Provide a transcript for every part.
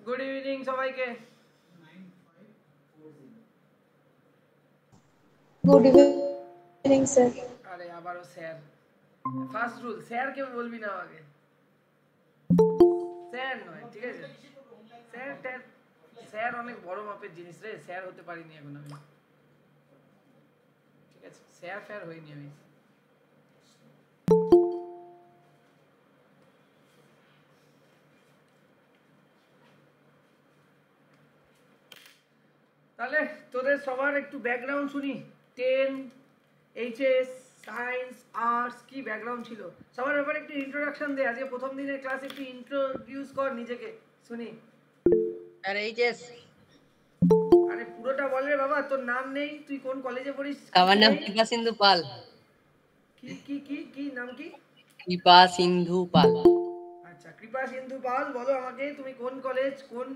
Good evening সবাইকে। Good evening sir. আরে আবারও স্যার। ফার্স্ট রুল, স্যার কেউ বলবি না আমাকে। স্যার নয়, ঠিক আছে? স্যার ট্যার, স্যার অনেক বড় মাপের জিনিস রে, স্যার হতে পারিনি এখন আমি। ঠিক আছে, স্যার ফ্যার হইনি আমি। তাহলে তোদের সবার একটু ব্যাকগ্রাউন্ড শুনি। 10, এইচএস, সায়েন্স, আর্টস কি ব্যাকগ্রাউন্ড ছিল সবার ব্যাপারে একটু ইন্ট্রোডাকশন দে। আজকে প্রথম দিনের ক্লাস, একটু ইন্ট্রোডিউস কর নিজেকে, শুনি। আর এইচএস, আরে পুরোটা বল রে বাবা, তোর নাম নেই, তুই কোন কলেজে পড়িস? আমার নাম কৃপা সিন্ধু পাল। কি কি কি কি নাম কি? কৃপা সিন্ধু পাল। আচ্ছা, কৃপা সিন্ধু পাল, বলো আমাকে তুমি কোন কলেজ, কোন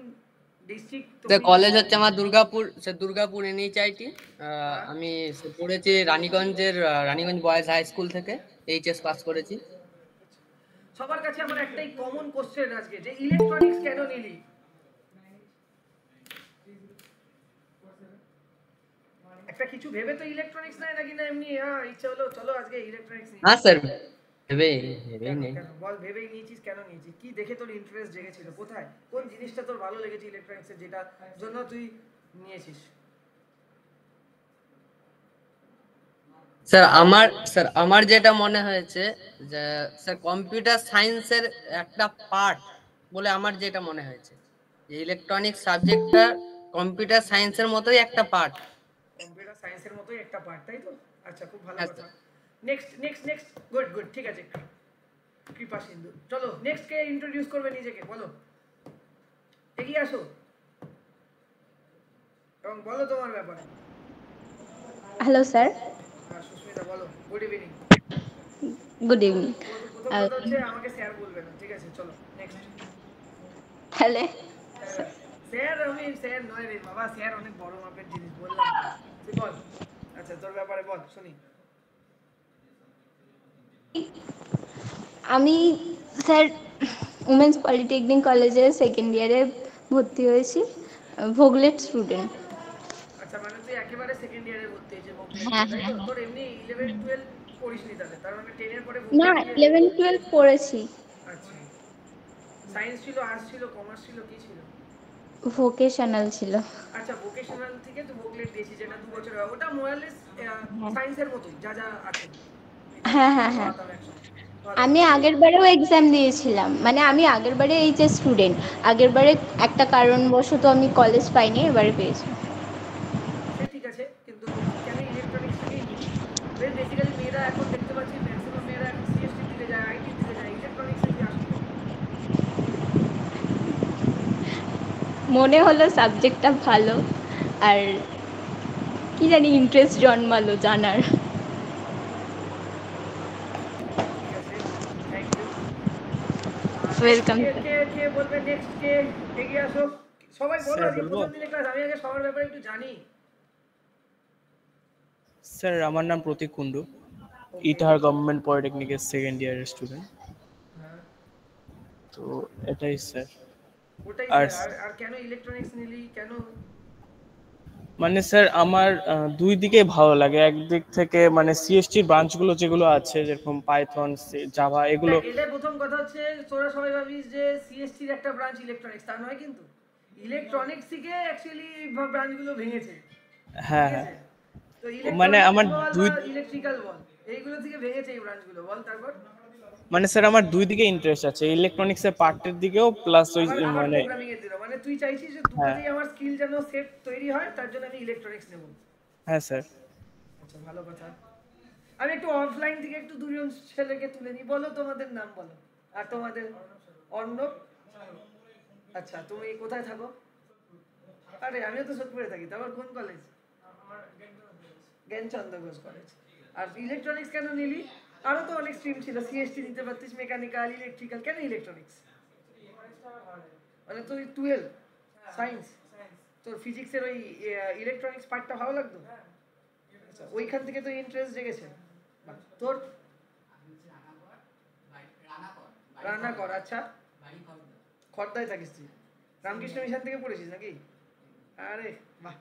ডিস্ট্রিক্ট তুমি? কলেজ হচ্ছে আমার দুর্গাপুর, দুর্গাপুর এনএইচআইটি। হ্যাঁ, আমি পড়েছি রানীগঞ্জের রানীগঞ্জ বয়েজ হাই স্কুল থেকে এইচএস পাস করেছি। সবার কাছে আমার একটাই কমন কোশ্চেন আজকে, যে ইলেকট্রনিক্স কেন নিলি? একটা কিছু ভেবে তো ইলেকট্রনিক্স নাই নাকি, না এমনি ইচ্ছা হলো চলো আজকে ইলেকট্রনিক্স নিই? হ্যাঁ স্যার, ভেবেই ভেবেই কেন নেই। কেন বল, ভেবেই নিয়েছিস, কেন নিয়েছিস? কি দেখে তোর ইন্টারেস্ট জেগেছিল? কোথায়, কোন জিনিসটা তোর ভালো লেগেছে ইলেকট্রনিক্সের, যেটা জন্য তুই নিয়েছিস? স্যার আমার যেটা মনে হয়েছে যে স্যার কম্পিউটার সায়েন্সের একটা পার্ট বলে আমার যেটা মনে হয়েছে, যে ইলেকট্রনিক সাবজেক্টটা কম্পিউটার সায়েন্সের মতোই একটা পার্ট। কম্পিউটার সায়েন্সের মতোই একটা পার্ট, তাই তো? আচ্ছা, খুব ভালো হ্যাঁ কথা। Sir. Next next next, good good, ঠিক আছে। কৃপা সিন্ধু, চলো নেক্সট কে ইন্ট্রোডিউস করবে নিজেকে, বলো, এগিয়ে আসো এবং বলো তোমার ব্যাপারে। Hello sir. সুস্মিতা, বলো। Good evening. Good evening. প্রথম কথা হচ্ছে আমাকে স্যার বলবে না, ঠিক আছে? চলো নেক্সট। তাহলে স্যার, আমি স্যার নয় রে বাবা, স্যার অনেক বড় মাপের জিনিস, বললাম তো। তুই বল, আচ্ছা তোর ব্যাপারে বল, শুনি। আমি স্যার উমেন্স পলিটেকনিক কলেজে সেকেন্ড ইয়ারে ভর্তি হয়েছি, ভোগলেট স্টুডেন্ট। আচ্ছা, মানে তুই একেবারে সেকেন্ড ইয়ারে ভর্তি হয়েছে ভোগলেটে, হ্যাঁ তাই হ্যাঁ তো? হ্যাঁ। তোর এমনি 11 12 পড়িসনি তাহলে, তার মানে 10 এর পরে না, ভোগলেট দিয়ে? 11-12 পড়েছি। আচ্ছা, সায়েন্স ছিল, আর্টস ছিল, কমার্স ছিল, কি ছিল? ভোকেশনাল ছিল। আচ্ছা, ভোকেশনাল থেকে তুই ভোগলেট দিয়েছিস, যেটা 2 বছর হয়, ওটা মোরালেস সায়েন্সের মতোই যা যা আছে। আমি জানি, হ্যাঁ আমরা হ্যাঁ হ্যাঁ। পড়াতাম একসঙ্গে। ভালো আমি ভালো। আগের বারেও এক্সাম দিয়েছিলাম, মানে আমি আগের বারে এইচএস স্টুডেন্ট, আগের বারে একটা কারণবশত আমি কলেজ পাইনি, এবারে পেয়েছি। সে ঠিক আছে, কিন্তু তুই কেন ইলেকট্রনিক্সটাকেই নিলি? বেসিক্যালি মেয়েরা এখন দেখতে পাচ্ছি, ম্যাক্সিমাম মেয়েরা এখন সিএসটির দিকে যায়, আইটির দিকে যায়, ইলেকট্রনিক্সে তুই আসলি কেন? মনে হলো সাবজেক্টটা ভালো, আর কি জানি ইন্টারেস্ট জন্মালো জানার। ঠিক আছে, থ্যাংক ইউ। নেক্সট ওয়েলকাম কে স্যার। কে কে বলবে? নেক্সট কে? এগিয়ে আসো সবাই, বলো। স্যার আজকে বলবো? প্রথম দিনের ক্লাস, আমি আগে সবার ব্যাপারে একটু জানি। স্যার আমার নাম প্রতীক কুণ্ডু, ওকে। ইটাহার গভর্নমেন্ট পলিটেকনিকের সেকেন্ড ইয়ারের স্টুডেন্ট। হ্যাঁ, তো এটাই স্যার। ওটাই আর স্যার। আর আর কেন ইলেকট্রনিক্স নিলি, কেন? মানে স্যার আমার দুই দিকেই ভালো লাগে। একদিক থেকে মানে সিএসটির ব্রাঞ্চগুলো যেগুলো আছে, যেরকম পাইথন, জাভা, এগুলো। দেখ, এটাই প্রথম কথা হচ্ছে, তোরা সবাই ভাবিস যে সিএসটির একটা ব্রাঞ্চ ইলেকট্রনিক্স, তা নয় কিন্তু। ইলেকট্রনিক্স থেকে অ্যাকচুয়ালি ব্রাঞ্চগুলো ভেঙেছে, হ্যাঁ ঠিক হ্যাঁ। আছে? তো মানে ইলেকট্রনিক্স আমার বল বা দুই ইলেকট্রিক্যাল বল, এইগুলো থেকে ভেঙেছে এই ব্রাঞ্চগুলো, বল তারপর। মানে স্যার আমার দুই দিকে ইন্টারেস্ট আছে, ইলেকট্রনিক্সের পার্টের দিকেও প্লাস ওই আবার আবার মানে। প্রোগ্রামিং এর দিল, মানে তুই চাইছিস যে হ্যাঁ দুটোতেই আমার স্কিল যেন সেট তৈরি হয়, তার জন্য আমি ইলেকট্রনিক্স নেব। হ্যাঁ স্যার। আচ্ছা, ভালো কথা। আমি একটু অফলাইন থেকে একটু দুজন ছেলেকে তুলে নিই, বলো তোমাদের নাম বলো। আর তোমাদের? অর্ণব। আচ্ছা, তুমি কোথায় থাকো? আরে আমিও তো সোদপুরে থাকি, তারপর কোন কলেজ? জ্ঞানচন্দ্র ঘোষ কলেজ। আর ইলেকট্রনিক্স কেন নিলি? আরো তো অনেক স্ট্রিম ছিল, সিএসটি নিতে পারতিস, মেকানিক্যাল, ইলেকট্রিক্যাল, কেন ইলেকট্রনিক্স? মানে তুই 12 সায়েন্স, তোর ফিজিক্সের ওই ইলেকট্রনিক্স পার্টটা ভালো লাগতো? আচ্ছা, ওইখান থেকে তো ইন্টারেস্ট জেগেছে। তোর? রান্না কর, আচ্ছা। খর্দায় থাকিস তুই? রামকৃষ্ণ মিশন থেকে পড়েছিস নাকি? আরে বাহ,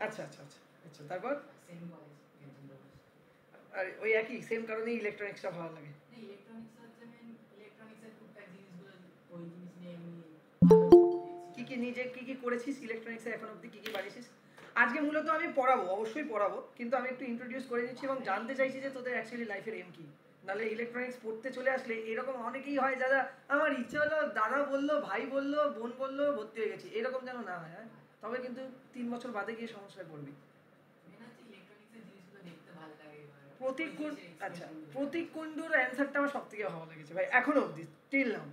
আচ্ছা আচ্ছা আচ্ছা আচ্ছা, তারপর আর ওই একই সেম কারণে ইলেকট্রনিক্সটা ভালো লাগে। কি কি নিজে কি কি করেছিস ইলেকট্রনিক্সে এখন অবধি, কি কি বানিয়েছিস? আজকে মূলত আমি পড়াবো, অবশ্যই পড়াবো, কিন্তু আমি একটু ইন্ট্রোডিউস করে নিচ্ছি এবং জানতে চাইছি যে তোদের অ্যাকচুয়ালি লাইফের এম কি। নাহলে ইলেকট্রনিক্স পড়তে চলে আসলে এরকম অনেকেই হয় যারা আমার ইচ্ছে হলো, দাদা বললো, ভাই বললো, বোন বললো, ভর্তি হয়ে গেছি, এরকম যেন না হয়। হ্যাঁ, তবে কিন্তু 3 বছর বাদে গিয়ে সমস্যায় পড়বি। প্রতীক আচ্ছা, প্রতীক কুণ্ডুর অ্যান্সারটা আমার সব থেকে ভালো লেগেছে ভাই এখনো অবধি, টিল নাও।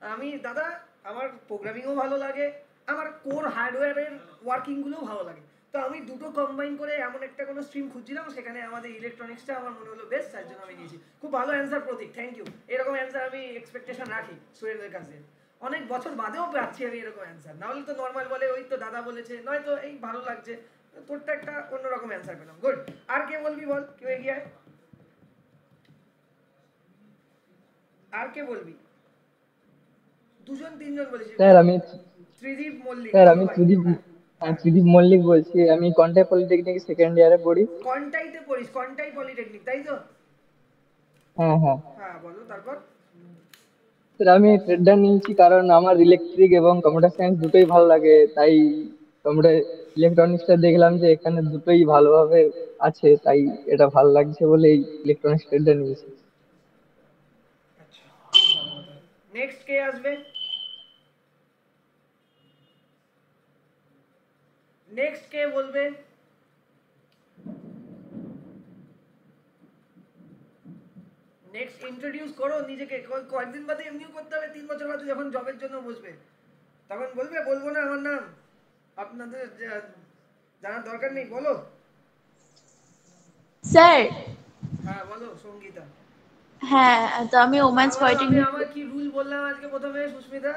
আমি দাদা, আমার প্রোগ্রামিংও ভালো লাগে, আমার কোর হার্ডওয়্যারের ওয়ার্কিংগুলোও ভালো লাগে। তো আমি দুটো কম্বাইন করে এমন একটা কোনো স্ট্রিম খুঁজছিলাম, সেখানে আমাদের ইলেকট্রনিক্সটা আমার মনে হলো বেস্ট, তার জন্য আমি নিয়েছি। খুব ভালো অ্যান্সার প্রতীক, থ্যাংক ইউ। এরকম অ্যান্সার আমি এক্সপেকটেশন রাখি স্টুডেন্টদের কাছে, অনেক বছর বাদেও পাচ্ছি আমি এরকম অ্যান্সার। নাহলে তো নর্মাল বলে ওই তো দাদা বলেছে, নয়তো এই ভালো লাগছে। তোরটা একটা অন্যরকম অ্যান্সার পেলাম, গুড। আর কে বলবি বল, কেউ এগিয়ে আয়। আর কে বলবি? দুজন তিনজন বলেছি। স্যার আমি ত্রিদীপ মল্লিক। স্যার বল আমি ভাই। ত্রিদীপ মল্লিক বলছি, আমি কন্টাই পলিটেকনিক সেকেন্ড ইয়ারে পড়ি। কন্টাইতে পড়িস? কন্টাই পলিটেকনিক, তাই তো? হ্যাঁ হ্যাঁ হ্যাঁ বলো তারপর। স্যার, আমি ট্রেডটা নিয়েছি কারণ আমার ইলেকট্রিক এবং কম্পিউটার সায়েন্স দুটোই ভালো লাগে, তাই কম্পিউটার ইলেকট্রনিক্সটা দেখলাম যে এখানে দুটোই ভালোভাবে আছে, তাই এটা ভালো লাগছে বলে এই ইলেকট্রনিক্স ট্রেডটা নিয়েছি। আচ্ছা, খুব ভালো কথা। নেক্সট কে আসবে? নেক্সট কে বলবে? নেক্সট ইন্ট্রোডিউস করো নিজেকে। কয়েকদিন বাদে এমনিও করতে হবে, 3 বছর বাদে যখন জবের জন্য বসবে তখন বলবে বলবো না আমার নাম, আপনাদের জানার দরকার নেই, বলো। স্যার। হ্যাঁ বলো সঙ্গীতা। হ্যাঁ, তো আমি ওমেন্স আমি পলিটেকনিক। আমার কি রুল বললাম আজকে প্রথমে, সুস্মিতা?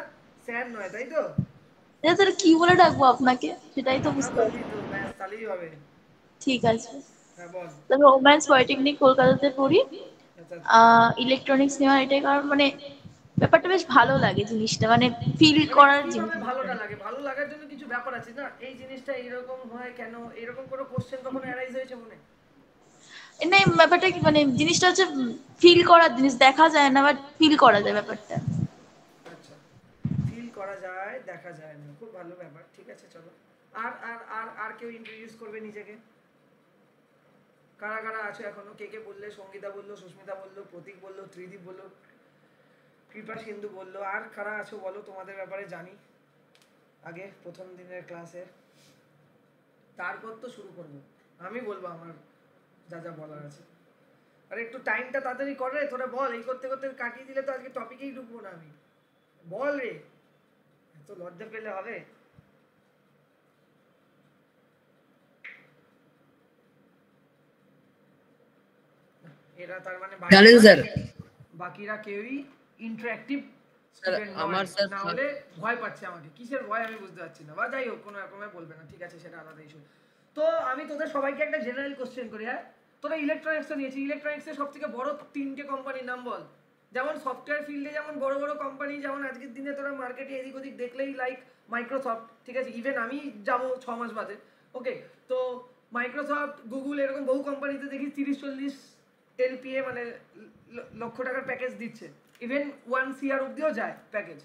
স্যার নয়, তাই তো? স্যার কি বলে ডাকবো আপনাকে সেটাই তো দাদা বুঝতে পারছি। বলবি তো, ব্যাস তাহলেই হবে। ঠিক আছে। হ্যাঁ বল। তো আমি ওমেন্স পলিটেকনিক কলকাতাতে পড়ি। আচ্ছা ইলেকট্রনিক্স নেওয়ার এটাই কারণ, মানে ব্যাপারটা বেশ ভালো লাগে, জিনিসটা মানে ফিল মানে করার জিনিস। কিভাবে ভালোটা লাগে? ভালো লাগার জন্য কিছু ব্যাপার আছে না, এই জিনিসটা এরকম হয় কেন, এরকম কোনো কোশ্চেন কখনো অ্যারাইজ হয়েছে মনে? না, ব্যাপারটা কি মানে জিনিসটা হচ্ছে ফিল করার জিনিস, দেখা যায় না বাট ফিল করা যায় ব্যাপারটা। আচ্ছা, ফিল করা যায়, দেখা যায় না, খুব ভালো ব্যাপার। ঠিক আছে চলো। আর আর আর আর কেউ ইন্ট্রোডিউস করবে নিজেকে? কারা কারা আছো এখনো? কে কে বললে? সঙ্গীতা বললো, সুস্মিতা বললো, প্রতীক বললো, ত্রিদীপ বললো, কৃপা সিন্ধু বললো। আর কারা আছো বলো, তোমাদের ব্যাপারে জানি আগে প্রথম দিনের ক্লাসে, তারপর তো শুরু করবো। আমি বলবো আমার যা যা বলার আছে। আরে একটু টাইমটা তাড়াতাড়ি কর রে, তোরা বল। এই করতে করতে কাটিয়ে দিলে তো আজকে টপিকেই ঢুকবো না আমি। বল রে, এত লজ্জা পেলে হবে? এরা তার মানে জানেন স্যার, বাকিরা কেউই ইন্টারঅ্যাক্টিভ স্যার স্টুডেন্ট আমার নয়, স্যার না হলে ভয় পাচ্ছে আমাকে। কিসের ভয় আমি বুঝতে পারছি না, বা যাই হোক কোনো রকমে বলবে না, ঠিক আছে, সেটা আলাদা ইস্যু। তো আমি তোদের সবাইকে একটা জেনারেল কোশ্চেন করি। হ্যাঁ, তোরা ইলেকট্রনিক্সটা নিয়েছি, ইলেকট্রনিক্সের সব থেকে বড় 3টে কোম্পানির নাম বল। যেমন সফটওয়্যার ফিল্ডে যেমন বড় বড় কোম্পানি, যেমন আজকের দিনে তোরা মার্কেটে এদিক ওদিক দেখলেই লাইক মাইক্রোসফট, ঠিক আছে, ইভেন আমি যাবো 6 মাস বাদে, ওকে, তো মাইক্রোসফট, গুগল, এরকম বহু কোম্পানিতে দেখি 30-40 এলপিএ মানে লক্ষ টাকার প্যাকেজ দিচ্ছে, ইভেন 1 CR অব্দিও যায় প্যাকেজ।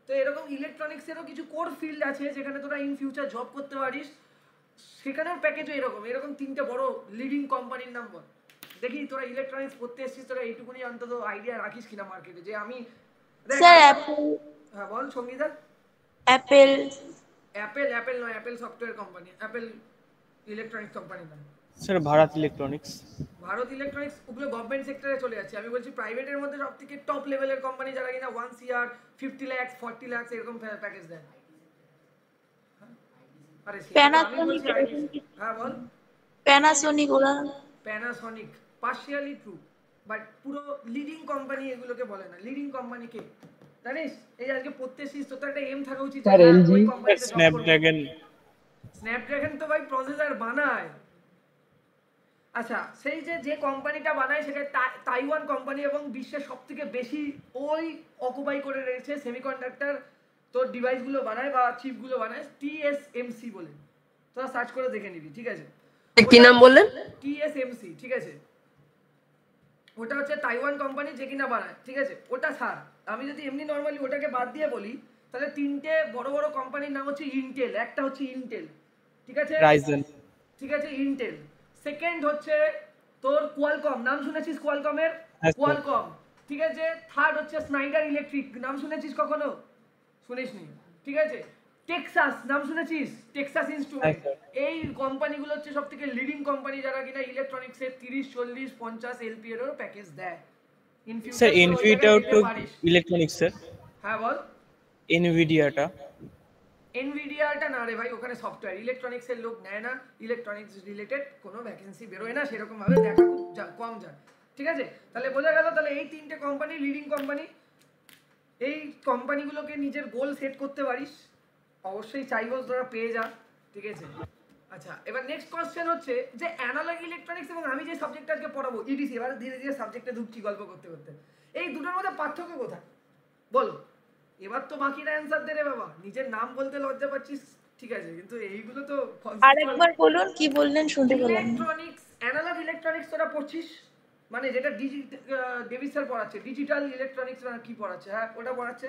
তো এরকম ইলেকট্রনিক্সেরও কিছু কোর ফিল্ড আছে যেখানে তোরা ইন ফিউচার জব করতে পারিস, সেখানেও প্যাকেজও এরকম। এরকম 3টে বড় লিডিং কোম্পানির নাম বল দেখি। তোরা ইলেকট্রনিক্স পড়তে এসেছিস, তোরা এইটুকুনি অন্তত আইডিয়া রাখিস কিনা মার্কেটে, যে আমি। Sir Apple. হ্যাঁ বল সঙ্গীতা। অ্যাপেল। অ্যাপেল? অ্যাপেল নয়, Apple software company, Apple electronics company না। Sir Bharat electronics. Bharat electronics ওগুলো গভর্নমেন্ট সেক্টরে চলে যাচ্ছে। আমি বলছি প্রাইভেটের মধ্যে সব থেকে টপ লেভেলের কোম্পানি, যারা কিনা 1 CR 50 লাখ 40 লাখ এরকম প্যাকেজ দেয়। আরে আমি বলছি হ্যাঁ বল। প্যানাসোনিক ওরা। প্যানাসোনিক পার্শিয়ালি ট্রু, বাট পুরো লিডিং কোম্পানি এগুলোকে বলে না। লিডিং কোম্পানি কে জানিস? এই আজকে পড়তে এসেছিস, তোর তো একটা এম থাকা উচিত। Sir LG. স্ন্যাপড্রাগন। স্ন্যাপড্রাগন তো ভাই প্রসেসর বানায়। আচ্ছা সেই যে কোম্পানিটা বানায় সেটা তাইওয়ান কোম্পানি এবং বিশ্বের সবথেকে বেশি ওই অকুপাই করে রয়েছে সেমিকন্ডাক্টর তোর ডিভাইসগুলো বানায় বা চিপগুলো বানায়, টিএসএমসি বলে, তোরা সার্চ করে দেখে নিবি, ঠিক আছে? কি নাম বললেন? টিএসএমসি, ঠিক আছে? ওটা হচ্ছে তাইওয়ান কোম্পানি যে কিনা বানায়, ঠিক আছে? ওটা ছাড়, আমি যদি এমনি নর্মালি ওটাকে বাদ দিয়ে বলি তাহলে তিনটে বড় বড় কোম্পানির নাম হচ্ছে ইন্টেল, একটা হচ্ছে ইন্টেল, ঠিক আছে? রাইজেন, ঠিক আছে, ইন্টেল। সেকেন্ড হচ্ছে তোর কোয়ালকম, নাম শুনেছিস কোয়ালকমের? কোয়ালকম, ঠিক আছে? থার্ড হচ্ছে স্নাইডার ইলেকট্রিক, নাম শুনেছিস কখনো? শুনিসনি, ঠিক আছে? টেক্সাস, নাম শুনেছিস? Texas instrument. এই কোম্পানিগুলো হচ্ছে সবথেকে লিডিং কোম্পানি যারা কিনা ইলেকট্রনিক্স এর 30, 40, 50 এলপি এর প্যাকেজ দেয়। স্যার এনভিডিয়া তো ইলেকট্রনিক্স এর। হ্যাঁ বল। এনভিডিয়াটা এনভিডিয়াটা না রে ভাই, ওখানে সফটওয়্যার, ইলেকট্রনিক্স এর লোক নেয় না, ইলেকট্রনিক্স রিলেটেড কোনো ভ্যাকেন্সি বেরোয় না সেরকম ভাবে, দেখা খুব কম যায়, ঠিক আছে? তাহলে বোঝা গেল, তাহলে এই তিনটে কোম্পানি লিডিং কোম্পানি। এই কোম্পানিগুলোকে নিজের গোল সেট করতে পারিস, অবশ্যই চাইবো তোরা পেয়ে যা, ঠিক আছে? আচ্ছা এবার নেক্সট কোশ্চেন হচ্ছে যে অ্যানালগ ইলেকট্রনিক্স এবং আমি যে সাবজেক্ট আজকে পড়াবো ইডিসি, এবার ধীরে ধীরে সাবজেক্টে ঢুকছি গল্প করতে করতে, এই দুটোর মধ্যে পার্থক্য কোথায় বলো? এবার তো বাকিরা অ্যানসার দে রে বাবা, নিজের নাম বলতে লজ্জা পাচ্ছিস, ঠিক আছে? কিন্তু এইগুলো তো আরেকবার বলুন কি বললেন, শুনতে পেলাম না। ইলেকট্রনিক্স, অ্যানালগ ইলেকট্রনিক্স তোরা পড়ছিস মানে যেটা ডেভিড স্যার পড়াচ্ছে, ডিজিটাল ইলেকট্রনিক্স কি পড়াচ্ছে, হ্যাঁ ওটা পড়াচ্ছে।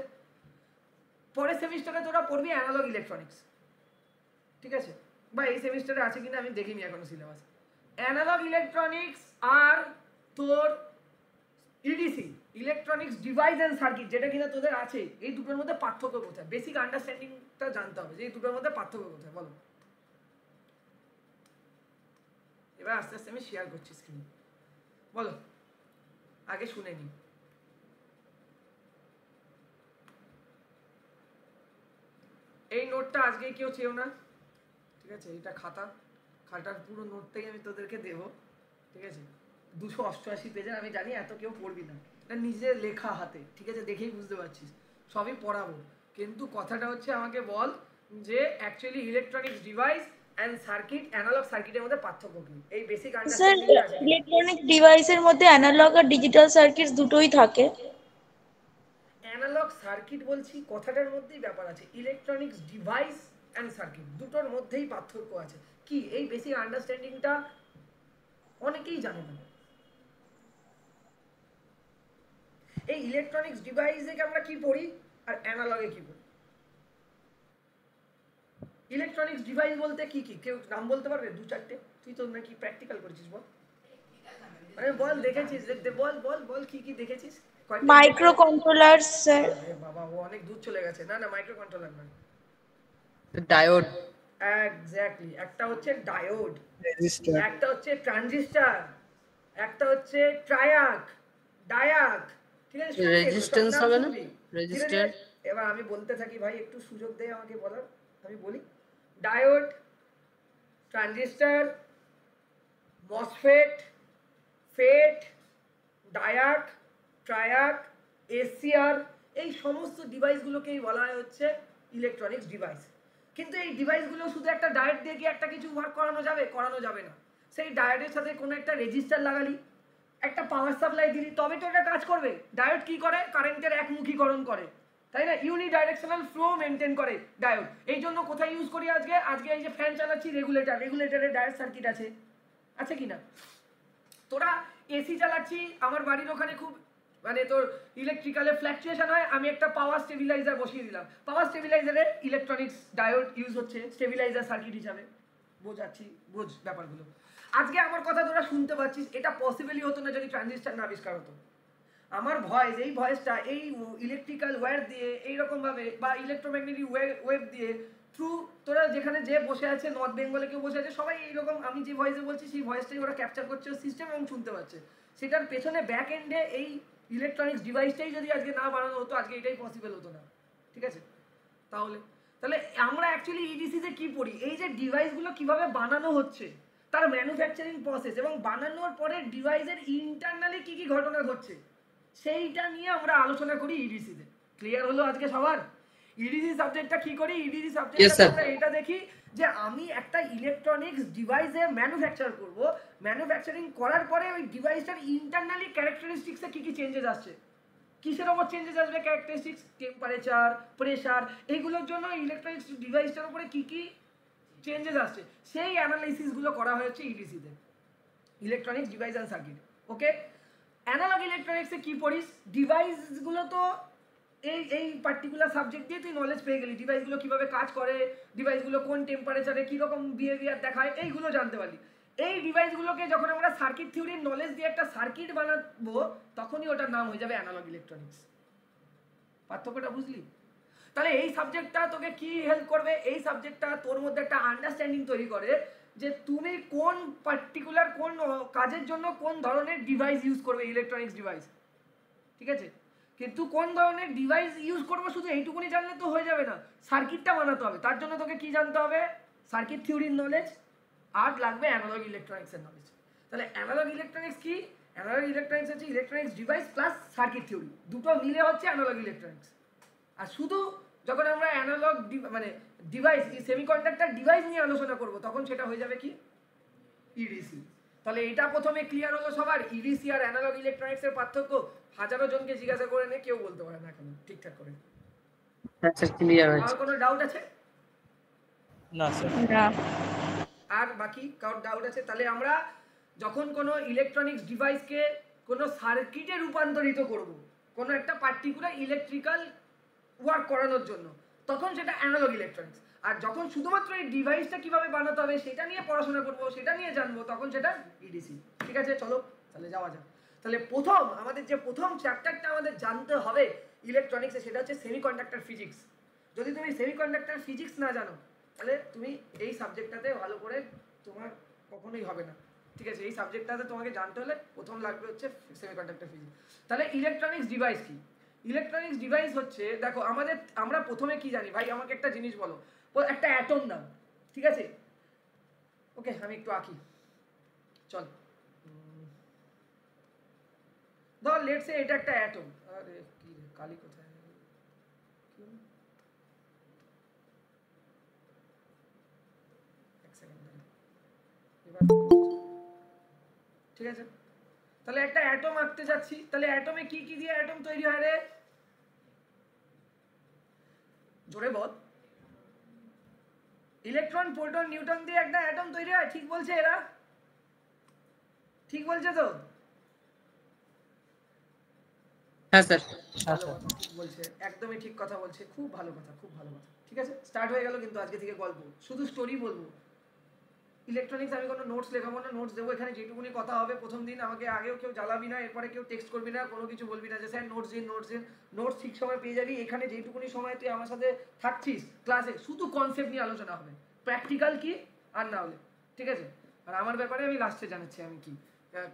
পরের সেমিস্টারে তোরা পড়বি অ্যানালগ ইলেকট্রনিক্স, ঠিক আছে? বা এই সেমিস্টারে আছে কিনা আমি দেখিনি এখনো সিলেবাস। অ্যানালগ ইলেকট্রনিক্স আর তোর EDC, electronics device and circuit, যেটা কিনা তোদের আছে, এই দুটোর মধ্যে পার্থক্য কোথায়? বেসিক আন্ডারস্ট্যান্ডিংটা জানতে হবে যে এই দুটোর মধ্যে পার্থক্য কোথায় বলো। এবার আস্তে আস্তে আমি শেয়ার করছি স্ক্রিন, বলো, আগে শুনে নি। এই নোটটা আজকে কেউ চেয়েও না, ঠিক আছে? এটা খাতার পুরো নোট থেকে আমি তোদেরকে দেবো, ঠিক আছে? 288 পেজের, আমি জানি এত কেউ পড়বি না, এটা নিজের লেখা হাতে, ঠিক আছে? দেখেই বুঝতে পারছিস, সবই পড়াবো, কিন্তু কথাটা হচ্ছে আমাকে বল যে actually electronics device and circuit, analogue সার্কিটের মধ্যে পার্থক্য কি? এই বেসিক স্যার আন্ডারস্ট্যান্ডিং আছে। ইলেকট্রনিক ডিভাইসের মধ্যে অ্যানালগ আর ডিজিটাল সার্কিটস দুটোই থাকে। অ্যানালগ সার্কিট বলছি, কথাটার মধ্যেই ব্যাপার আছে, ইলেকট্রনিক্স ডিভাইস এন্ড সার্কিট দুটোর মধ্যেই পার্থক্য আছে। কি এই বেসিক আন্ডারস্ট্যান্ডিংটা অনেকেই জানে না। এই ইলেকট্রনিক্স ডিভাইসে আমরা কি পড়ি আর অ্যানালগে কি পড়ি? ইলেকট্রনিক্স ডিভাইস বলতে কি কি কেউ নাম বলতে পারবে? দু চারটে, তুই তো নাকি প্র্যাকটিক্যাল করেছিস, বল। আরে বল, দেখেছিস, বল বল বল কি কি দেখেছিস? Micro controller sir. আরে বাবা ও অনেক দূর চলে গেছে, না না মাইক্রো কন্ট্রোলার নয়, ডায়োড। এক্স্যাক্টলি, একটা হচ্ছে ডায়োড, রেজিস্টার, একটা হচ্ছে ট্রানজিস্টর, একটা হচ্ছে ট্রায়াক, ডায়াক, ঠিক আছে? রেজিস্ট্যান্স হবে না? রেজিস্টার। এবার আমি বলতে থাকি ভাই, একটু সুযোগ দে আমাকে বলার, আমি বলি। ডায়োড, ট্রানজিস্টর, মসফেট, ফেট, ডায়াক, ট্রায়াক, এসিআর, এই সমস্ত ডিভাইসগুলোকেই বলা হয় হচ্ছে ইলেকট্রনিক্স ডিভাইস। কিন্তু এই ডিভাইসগুলো শুধু একটা ডায়োড দিয়ে কি একটা কিছু ওয়ার্ক করানো যাবে? করানো যাবে না। সেই ডায়োডের সাথে কোনো একটা রেজিস্টার লাগালি, একটা পাওয়ার সাপ্লাই দিলি, তবে তো এটা কাজ করবে। ডায়োড কি করে? কারেন্টের একমুখীকরণ করে, তাই না? ইউনিডাইরেকশনাল ফ্লো মেনটেন করে ডায়োড। এই জন্য কোথায় ইউজ করি আজকে এই যে ফ্যান চালাচ্ছি, রেগুলেটরে ডায়োড সার্কিট আছে কি না? তোরা এসি চালাচ্ছি, আমার বাড়ির ওখানে খুব মানে তোর ইলেকট্রিক্যালে ফ্ল্যাকচুয়েশন হয়, আমি একটা পাওয়ার স্টেবিলাইজার বসিয়ে দিলাম, পাওয়ার স্টেবিলাইজারে ইলেকট্রনিক্স ডায়োড ইউজ হচ্ছে স্টেবিলাইজার সার্কিট হিসাবে। বোঝাচ্ছি, বোঝ ব্যাপারগুলো। আজকে আমার কথা তোরা শুনতে পাচ্ছিস, এটা পসিবলই হতো না যদি ট্রানজিস্টর না আবিষ্কার হতো। আমার ভয়েস, এই ভয়েসটা এই ইলেকট্রিক্যাল ওয়্যার দিয়ে এইরকম ভাবে বা ইলেকট্রোম্যাগনেটিক ওয়েভ দিয়ে থ্রু, তোরা যেখানে যে বসে আছে, নর্থ বেঙ্গলে কেউ বসে আছে, সবাই এইরকম আমি যে ভয়েসে বলছি সেই ভয়েসটাই ওরা ক্যাপচার করছে সিস্টেম এবং শুনতে পাচ্ছে। সেটার পেছনে ব্যাক এন্ডে এই ইলেকট্রনিক্স ডিভাইসটাই যদি আজকে না বানানো হতো, আজকে এটাই পসিবল হতো না, ঠিক আছে? তাহলে আমরা অ্যাকচুয়ালি ইডিসিতে কি পড়ি? এই যে ডিভাইসগুলো কিভাবে বানানো হচ্ছে, তার ম্যানুফ্যাকচারিং প্রসেস এবং বানানোর পরে ডিভাইসের ইন্টারনালি কি কি ঘটনা ঘটছে, সেইটা নিয়ে আমরা আলোচনা করি ইডিসিতে। ক্লিয়ার হলো আজকে সবার? ইডিসি সাবজেক্টটা কি করি? ইডিসি সাবজেক্টটা আমরা এটা দেখি যে আমি একটা ইলেকট্রনিক্স ডিভাইসে ম্যানুফ্যাকচার করব, ম্যানুফ্যাকচারিং করার পরে ওই ডিভাইসটার ইন্টারনালি ক্যারেক্টারিস্টিক্সে কী কী চেঞ্জেস আসছে, কিসের ওপর চেঞ্জেস আসবে ক্যারেক্টারিস্টিক্স, টেম্পারেচার, প্রেশার, এইগুলোর জন্য ইলেকট্রনিক্স ডিভাইসটার উপরে কী কী চেঞ্জেস আসছে সেই অ্যানালাইসিসগুলো করা হয়েছে ইডিসিতে, electronics device and circuit. Okay, analog ইলেকট্রনিক্সে কি পড়িস, ডিভাইসগুলো তো এই পার্টিকুলার সাবজেক্ট দিয়ে তুই নলেজ পেয়ে গেলি, ডিভাইসগুলো কিভাবে কাজ করে, ডিভাইসগুলো কোন টেম্পারেচারে কীরকম বিহেভিয়ার দেখায়, এইগুলো জানতে পারলি। এই ডিভাইসগুলোকে যখন আমরা সার্কিট থিওরির নলেজ দিয়ে একটা সার্কিট বানাবো তখনই ওটার নাম হয়ে যাবে অ্যানালগ ইলেকট্রনিক্স। পার্থক্যটা বুঝলি? তাহলে এই সাবজেক্টটা তোকে কি হেল্প করবে, এই সাবজেক্টটা তোর মধ্যে একটা আন্ডারস্ট্যান্ডিং তৈরি করে যে তুমি কোন পার্টিকুলার কোন কাজের জন্য কোন ধরনের ডিভাইস ইউজ করবে, ইলেকট্রনিক্স ডিভাইস, ঠিক আছে? কিন্তু কোন ধরনের ডিভাইস ইউজ করবো শুধু এইটুকুনি জানলে তো হয়ে যাবে না, সার্কিটটা বানাতে হবে, তার জন্য তোকে কি জানতে হবে, সার্কিট থিওরির নলেজ, আর লাগবে অ্যানালগ ইলেকট্রনিক্সের নলেজ। তাহলে অ্যানালগ ইলেকট্রনিক্স কি, অ্যানালগ ইলেকট্রনিক্স হচ্ছে electronics device plus circuit theory, দুটো মিলে হচ্ছে অ্যানালগ ইলেকট্রনিক্স। আর শুধু যখন আমরা অ্যানালগ মানে ডিভাইস, সেমিকন্ডাক্টর ডিভাইস নিয়ে আলোচনা করব তখন সেটা হয়ে যাবে কি, ইডিসি। তাহলে এটা প্রথমে ক্লিয়ার হলো সবার, ইডিসি আর অ্যানালগ ইলেকট্রনিক্সের পার্থক্য হাজারো জনকে জিজ্ঞাসা করে নে, কেউ বলতে পারে না এখন ঠিকঠাক করে। আচ্ছা, ক্লিয়ার হয়েছে। আর কোনো ডাউট আছে? না স্যার। না। আর বাকি কারোর ডাউট আছে? তাহলে আমরা যখন কোনো ইলেকট্রনিক্স ডিভাইসকে কোনো সার্কিটে রূপান্তরিত করব, কোনো একটা পার্টিকুলার ইলেকট্রিক্যাল ওয়ার্ক করানোর জন্য, তখন সেটা অ্যানালগ ইলেকট্রনিক্স। আর যখন শুধুমাত্র এই ডিভাইসটা কিভাবে বানাতে হবে সেটা নিয়ে পড়াশোনা করব, সেটা নিয়ে জানবো, তখন সেটা ইডিসি। ঠিক আছে, চলো তাহলে যাওয়া যাক। তাহলে প্রথম আমাদের যে প্রথম চ্যাপ্টারটা আমাদের জানতে হবে ইলেকট্রনিক্সে সেটা হচ্ছে সেমিকন্ডাক্টর ফিজিক্স। যদি তুমি সেমিকন্ডাক্টর ফিজিক্স না জানো তাহলে তুমি এই সাবজেক্টটাতে ভালো করে তোমার কখনোই হবে না। ঠিক আছে, এই সাবজেক্টটাতে তোমাকে জানতে হলে প্রথম লাগবে হচ্ছে সেমিকন্ডাক্টর ফিজিক্স। তাহলে ইলেকট্রনিক্স ডিভাইস কি? ইলেকট্রনিক্স ডিভাইস হচ্ছে, দেখো আমরা প্রথমে কি জানি ভাই, আমাকে একটা জিনিস বলো, একটা অ্যাটম নাম, ঠিক আছে? ওকে, আমি একটু আঁকি, চল ধর লেটস সে এটা একটা অ্যাটম। আরে কি রে, কালি কোথায়, এক সেকেন্ড এবার, ঠিক আছে? তাহলে একটা অ্যাটম আঁকতে যাচ্ছি, তাহলে অ্যাটমে কি কি দিয়ে অ্যাটম তৈরি হয় রে, জোরে বল। ইলেকট্রন, প্রোটন, নিউট্রন দিয়ে একটা অ্যাটম তৈরি হয়, ঠিক বলছে এরা? ঠিক বলছে তো? হ্যাঁ স্যার। ঠিক বলছে, একদমই ঠিক কথা বলছে, খুব ভালো কথা, খুব ভালো কথা। ঠিক আছে, স্টার্ট হয়ে গেল কিন্তু আজকে থেকে গল্প, শুধু স্টোরি বলবো। ইলেকট্রনিক্স আমি কোনো নোটস লেখাবো না, নোটস দেবো এখানে যেটুকুনি কথা হবে প্রথম দিন। আমাকে আগেও কেউ জ্বালাবি না, এরপরে কেউ টেক্সট করবি না, কোনো কিছু বলবি না যে স্যার নোটস দিন, নোটস দিন। নোটস ঠিক সময় পেয়ে যাবি। এখানে যেটুকুনি সময় তুই আমার সাথে থাকছিস ক্লাসে, শুধু কনসেপ্ট নিয়ে আলোচনা হবে, প্র্যাকটিক্যাল কি আর না হলে, ঠিক আছে? আর আমার ব্যাপারে আমি লাস্টে জানাচ্ছি আমি কি,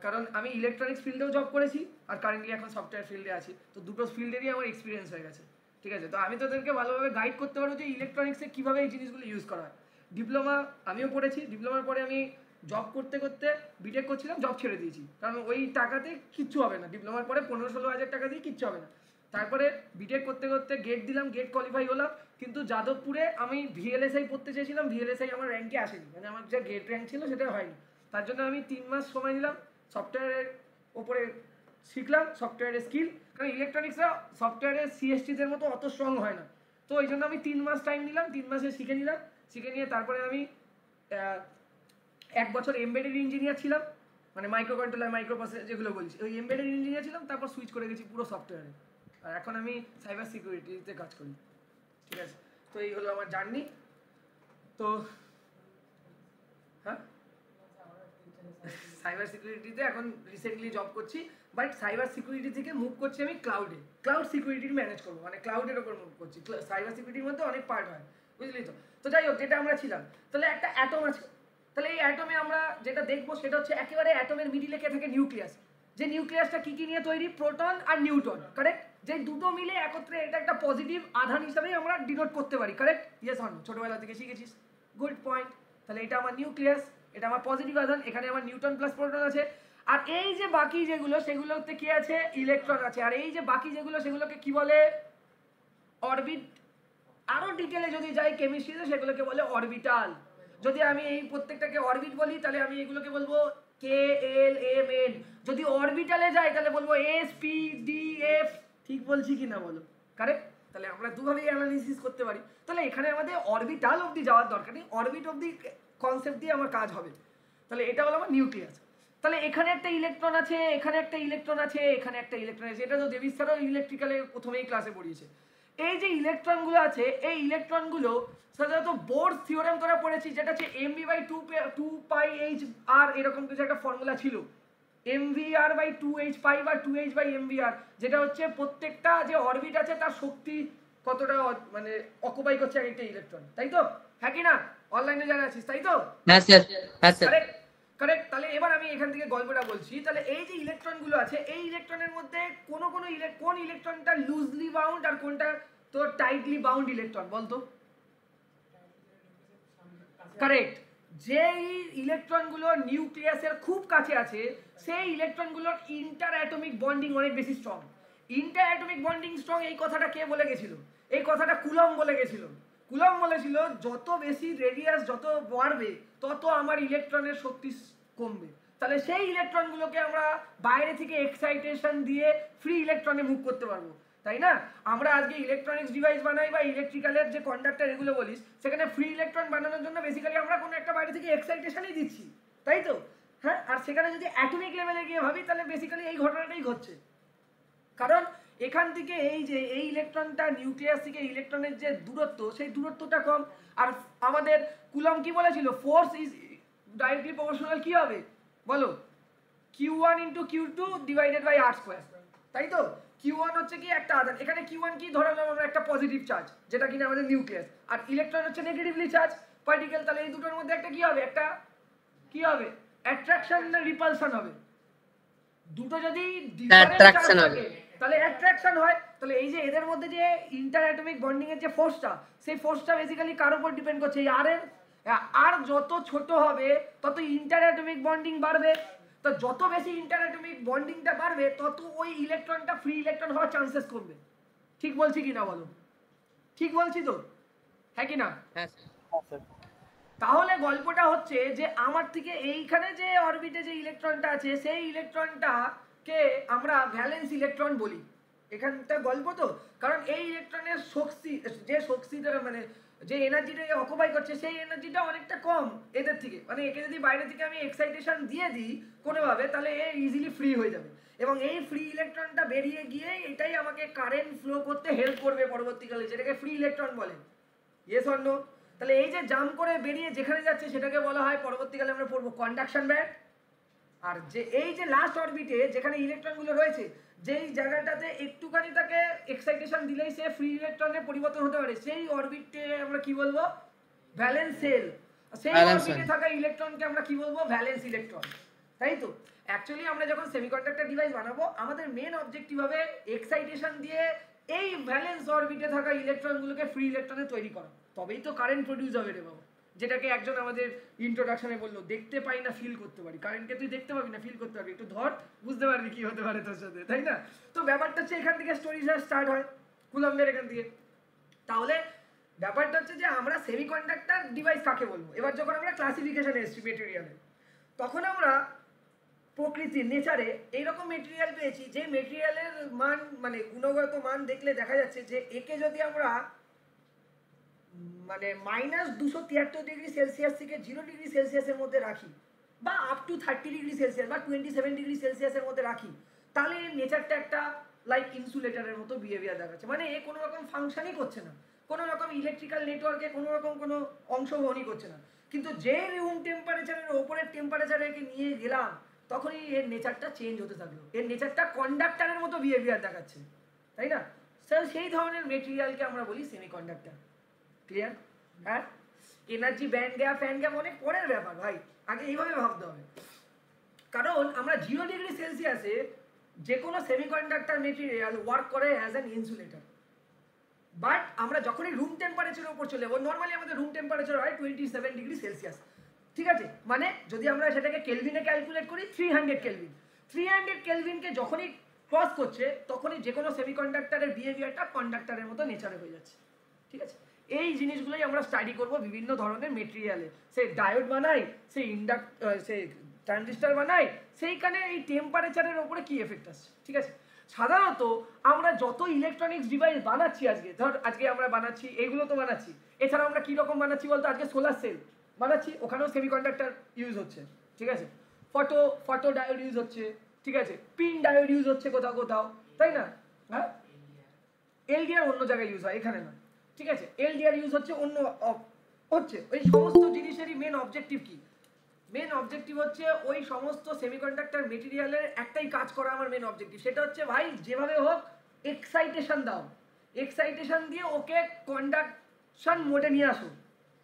কারণ আমি ইলেকট্রনিক্স ফিল্ডেও জব করেছি আর কারেন্টলি এখন সফটওয়্যার ফিল্ডে আছি, তো দুটো ফিল্ডেরই আমার এক্সপিরিয়েন্স হয়ে গেছে। ঠিক আছে, তো আমি তোদেরকে ভালোভাবে গাইড করতে পারবো যে ইলেকট্রনিক্সে কীভাবে এই জিনিসগুলো ইউজ করা হয়। ডিপ্লোমা আমিও পড়েছি, ডিপ্লোমার পরে আমি জব করতে করতে বিটেক করছিলাম, জব ছেড়ে দিয়েছি, কারণ ওই টাকাতে কিচ্ছু হবে না। ডিপ্লোমার পরে 15-16 হাজার টাকা দিয়ে কিচ্ছু হবে না। তারপরে বিটেক করতে করতে গেট দিলাম, গেট কোয়ালিফাই হলাম, কিন্তু যাদবপুরে আমি ভিএলএসআই পড়তে চেয়েছিলাম, ভিএলএসআই আমার র্যাঙ্কে আসেনি, মানে আমার যে গেট র্যাঙ্ক ছিল সেটা হয়নি। তার জন্য আমি 3 মাস সময় নিলাম, সফটওয়্যারের ওপরে শিখলাম, সফটওয়্যারের স্কিল, কারণ ইলেকট্রনিক্সরা সফটওয়্যারের সিএসটিদের মতো অত স্ট্রং হয় না। তো ওই জন্য আমি 3 মাস টাইম নিলাম, 3 মাসে শিখে নিলাম। শিখে নিয়ে তারপরে আমি 1 বছর এমবেডেড ইঞ্জিনিয়ার ছিলাম, মানে মাইক্রো কন্ট্রোলার, মাইক্রো প্রসেসর যেগুলো বলছি, ওই এমবেডেড ইঞ্জিনিয়ার ছিলাম। তারপর সুইচ করে গেছি পুরো সফটওয়্যারে, আর এখন আমি সাইবার সিকিউরিটিতে কাজ করি। ঠিক আছে, তো এই হলো আমার জার্নি। তো হ্যাঁ, সাইবার সিকিউরিটিতে এখন রিসেন্টলি জব করছি, বাট সাইবার সিকিউরিটি থেকে মুভ করছি আমি ক্লাউডে, ক্লাউড সিকিউরিটি ম্যানেজ করবো, মানে ক্লাউডের ওপর মুভ করছি। সাইবার সিকিউরিটির মধ্যে অনেক পার্ট হয়, বুঝলি তো? তো যাই হোক, যেটা আমরা ছিলাম, তাহলে একটা অ্যাটম আছে, তাহলে এই অ্যাটমে আমরা যেটা দেখবো সেটা হচ্ছে একেবারে অ্যাটমের মিডিলে কে থাকে, নিউক্লিয়াস। যে নিউক্লিয়াসটা কি কি নিয়ে তৈরি, প্রোটন আর নিউট্রন, কারেক্ট? যে দুটো মিলে একত্রে এটা একটা পজিটিভ আধান হিসাবেই আমরা ডিনোট করতে পারি, কারেক্ট? Yes or no? ছোটবেলা থেকে শিখেছিস, গুড পয়েন্ট। তাহলে এটা আমার নিউক্লিয়াস, এটা আমার পজিটিভ আধান, এখানে আমার নিউট্রন প্লাস প্রোটন আছে। আর এই যে বাকি যেগুলো, সেগুলোতে কি আছে, ইলেকট্রন আছে। আর এই যে বাকি যেগুলো, সেগুলোকে কি বলে, অরবিট আরো ডিটেলে যদি যাই কেমিস্ট্রিতে সেগুলোকে বলে অরবিটাল। যদি আমি এই প্রত্যেকটাকে অরবিট বলি তাহলে আমি এগুলোকে বলবো কে এল এম এন। যদি অরবিটালে যাই তাহলে বলবো এস পি ডি এফ। ঠিক বলছি কি না বলো? কারেক্ট? তাহলে আমরা দুভাবেই অ্যানালিসিস করতে পারি। তাহলে এখানে আমাদের অরবিটাল অবধি যাওয়ার দরকার নেই, অরবিট অবধি কনসেপ্ট দিয়ে আমার কাজ হবে। তাহলে এটা হলো আমার নিউক্লিয়াস। তাহলে এখানে একটা ইলেকট্রন আছে, এখানে একটা ইলেকট্রন আছে, এখানে একটা ইলেকট্রন আছে। এটা তো দেবী স্যারও ইলেকট্রিক্যালে প্রথমেই ক্লাসে পড়িয়েছে। এই যে ইলেকট্রনগুলো আছে, এই ইলেকট্রনগুলো সাধারণত বোরস থিওরেম তোরা পড়েছি, যেটা হচ্ছে mv/2 পাই এইচ আর, এরকম কিছু একটা ফর্মুলা ছিল, mvr/2h পাই বা 2h/mvr, যেটা হচ্ছে প্রত্যেকটা যে অরবিট আছে তার শক্তি কতটা মানে অকুপাই করছে একটা ইলেকট্রন, তাই তো? হ্যাঁ কি না? অনলাইনে যারা আছিস, তাই তো? হ্যাঁ স্যার, হ্যাঁ স্যার। Correct correct. তাহলে এবার আমি এখান থেকে গল্পটা বলছি। তাহলে এই যে ইলেকট্রনগুলো আছে, এই ইলেকট্রনের মধ্যে কোন ইলেকট্রনটা লুজলি বাউন্ড আর কোনটা তোর টাইটলি বাউন্ড ইলেকট্রন বলতো? কারেক্ট। যেই ইলেকট্রনগুলো নিউক্লিয়াসের খুব কাছে আছে সেই ইলেকট্রনগুলোর ইন্টার অ্যাটমিক বন্ডিং অনেক বেশি strong. Inter atomic bonding strong, এই কথাটা কে বলে গেছিল? এই কথাটা কুলম বলে গেছিল। কুলম বলেছিল যত বেশি রেডিয়াস যত বাড়বে তত আমার ইলেকট্রনের শক্তি কমবে। তাহলে সেই ইলেকট্রনগুলোকে আমরা বাইরে থেকে এক্সাইটেশন দিয়ে ফ্রি ইলেকট্রনে মুভ করতে পারবো, তাই না? আমরা আজকে ইলেকট্রনিক্স ডিভাইস বানাই বা ইলেকট্রিক্যালের যে কন্ডাক্টর এগুলো বলিস, সেখানে ফ্রি ইলেকট্রন বানানোর জন্য বেসিক্যালি আমরা কোনো একটা বাইরে থেকে এক্সাইটেশনই দিচ্ছি, তাই তো? হ্যাঁ, আর সেখানে যদি অ্যাটমিক লেভেলে গিয়ে ভাবি তাহলে বেসিক্যালি এই ঘটনাটাই ঘটছে। কারণ এখান থেকে এই যে এই ইলেকট্রনটা নিউক্লিয়াস থেকে ইলেকট্রনের যে দূরত্ব, সেই দূরত্বটা কম। আর আমাদের কুলম কি বলেছিল? ফোর্স ইজ ডাইরেক্টলি প্রপোর্শনাল কি হবে বলো? q1 * q2 / r², তাই তো? q1 হচ্ছে কি একটা আধান, এখানে q1 কি ধরলাম আমরা একটা পজিটিভ চার্জ, যেটা কিনা আমাদের নিউক্লিয়াস, আর ইলেকট্রন হচ্ছে নেগেটিভলি চার্জ পার্টিকেল। তাহলে এই দুটোর মধ্যে একটা কি হবে? একটা কি হবে? অ্যাট্রাকশন না রিপালশন হবে? দুটো যদি ডিফারেন্ট চার্জ থাকে তাহলে অ্যাট্রাকশন হয়। তাহলে এই যে এদের মধ্যে যে ইন্টার অ্যাটমিক বন্ডিং এর যে ফোর্সটা, সেই ফোর্সটা বেসিক্যালি কার উপর ডিপেন্ড করছে? এই আর এর। আর যত ছোট হবে তত ইন্টার অ্যাটমিক বন্ডিং বাড়বে। তো যত বেশি ইন্টার অ্যাটমিক বন্ডিংটা বাড়বে তত ওই ইলেকট্রনটা ফ্রি ইলেকট্রন হওয়ার চান্সেস কমবে। ঠিক বলছি কি না বলো? ঠিক বলছি তো? হ্যাঁ কি না? হ্যাঁ স্যার। তাহলে গল্পটা হচ্ছে যে আমার থেকে এইখানে যে অরবিটে যে ইলেকট্রনটা আছে সেই ইলেকট্রনটাকে আমরা ভ্যালেন্স ইলেকট্রন বলি। এখানটা গল্প তো, কারণ এই ইলেকট্রনের শক্তিটা মানে যে এনার্জিটা অকুপাই করছে সেই এনার্জিটা অনেকটা কম এদের থেকে। মানে একে যদি বাইরে থেকে আমি এক্সাইটেশন দিয়ে দিই কোনোভাবে, তাহলে এ ইজিলি ফ্রি হয়ে যাবে, এবং এই ফ্রি ইলেকট্রনটা বেরিয়ে গিয়ে এটাই আমাকে কারেন্ট ফ্লো করতে হেল্প করবে পরবর্তীকালে, যেটাকে ফ্রি ইলেকট্রন বলে। Yes or no? তাহলে এই যে জাম্প করে বেরিয়ে যেখানে যাচ্ছে সেটাকে বলা হয় পরবর্তীকালে আমরা পড়বো কন্ডাকশন ব্যান্ড। আর যে এই যে লাস্ট অরবিটে যেখানে ইলেকট্রনগুলো রয়েছে, যেই জায়গাটাতে একটুখানি তাকে এক্সাইটেশন দিলেই সে ফ্রি ইলেকট্রনে পরিবর্তন হতে পারে, সেই অরবিটে আমরা কি বলবো? Valence shell. সেই অরবিটে থাকা ইলেকট্রনকে আমরা কি বলবো? ভ্যালেন্স ইলেকট্রন, তাই তো? অ্যাকচুয়ালি আমরা যখন সেমিকন্ডাক্টর ডিভাইস বানাবো আমাদের মেন অবজেক্টিভ হবে এক্সাইটেশন দিয়ে এই ভ্যালেন্স অরবিটে থাকা ইলেকট্রনগুলোকে ফ্রি ইলেকট্রনে তৈরি করা, তবেই তো কারেন্ট প্রডিউস হবে রে বাবা। যেটাকে একজন আমাদের ইন্ট্রোডাকশনে বললো, দেখতে পাই না ফিল করতে পারি। কারেন্টকে তুই দেখতে পাবি না, ফিল করতে পারবি, একটু ধর বুঝতে পারবি কি হতে পারে তোর সাথে, তাই না? তো ব্যাপারটা হচ্ছে এখান থেকে স্টোরিটা স্টার্ট হয় কুলম্বের এখান থেকে। তাহলে ব্যাপারটা হচ্ছে যে আমরা সেমিকন্ডাক্টর ডিভাইস কাকে বলবো? এবার যখন আমরা ক্লাসিফিকেশনে এসেছি মেটেরিয়ালে, তখন আমরা প্রকৃতি নেচারে এইরকম মেটেরিয়াল পেয়েছি যে মেটেরিয়ালের মান মানে গুণগত মান দেখলে দেখা যাচ্ছে যে একে যদি আমরা মানে -273°C থেকে 0°C মধ্যে রাখি, বা আপ টু 30°C বা 27°C মধ্যে রাখি, তাহলে এর নেচারটা একটা লাইক ইনসুলেটরের মতো বিহেভিয়ার দেখাচ্ছে। মানে এ কোনো রকম ফাংশনই করছে না, কোনো রকম ইলেকট্রিক্যাল নেটওয়ার্কে কোনো রকম কোনো অংশগ্রহণই করছে না। কিন্তু যে রুম টেম্পারেচারের ওপরের টেম্পারেচারে একে নিয়ে গেলাম তখনই এর নেচারটা চেঞ্জ হতে থাকলো, এর নেচারটা কন্ডাক্টরের মতো বিহেভিয়ার দেখাচ্ছে, তাই না? স্যার সেই ধরনের মেটেরিয়ালকে আমরা বলি সেমিকন্ডাক্টর। ক্লিয়ার? হ্যাঁ, energy band gap fan gap অনেক পরের ব্যাপার ভাই, আগে এইভাবে ভাবতে হবে। কারণ আমরা 0°C যে কোনো সেমিকন্ডাক্টর মেটেরিয়াল ওয়ার্ক করে অ্যাজ অ্যান ইনসুলেটর। বাট আমরা যখনই রুম টেম্পারেচারের উপর চলে যাবো, নর্মালি আমাদের রুম টেম্পারেচার হয় 27°C, ঠিক আছে? মানে যদি আমরা সেটাকে কেলভিনে ক্যালকুলেট করি 300 কেলভিন, 300 কেলভিনকে যখনই ক্রস করছে তখনই যে কোনো সেমিকন্ডাক্টরের বিহেভিয়ারটা কন্ডাক্টরের মতো নেচারে হয়ে যাচ্ছে, ঠিক আছে? এই জিনিসগুলোই আমরা স্টাডি করব বিভিন্ন ধরনের মেটেরিয়ালে, সেই ডায়োড বানাই, সেই সেই ট্রানজিস্টর বানাই, সেইখানে এই টেম্পারেচারের উপরে কি এফেক্ট আসছে। ঠিক আছে, সাধারণত আমরা যত ইলেকট্রনিক্স ডিভাইস বানাচ্ছি আজকে, ধর আজকে আমরা বানাচ্ছি এইগুলো তো বানাচ্ছি, এছাড়া আমরা কীরকম বানাচ্ছি বলতো, আজকে সোলার সেল বানাচ্ছি, ওখানেও সেমিকন্ডাক্টর ইউজ হচ্ছে। ঠিক আছে, ফটো ডায়োড ইউজ হচ্ছে, ঠিক আছে, পিন ডায়োড ইউজ হচ্ছে কোথাও কোথাও, তাই না? হ্যাঁ, এলডিআর অন্য জায়গায় ইউজ হয়, এখানে না। ঠিক আছে, এলডিআর ইউজ হচ্ছে অন্য হচ্ছে। ওই সমস্ত জিনিসেরই মেন অবজেক্টিভ কি? মেন অবজেক্টিভ হচ্ছে ওই সমস্ত সেমিকন্ডাক্টর মেটেরিয়ালের একটাই কাজ করা আমার মেন অবজেক্টিভ, সেটা হচ্ছে ভাই যেভাবে হোক এক্সাইটেশন দাও, এক্সাইটেশন দিয়ে ওকে কন্ডাকশন মোডে নিয়ে আসো,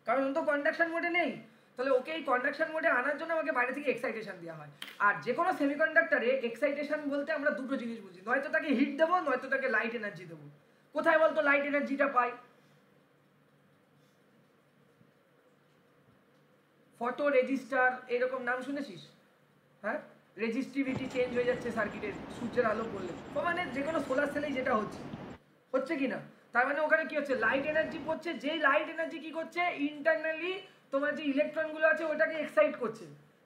কারণ ও তো কন্ডাকশন মোডে নেই, তাহলে ওকে এই কন্ডাকশন মোডে আনার জন্য আমাকে বাইরে থেকে এক্সাইটেশন দেওয়া হয়। আর যে কোনো সেমিকন্ডাক্টরে এক্সাইটেশন বলতে আমরা দুটো জিনিস বুঝি, নয়তো তাকে হিট দেবো, নয়তো তাকে লাইট এনার্জি দেবো। কোথায় বলতো লাইট এনার্জিটা পাই? ফটো রেজিস্টার, এরকম নাম শুনেছিস? হ্যাঁ, রেজিস্টিভিটি চেঞ্জ হয়ে যাচ্ছে সার্কিটের সূর্যের আলো পড়লে, মানে যে কোনো সোলার সেলেই যেটা হচ্ছে কি না? তার মানে ওখানে কি হচ্ছে, লাইট এনার্জি পড়ছে, যেই লাইট এনার্জি কি করছে, ইন্টারনালি তোমার যে ইলেকট্রনগুলো আছে ওটাকে এক্সাইট করছে,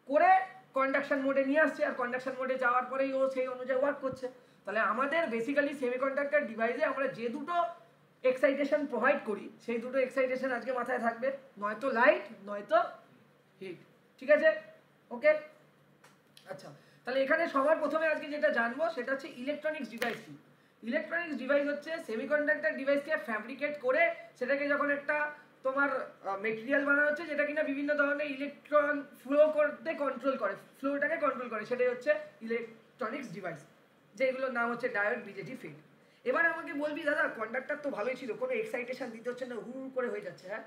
করে কন্ডাকশন মোডে নিয়ে আসছে, আর কন্ডাকশন মোডে যাওয়ার পরেই ও সেই অনুযায়ী ওয়ার্ক করছে। তাহলে আমাদের বেসিক্যালি সেমিকন্ডাক্টর ডিভাইসে আমরা যে দুটো এক্সাইটেশন প্রোভাইড করি, সেই দুটো এক্সাইটেশন আজকে মাথায় থাকবে, নয়তো লাইট নয়তো হিট। ঠিক আছে, ওকে। আচ্ছা, তাহলে এখানে সবার প্রথমে আজকে যেটা জানবো সেটা হচ্ছে ইলেকট্রনিক্স ডিভাইস কি। ইলেকট্রনিক্স ডিভাইস হচ্ছে সেমিকন্ডাক্টর ডিভাইসকে ফ্যাব্রিকেট করে সেটাকে যখন একটা তোমার মেটেরিয়াল বানানো হচ্ছে যেটা কিনা বিভিন্ন ধরনের ইলেকট্রন ফ্লো করতে কন্ট্রোল করে, ফ্লোটাকে কন্ট্রোল করে, সেটাই হচ্ছে ইলেকট্রনিক্স ডিভাইস, যেগুলোর নাম হচ্ছে ডায়োড, বিজেটি, ফিল্ড। এবার আমাকে বলবি দাদা কন্ডাক্টর তো ভালোই ছিল, কোনো এক্সাইটেশন দিতে হচ্ছে না, হুড় করে হয়ে যাচ্ছে, হ্যাঁ,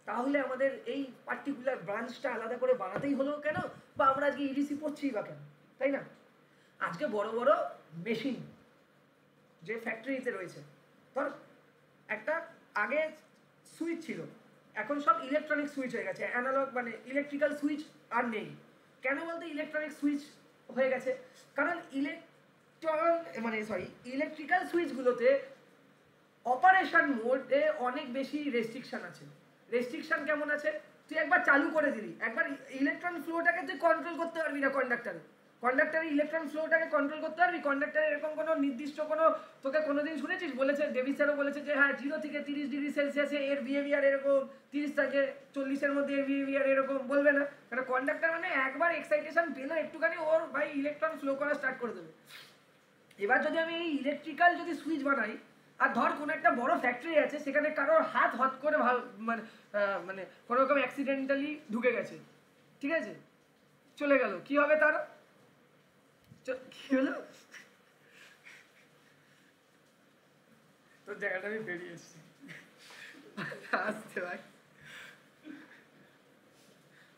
তাহলে আমাদের এই পার্টিকুলার ব্রাঞ্চটা আলাদা করে বানাতেই হলো কেন, বা আমরা আজকে ইডিসি পড়ছি বা কেন, তাই না? আজকে বড় বড় মেশিন যে ফ্যাক্টরিতে রয়েছে, ধর একটা আগে সুইচ ছিল, এখন সব ইলেকট্রনিক সুইচ হয়ে গেছে, অ্যানালগ মানে ইলেকট্রিক্যাল সুইচ আর নেই। কেন বলতে ইলেকট্রনিক সুইচ হয়ে গেছে? কারণ ইলেকট্রিক্যাল সুইচগুলোতে অপারেশন মোডে অনেক বেশি রেস্ট্রিকশন আছে। রেস্ট্রিকশন কেমন আছে? তুই একবার চালু করে দিলি, একবার ইলেকট্রন ফ্লোটাকে তুই কন্ট্রোল করতে পারবি না, কন্ডাক্টরের ইলেকট্রন ফ্লোটাকে কন্ট্রোল করতে পারবি? কন্ডাক্টরের এরকম কোনো নির্দিষ্ট কোনো তোকে কোনোদিন শুনেছিস বলেছে, ডেভিড স্যারও বলেছে যে হ্যাঁ 0 থেকে 30 ডিগ্রি সেলসিয়াসে এর বিহেভিয়ার এরকম, 30 থেকে 40-এর মধ্যে এর বিহেভিয়ার এরকম, বলবে না। কারণ কন্ডাক্টর মানে একবার এক্সাইটেশন পেলে একটুখানি ওর ভাই ইলেকট্রন ফ্লো করা স্টার্ট করে দেবে। এবার যদি আমি এই ইলেকট্রিক্যাল যদি সুইচ বানাই, আর ধর কোনো একটা বড় ফ্যাক্টরি আছে, সেখানে কারোর হাত হট করে মানে কোনো রকম অ্যাক্সিডেন্টালি ঢুকে গেছে, ঠিক আছে, চলে গেল, কি হবে তার? কি হলো? তোর জায়গাটা আমি বেরিয়ে এসছি, আসতে ভাই।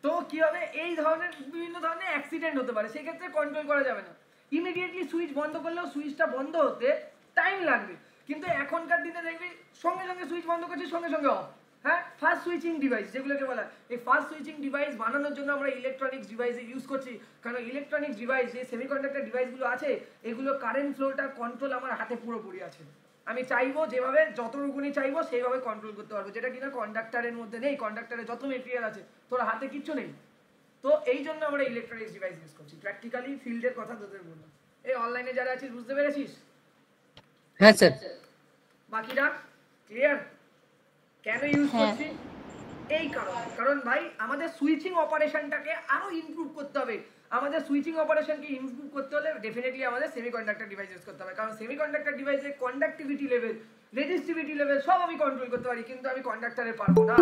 তো কি হবে, এই ধরনের বিভিন্ন ধরনের অ্যাক্সিডেন্ট হতে পারে, সেই ক্ষেত্রে কন্ট্রোল করা যাবে না। ইমিডিয়েটলি সুইচ বন্ধ করলেও সুইচটা বন্ধ হতে টাইম লাগবে, কিন্তু এখনকার দিনে দেখবি সঙ্গে সঙ্গে সুইচ বন্ধ করছি, সঙ্গে সঙ্গে অফ। হ্যাঁ, ফাস্ট সুইচিং ডিভাইস যেগুলোকে বলা হয়, এই ফাস্ট সুইচিং ডিভাইস বানানোর জন্য আমরা ইলেকট্রনিক্স ডিভাইস ইউজ করছি। কারণ ইলেকট্রনিক্স ডিভাইস যে সেমিকন্ডাক্টর ডিভাইসগুলো আছে, এগুলো কারেন্ট ফ্লোটা কন্ট্রোল আমার হাতে পুরোপুরি আছে। আমি চাইবো যেভাবে যতটুকুনি চাইবো সেইভাবে কন্ট্রোল করতে পারবো, যেটা কিনা কন্ডাক্টরের মধ্যে নেই। কন্ডাক্টরের যত মেটেরিয়াল আছে তোর হাতে কিচ্ছু নেই। তো এই জন্য আমরা ইলেকট্রনিক্স ডিভাইস ইউজ করছি। প্র্যাকটিক্যালি ফিল্ডের কথা তোদের বললাম। এই অনলাইনে যারা আছিস বুঝতে পেরেছিস? হ্যাঁ স্যার। বাকিরা ক্লিয়ার? কেন ইউজ করছি? এই কারণ ভাই আমাদের সুইচিং অপারেশনটাকে আরো ইমপ্রুভ করতে হবে। আমাদের সুইচিং অপারেশনকে ইমপ্রুভ করতে হলে ডেফিনেটলি আমাদের সেমিকন্ডাক্টর ডিভাইস ইউজ করতে হবে। কারণ সেমিকন্ডাক্টর ডিভাইসে কন্ডাক্টিভিটি লেভেল, রেজিস্টিভিটি লেভেল সব আমি কন্ট্রোল করতে পারি, কিন্তু আমি কন্ডাক্টরে পারবো না।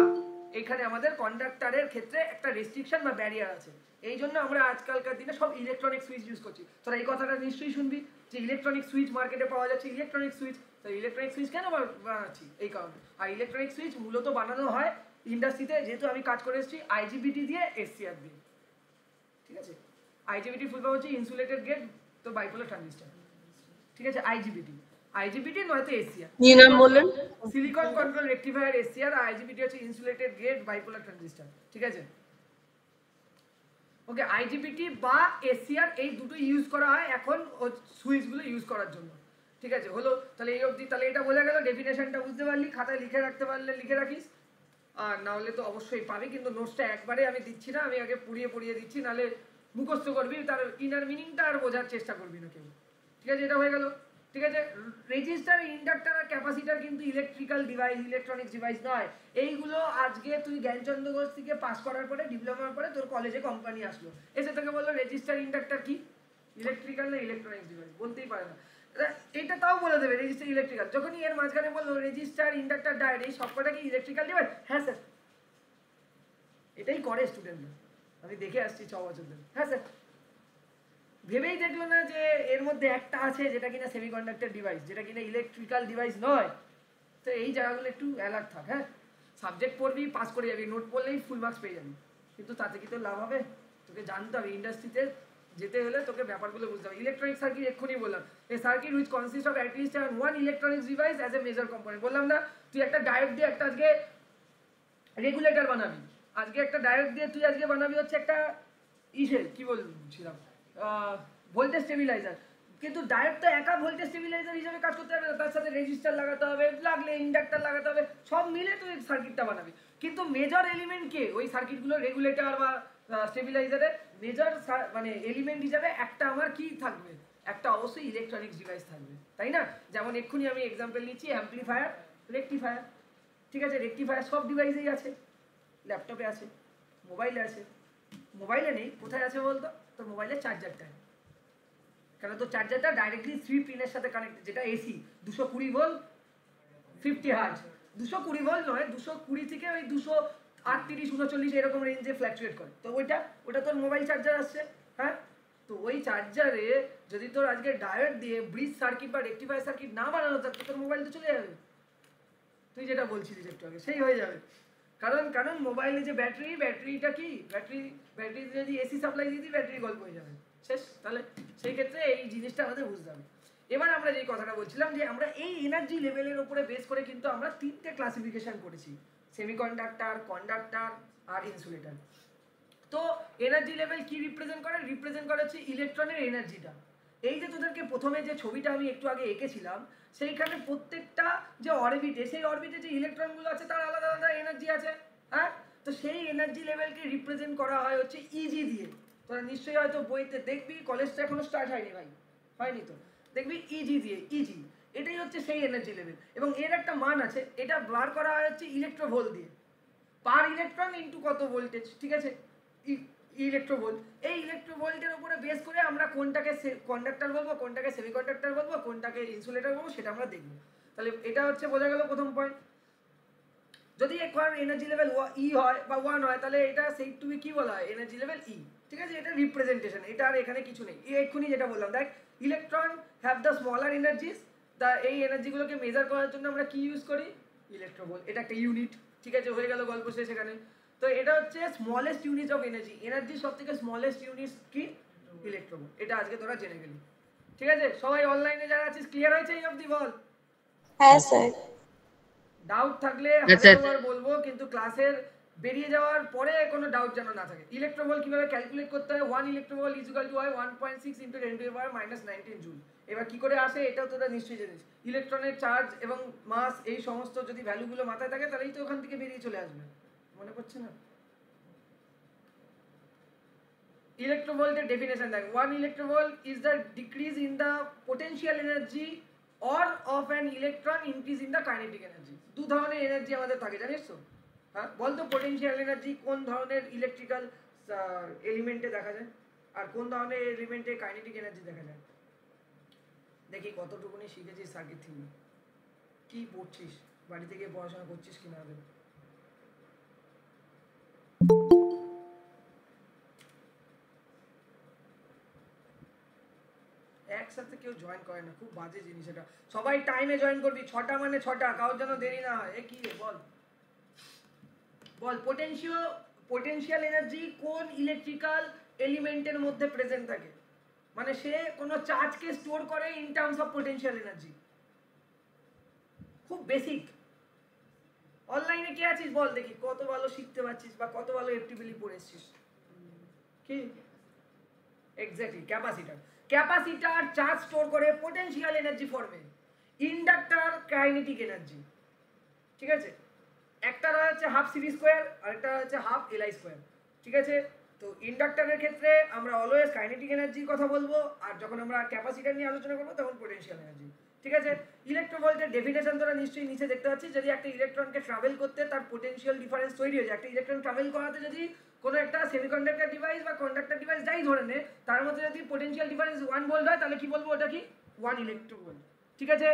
এখানে আমাদের কন্ডাক্টরের ক্ষেত্রে একটা রেস্ট্রিকশন বা ব্যারিয়ার আছে। এই জন্য আমরা আজকালকার দিনে সব ইলেকট্রনিক সুইচ ইউজ করছি। তোরা এই কথাটা নিশ্চয়ই শুনবি যে ইলেকট্রনিক সুইচ মার্কেটে পাওয়া যাচ্ছে, ইলেকট্রনিক সুইচ। তো ইলেকট্রনিক সুইচ কেন বানাচ্ছি? এই কারণে। আর ইলেকট্রনিক সুইচ মূলত বানানো হয় ইন্ডাস্ট্রিতে, যেহেতু আমি কাজ করে এসেছি আইজিবিটি দিয়ে, এসসিআর দিয়ে, ঠিক আছে। আইজিবিটি ফুল ফর্ম হচ্ছে ইনসুলেটেড গেট তো বাইপোলার ট্রানজিস্টর, ঠিক আছে। আইজিবিটি নয়তো এসসিআর। কি নাম বললেন? সিলিকন কন্ট্রোল রেকটিফায়ার এসসিআর, আর আইজিবিটি হচ্ছে ইনসুলেটেড গেট বাইপোলার ট্রানজিস্টর, ঠিক আছে। ওকে, আইজিবিটি বা এসসিআর এই দুটো ইউজ করা হয় এখন সুইচগুলো ইউজ করার জন্য, ঠিক আছে হলো, তাহলে এই অবধি তাহলে এটা বোঝা গেল, ডেফিনেশনটা বুঝতে পারলি, খাতায় লিখে রাখতে পারলে লিখে রাখিস, আর না হলে তো অবশ্যই পাবি, কিন্তু নোটসটা একবারে আমি দিচ্ছি না, আমি আগে পুড়িয়ে দিচ্ছি, নাহলে মুখস্থ করবি, তার ইনার মিনিংটা আর বোঝার চেষ্টা করবি না কেউ। ঠিক আছে, এটা হয়ে গেল। ঠিক আছে, রেজিস্টার, ইন্ডাক্টর আর ক্যাপাসিটার কিন্তু ইলেকট্রিক্যাল ডিভাইস, ইলেকট্রনিক্স ডিভাইস নয়। এইগুলো আজকে তুই জ্ঞানচন্দ্র ঘোষ থেকে পাস করার পরে, ডিপ্লোমার পরে তোর কলেজে কোম্পানি আসলো, এসে তোকে বললো রেজিস্টার ইন্ডাক্টর কি, ইলেকট্রিক্যাল না ইলেকট্রনিক্স ডিভাইস, বলতেই পারে না। এটা তাও বলে দেবে রেজিস্টার ইলেকট্রিক্যাল, যখনই এর মাঝখানে বললো রেজিস্টার ইন্ডাক্টর ডায়োড, এই সবকটা কি ইলেকট্রিক্যাল ডিভাইস? হ্যাঁ স্যার, এটাই করে স্টুডেন্টরা, আমি দেখে আসছি 6 বছর ধরে। হ্যাঁ স্যার, ভেবেই দেখলো না যে এর মধ্যে একটা আছে যেটা কিনা সেমিকন্ডাক্টর ডিভাইস, যেটা কিনা ইলেকট্রিক্যাল ডিভাইস নয়। তো এই জায়গাগুলো একটু অ্যালার্ট থাক। হ্যাঁ, সাবজেক্ট পড়বি, পাস করে যাবি, নোট পড়লেই ফুল মার্কস পেয়ে যাবি, কিন্তু তাতে কি তোর লাভ হবে? তোকে জানতে হবে, ইন্ডাস্ট্রিতে যেতে হলে তোকে ব্যাপারগুলো বুঝতে হবে। ইলেকট্রনিক সার্কিট এক্ষুনি বললাম, a circuit which consist of at least one electronics device as a major component. বললাম না, তুই একটা ডায়োড দিয়ে একটা আজকে রেগুলেটর বানাবি, আজকে একটা ডায়োড দিয়ে তুই আজকে বানাবি হচ্ছে একটা ইসের কি বলছিলাম ভোল্টেজ স্টেবিলাইজার, কিন্তু ডায়োড তো একা ভোল্টেজ স্টেবিলাইজার হিসেবে কাজ করতে হবে না, তার সাথে রেজিস্টার লাগাতে হবে, লাগলে ইন্ডাক্টর লাগাতে হবে, সব মিলে তুই সার্কিটটা বানাবি। কিন্তু মেজর এলিমেন্ট কে ওই সার্কিটগুলো, রেগুলেটর বা স্টেবিলাইজারের মেজর মানে এলিমেন্ট হিসাবে একটা আমার কি থাকবে, একটা অবশ্যই ইলেকট্রনিক্স ডিভাইস থাকবে, তাই না? যেমন এক্ষুনি আমি এক্সাম্পল নিচ্ছি, অ্যাম্পলিফায়ার, রেকটিফায়ার। ঠিক আছে, রেকটিফায়ার সব ডিভাইসেই আছে, ল্যাপটপে আছে, মোবাইলে আছে, মোবাইলে নেই কোথায় আছে বলতো? তোর মোবাইলের চার্জারটা, কারণ তোর চার্জারটা ডাইরেক্টলি 3 পিনের সাথে কানেক্টেড, যেটা এসি 220 ভোল্ট 50 হার্জ, 220 ভোল্ট নয়, 220 থেকে ওই 238 39 এরকম রেঞ্জে ফ্ল্যাকচুয়েট করে, তো ওটা তোর মোবাইল চার্জার আসছে। হ্যাঁ, তো ওই চার্জারে যদি তোর আজকে ডায়োড দিয়ে ব্রিজ সার্কিট বা রেকটিফায়ার সার্কিট না বানানো থাকে, তোর মোবাইল তো চলে যাবে, তুই যেটা বলছিলিস একটু আগে সেই হয়ে যাবে। কারণ মোবাইলে যে ব্যাটারিটা কি, ব্যাটারি যদি এসি সাপ্লাই দিয়ে দিই, ব্যাটারি গল্প হয়ে যাবে, শেষ। তাহলে সেই ক্ষেত্রে এই জিনিসটা আমাদের বুঝতে হবে। এবার আমরা যে কথাটা বলছিলাম, যে আমরা এই এনার্জি লেভেলের উপরে বেস করে কিন্তু আমরা 3টে ক্লাসিফিকেশন করেছি, সেমিকন্ডাক্টর, কন্ডাক্টর আর ইনসুলেটর। তো এনার্জি লেভেল কি রিপ্রেজেন্ট করে হচ্ছে ইলেকট্রনের এনার্জিটা। এই যে তোদেরকে প্রথমে যে ছবিটা আমি একটু আগে এঁকেছিলাম, সেইখানে প্রত্যেকটা যে অরবিটে, সেই অরবিটে যে ইলেকট্রনগুলো আছে তার আলাদা আলাদা এনার্জি আছে। হ্যাঁ, তো সেই এনার্জি লেভেলকে রিপ্রেজেন্ট করা হয় হচ্ছে ইজি দিয়ে। তোরা নিশ্চয়ই হয়তো বইতে দেখবি, কলেজটা এখনো স্টার্ট হয়নি ভাই, হয়নি তো, দেখবি ইজি দিয়ে, ইজি, এটাই হচ্ছে সেই এনার্জি লেভেল, এবং এর একটা মান আছে, এটা বার করা হয় হচ্ছে ইলেকট্রোভোল্ট দিয়ে, পার ইলেকট্রন ইনটু কত ভোল্টেজ। ঠিক আছে, ইলেকট্রোভোল্ট, এই ইলেকট্রোভোল্টের উপরে বেস করে আমরা কোনটাকে কন্ডাক্টর বলবো, কোনটাকে সেমিকন্ডাক্টর বলবো, কোনটাকে ইনসুলেটর বলবো, সেটা আমরা দেখবো। তাহলে এটা হচ্ছে বোঝা গেল প্রথম পয়েন্ট। যদি একবার এনার্জি লেভেল ই হয় বা 1 হয়, তাহলে এটা সেই তুমি কি বলা হয়, এনার্জি লেভেল ই। ঠিক আছে, এটা রিপ্রেজেন্টেশন, এটা আর এখানে কিছু নেই। এক্ষুনি যেটা বললাম, দেখ, electron have the smaller energies, এই এনার্জিগুলোকে মেজার করার জন্য আমরা কি ইউজ করি, ইলেকট্রোভোল্ট, এটা একটা ইউনিট। ঠিক আছে, হয়ে গেল গল্প শেষ এখানে। তো এটা হচ্ছে smallest unit of energy, energy সব থেকে স্মলেস্ট ইউনিট কি, ইলেকট্রোভোল্ট। এটা আজকে তোরা জেনে গেলি। ঠিক আছে, সবাই অনলাইনে যারা আছিস ক্লিয়ার হয়েছে এই অবধি? বল। হ্যাঁ স্যার। ডাউট থাকলে আচ্ছা, হাজারবার বলবো, কিন্তু ক্লাসের বেরিয়ে যাওয়ার পরে কোনো ডাউট যেন না থাকে। ইলেকট্রোভোল্ট কিভাবে ক্যালকুলেট করতে হয়, 1 ইলেকট্রোভোল্ট ইজ ইকুয়াল টু হয় 1.6 × 10⁻⁻19 জুল। এবার কি করে আসে এটাও তোরা নিশ্চয়ই জানিস। ইলেকট্রনের চার্জ এবং মাস, এই সমস্ত যদি ভ্যালুগুলো মাথায় থাকে, তাহলেই তো ওখান থেকে বেরিয়ে চলে আসবে, মনে পড়ছে না? ইলেকট্রোভোল্টের ডেফিনেশন দেখ, 1 electronvolt is the decrease in the potential energy or of an electron increase in the kinetic energy। দু ধরনের এনার্জি আমাদের থাকে, জানিস তো? হ্যাঁ, বলতো পোটেনশিয়াল এনার্জি কোন ধরনের ইলেকট্রিক্যাল এলিমেন্টে দেখা যায়, আর কোন ধরনের এলিমেন্টে কাইনেটিক এনার্জি দেখা যায়? দেখি কতটুকুনি শিখেছিস সার্কিট থিওরি, কি পড়ছিস, বাড়ি থেকে পড়াশোনা করছিস কিনা আগে। একসাথে কেউ জয়েন করে না, খুব বাজে জিনিস এটা। সবাই টাইমে জয়েন করবি, 6টা মানে 6টা, কারোর জন্য দেরি না হয়। এ কি রে, বল বল। পোটেনশিয়াল এনার্জি কোন ইলেকট্রিক্যাল এলিমেন্টের মধ্যে প্রেজেন্ট থাকে, মানে সে কোনো চার্জকে স্টোর করে in terms of potential energy. খুব বেসিক। অনলাইনে কে আছিস বল দেখি, কত ভালো শিখতে পারছিস বা কত ভালো এফটিবিলি পড়ে এসেছিস। কি এক্স্যাক্টলি, ক্যাপাসিটার চার্জ স্টোর করে পোটেনশিয়াল এনার্জি ফর্মে। ইন্ডাক্টর কাইনেটিক এনার্জি, ঠিক আছে? একটা রয়েছে হাফ সিভি স্কোয়ার আর একটা রয়েছে হাফ এলআই স্কোয়ার, ঠিক আছে? তো ইন্ডাক্টরের ক্ষেত্রে আমরা অলওয়েজ কাইনেটিক এনার্জির কথা বলবো, আর যখন আমরা ক্যাপাসিটর নিয়ে আলোচনা করবো তখন পোটেনশিয়াল এনার্জি, ঠিক আছে? ইলেকট্রোভোল্টের ডেফিনেশন তোরা নিশ্চয়ই নিচে দেখতে পাচ্ছিস। যদি একটা ইলেকট্রনকে ট্রাভেল করতে তার পোটেনশিয়াল ডিফারেন্স তৈরি হয়ে যায়, একটা ইলেকট্রন ট্রাভেল করাতে যদি কোনো একটা সেমিকন্ডাক্টর ডিভাইস বা কন্ডাক্টর ডিভাইস যাই ধরে নে, তার মধ্যে যদি পোটেনশিয়াল ডিফারেন্স 1 ভোল্ট হয়, তাহলে কি বলবো ওটা কি 1 ইলেকট্রোভোল্ট, ঠিক আছে?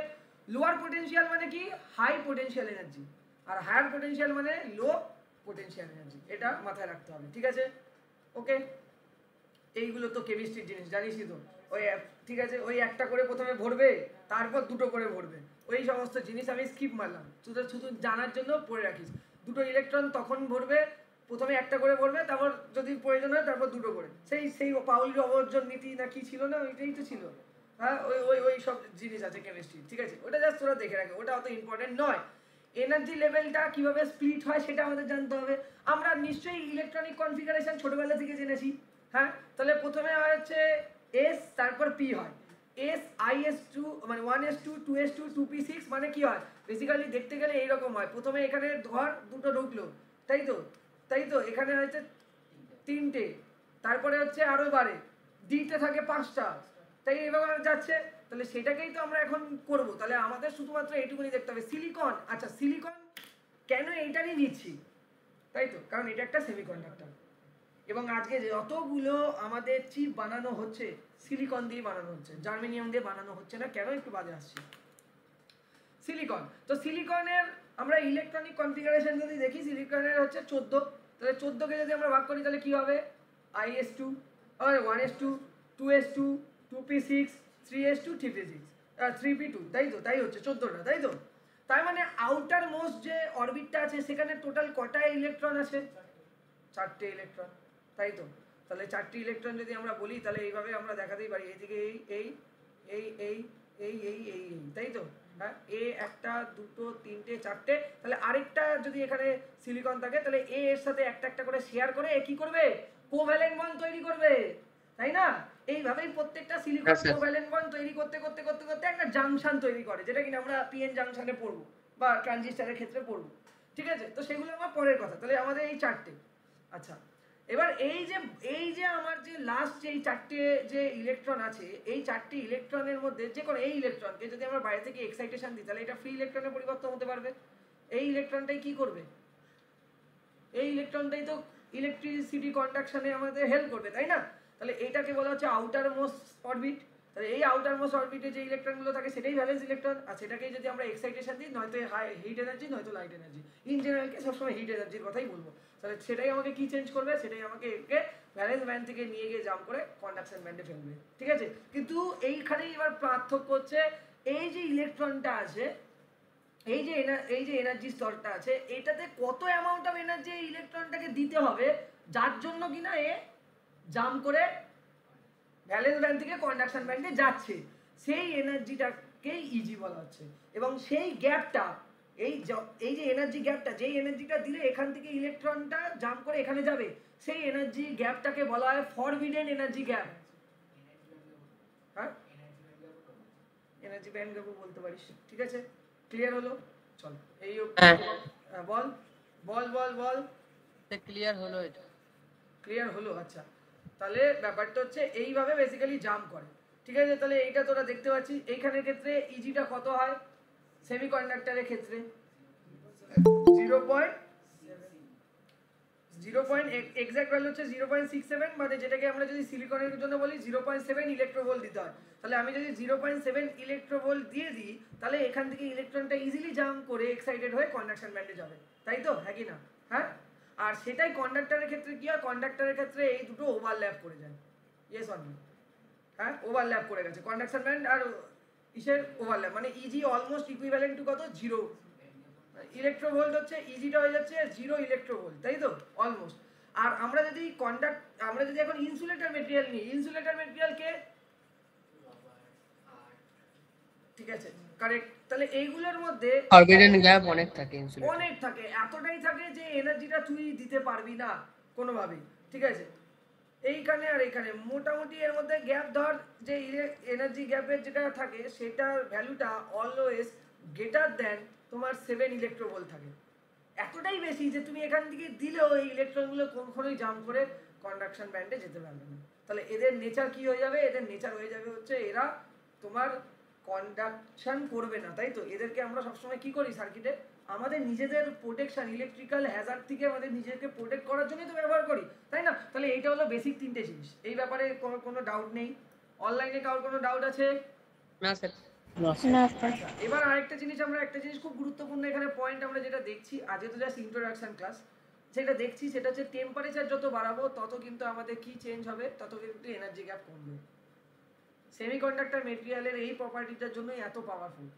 লোয়ার পোটেনশিয়াল মানে কি হাই পোটেনশিয়াল এনার্জি, আর হায়ার পোটেনশিয়াল মানে লো পোটেনশিয়াল এনার্জি, এটা মাথায় রাখতে হবে, ঠিক আছে? ওকে, এইগুলো তো কেমিস্ট্রির জিনিস জানিসই তো। ওই ঠিক আছে, ওই একটা করে প্রথমে ভরবে, তারপর দুটো করে ভরবে, ওই সমস্ত জিনিস আমি স্কিপ মারলাম, শুধু জানার জন্য পড়ে রাখিস। দুটো ইলেকট্রন তখন ভরবে, প্রথমে একটা করে ভরবে, তারপর যদি প্রয়োজন হয় তারপর দুটো করে। সেই পাউলির অবর্জন নীতি না কি ছিল না, ওইটাই তো ছিল। হ্যাঁ, ওই সব জিনিস আছে কেমিস্ট্রি, ঠিক আছে? ওটা জাস্ট তোরা দেখে রাখে, ওটা অত ইম্পর্টেন্ট নয়। এনার্জি লেভেলটা কিভাবে স্প্লিট হয় সেটা আমাদের জানতে হবে। আমরা নিশ্চয়ই ইলেকট্রনিক কনফিগারেশন ছোটবেলা থেকে জেনেছি। হ্যাঁ, তাহলে প্রথমে হচ্ছে এস, তারপর পি হয়। এস IS2 মানে 1s2 2s2 2p6 মানে কি হয় বেসিক্যালি দেখতে গেলে এইরকম হয়। প্রথমে এখানে ধর দুটো ঢুকলো, তাই তো এখানে হচ্ছে তিনটে, তারপরে হচ্ছে আরো বাড়ে, ডিতে থাকে 5টা, তাই এইভাবে যাচ্ছে। তাহলে সেটাকেই তো আমরা এখন করব। তাহলে আমাদের শুধুমাত্র এইটুকুনি দেখতে হবে। সিলিকন, আচ্ছা সিলিকন কেন এইটারই নিচ্ছি, তাই তো কারণ এটা একটা সেমিকন্ডাক্টর, এবং আজকে যতগুলো আমাদের চিপ বানানো হচ্ছে সিলিকন দিয়ে বানানো হচ্ছে, জার্মেনিয়াম দিয়ে বানানো হচ্ছে না। কেন একটু বাদে আসছি। সিলিকন, তো সিলিকনের আমরা ইলেকট্রনিক কনফিগারেশন যদি দেখি, সিলিকনের হচ্ছে 14। তাহলে 14কে যদি আমরা ভাগ করি তাহলে কি হবে, IS2 আর 1s2 2s2 2p6 3s2 3p2, তাই হচ্ছে 14টা, তাই তো? তার মানে আউটার মোস্ট যে অরবিটটা আছে সেখানে টোটাল কটা ইলেকট্রন আছে, 4টে ইলেকট্রন, তাই তো? তাহলে 4টি ইলেকট্রন যদি আমরা বলি তাহলে এইভাবে আমরা দেখাতেই পারি, এইদিকে এই, তাই তো? হ্যাঁ, এ একটা দুটো তিনটে চারটে, তাহলে আরেকটা যদি এখানে সিলিকন থাকে তাহলে এ এর সাথে একটা একটা করে শেয়ার করে এ কি করবে, কোভ্যালেন্ট বন্ড তৈরি করবে, তাই না? এইভাবেই প্রত্যেকটা সিলিকন কোভ্যালেন্ট বন্ড তৈরি করতে করতে করতে করতে একটা জাংশন তৈরি করে, যেটা কিনা আমরা পিএন জাংশনে পড়বো বা ট্রানজিস্টরের ক্ষেত্রে পড়বো, ঠিক আছে? তো সেগুলো আমার পরের কথা। তাহলে আমাদের এই 4টে। আচ্ছা, এবার এই যে আমার যে লাস্ট যে 4টে যে ইলেকট্রন আছে, এই 4টি ইলেকট্রনের মধ্যে যে কোনো এই ইলেকট্রনকে যদি আমরা বাইরে থেকে এক্সাইটেশন দিই তাহলে এটা ফ্রি ইলেকট্রনে পরিবর্তন হতে পারবে। এই ইলেকট্রনটাই কি করবে, এই ইলেকট্রনটাই তো ইলেকট্রিসিটি কন্ডাকশনে আমাদের হেল্প করবে, তাই না? তাহলে এইটাকে বলা হচ্ছে আউটার মোস্ট অরবিট। তাহলে এই আউটার মোস্ট অরবিটে যে ইলেকট্রনগুলো থাকে সেটাই ভ্যালেন্স ইলেকট্রন, আর সেটাকেই যদি আমরা এক্সাইটেশন দিই, নয়তো হাই হিট এনার্জি নয়তো লাইট এনার্জি, ইন জেনারেল কে সবসময় হিট এনার্জির কথাই বলবো। তাহলে সেটাই আমাকে কি চেঞ্জ করবে, সেটাই আমাকে একে ভ্যালেন্স ব্যান্ড থেকে নিয়ে গিয়ে জাম্প করে কন্ডাকশন ব্যান্ডে ফেলবে, ঠিক আছে? কিন্তু এইখানেই এবার পার্থক্য হচ্ছে, এই যে ইলেকট্রনটা আছে, এই যে এনার্জি স্তরটা আছে, এটাতে কত অ্যামাউন্ট অফ এনার্জি এই ইলেকট্রনটাকে দিতে হবে যার জন্য কিনা এ জাম্প করে ভ্যালেন্স ব্যান্ড থেকে কন্ডাকশন ব্যান্ডে যাচ্ছে, সেই এনার্জিটাকেই ইজি বলা হচ্ছে। এবং সেই গ্যাপটা, এই যে এনার্জি গ্যাপটা, যেই এনার্জিটা দিলে এখান থেকে ইলেকট্রনটা জাম্প করে এখানে যাবে, সেই এনার্জি গ্যাপটাকে বলা হয় ফরবিডেন এনার্জি গ্যাপ। হ্যাঁ, এনার্জি ব্যান্ড গ্যাপও বলতে পারিস, ঠিক আছে? ক্লিয়ার হলো? চল এই বল বল বল বল ক্লিয়ার হলো? এটা ক্লিয়ার হলো? আচ্ছা, তাহলে ব্যাপারটা হচ্ছে এইভাবে বেসিক্যালি জাম্প করে, ঠিক আছে? তাহলে এইটা তোরা দেখতে পাচ্ছিস, এইখানের ক্ষেত্রে ইজিটা কত হয়, সেমিকন্ডাক্টরের ক্ষেত্রে 0.0 এক্সাক্ট ভ্যালু হচ্ছে 0.67, মানে যেটাকে আমরা যদি সিলিকনের জন্য বলি 0.7 ইলেকট্রোভোল্ট দিতে হয়। তাহলে আমি যদি 0.7 ইলেকট্রোভোল্ট দিয়ে দিই তাহলে এখান থেকে ইলেকট্রনটা ইজিলি জাম্প করে এক্সাইটেড হয়ে কন্ডাকশন ব্যান্ডে যাবে, তাই তো? হ্যাঁ কি না? হ্যাঁ, আর সেটাই কন্ডাক্টরের ক্ষেত্রে কি হয়, কন্ডাক্টরের ক্ষেত্রে এই দুটো ওভারল্যাপ করে যায়। Yes or no? হ্যাঁ, ওভারল্যাপ করে গেছে কন্ডাকশন ব্যান্ড আর ইসের ওভারল্যাপ, মানে ইজি অলমোস্ট ইকুইভ্যালেন্ট টু কত, 0 ইলেকট্রোভোল্ট হচ্ছে, ইজিটা হয়ে যাচ্ছে 0 ইলেকট্রোভোল্ট, তাই তো? অলমোস্ট। আর আমরা যদি এখন ইনসুলেটর মেটেরিয়াল নিই, ইনসুলেটর মেটেরিয়ালকে, ঠিক আছে কারেক্ট, তাহলে এইগুলোর মধ্যে ফরবিডেন গ্যাপ অনেক থাকে, অনেক থাকে, এতটাই থাকে যে এনার্জিটা তুই দিতে পারবি না কোনোভাবেই, ঠিক আছে? এইখানে আর এইখানে মোটামুটি এর মধ্যে গ্যাপ ধর যে এনার্জি গ্যাপের যেটা থাকে সেটার ভ্যালুটা অলওয়েজ গ্রেটার দেন তোমার 7 ইলেকট্রোভোল্ট থাকে। এতটাই বেশি যে তুমি এখান থেকে দিলেও এই ইলেকট্রনগুলো কখনোই জাম্প করে কন্ডাকশন ব্যান্ডে যেতে পারবে না। তাহলে এদের নেচার কি হয়ে যাবে? এদের নেচার হয়ে যাবে হচ্ছে এরা তোমার কন্ডাকশন করবে না, তাই তো? এদেরকে আমরা সবসময় কি করি সার্কিটে, আমাদের নিজেদের প্রোটেকশন, ইলেকট্রিক্যাল হ্যাজার্ড থেকে আমাদের নিজেকে প্রোটেক্ট করার জন্যই তো ব্যবহার করি, তাই না? তাহলে এইটা হলো বেসিক 3টে জিনিস। এই ব্যাপারে কোনো ডাউট নেই? অনলাইনে কারোর কোনো ডাউট আছে? না স্যার। না স্যার। আচ্ছা, এবার আরেকটা জিনিস, আমরা একটা জিনিস খুব গুরুত্বপূর্ণ এখানে পয়েন্ট আমরা যেটা দেখছি, আজকে তো জাস্ট ইন্ট্রোডাকশন ক্লাস, যেটা দেখছি সেটা হচ্ছে টেম্পারেচার যত বাড়াবো তত কিন্তু আমাদের কি চেঞ্জ হবে, তত কিন্তু এনার্জি গ্যাপ কমবে। সেমিকন্ডাক্টর মেটেরিয়ালের এই প্রপার্টিটার জন্যই এত পাওয়ারফুল।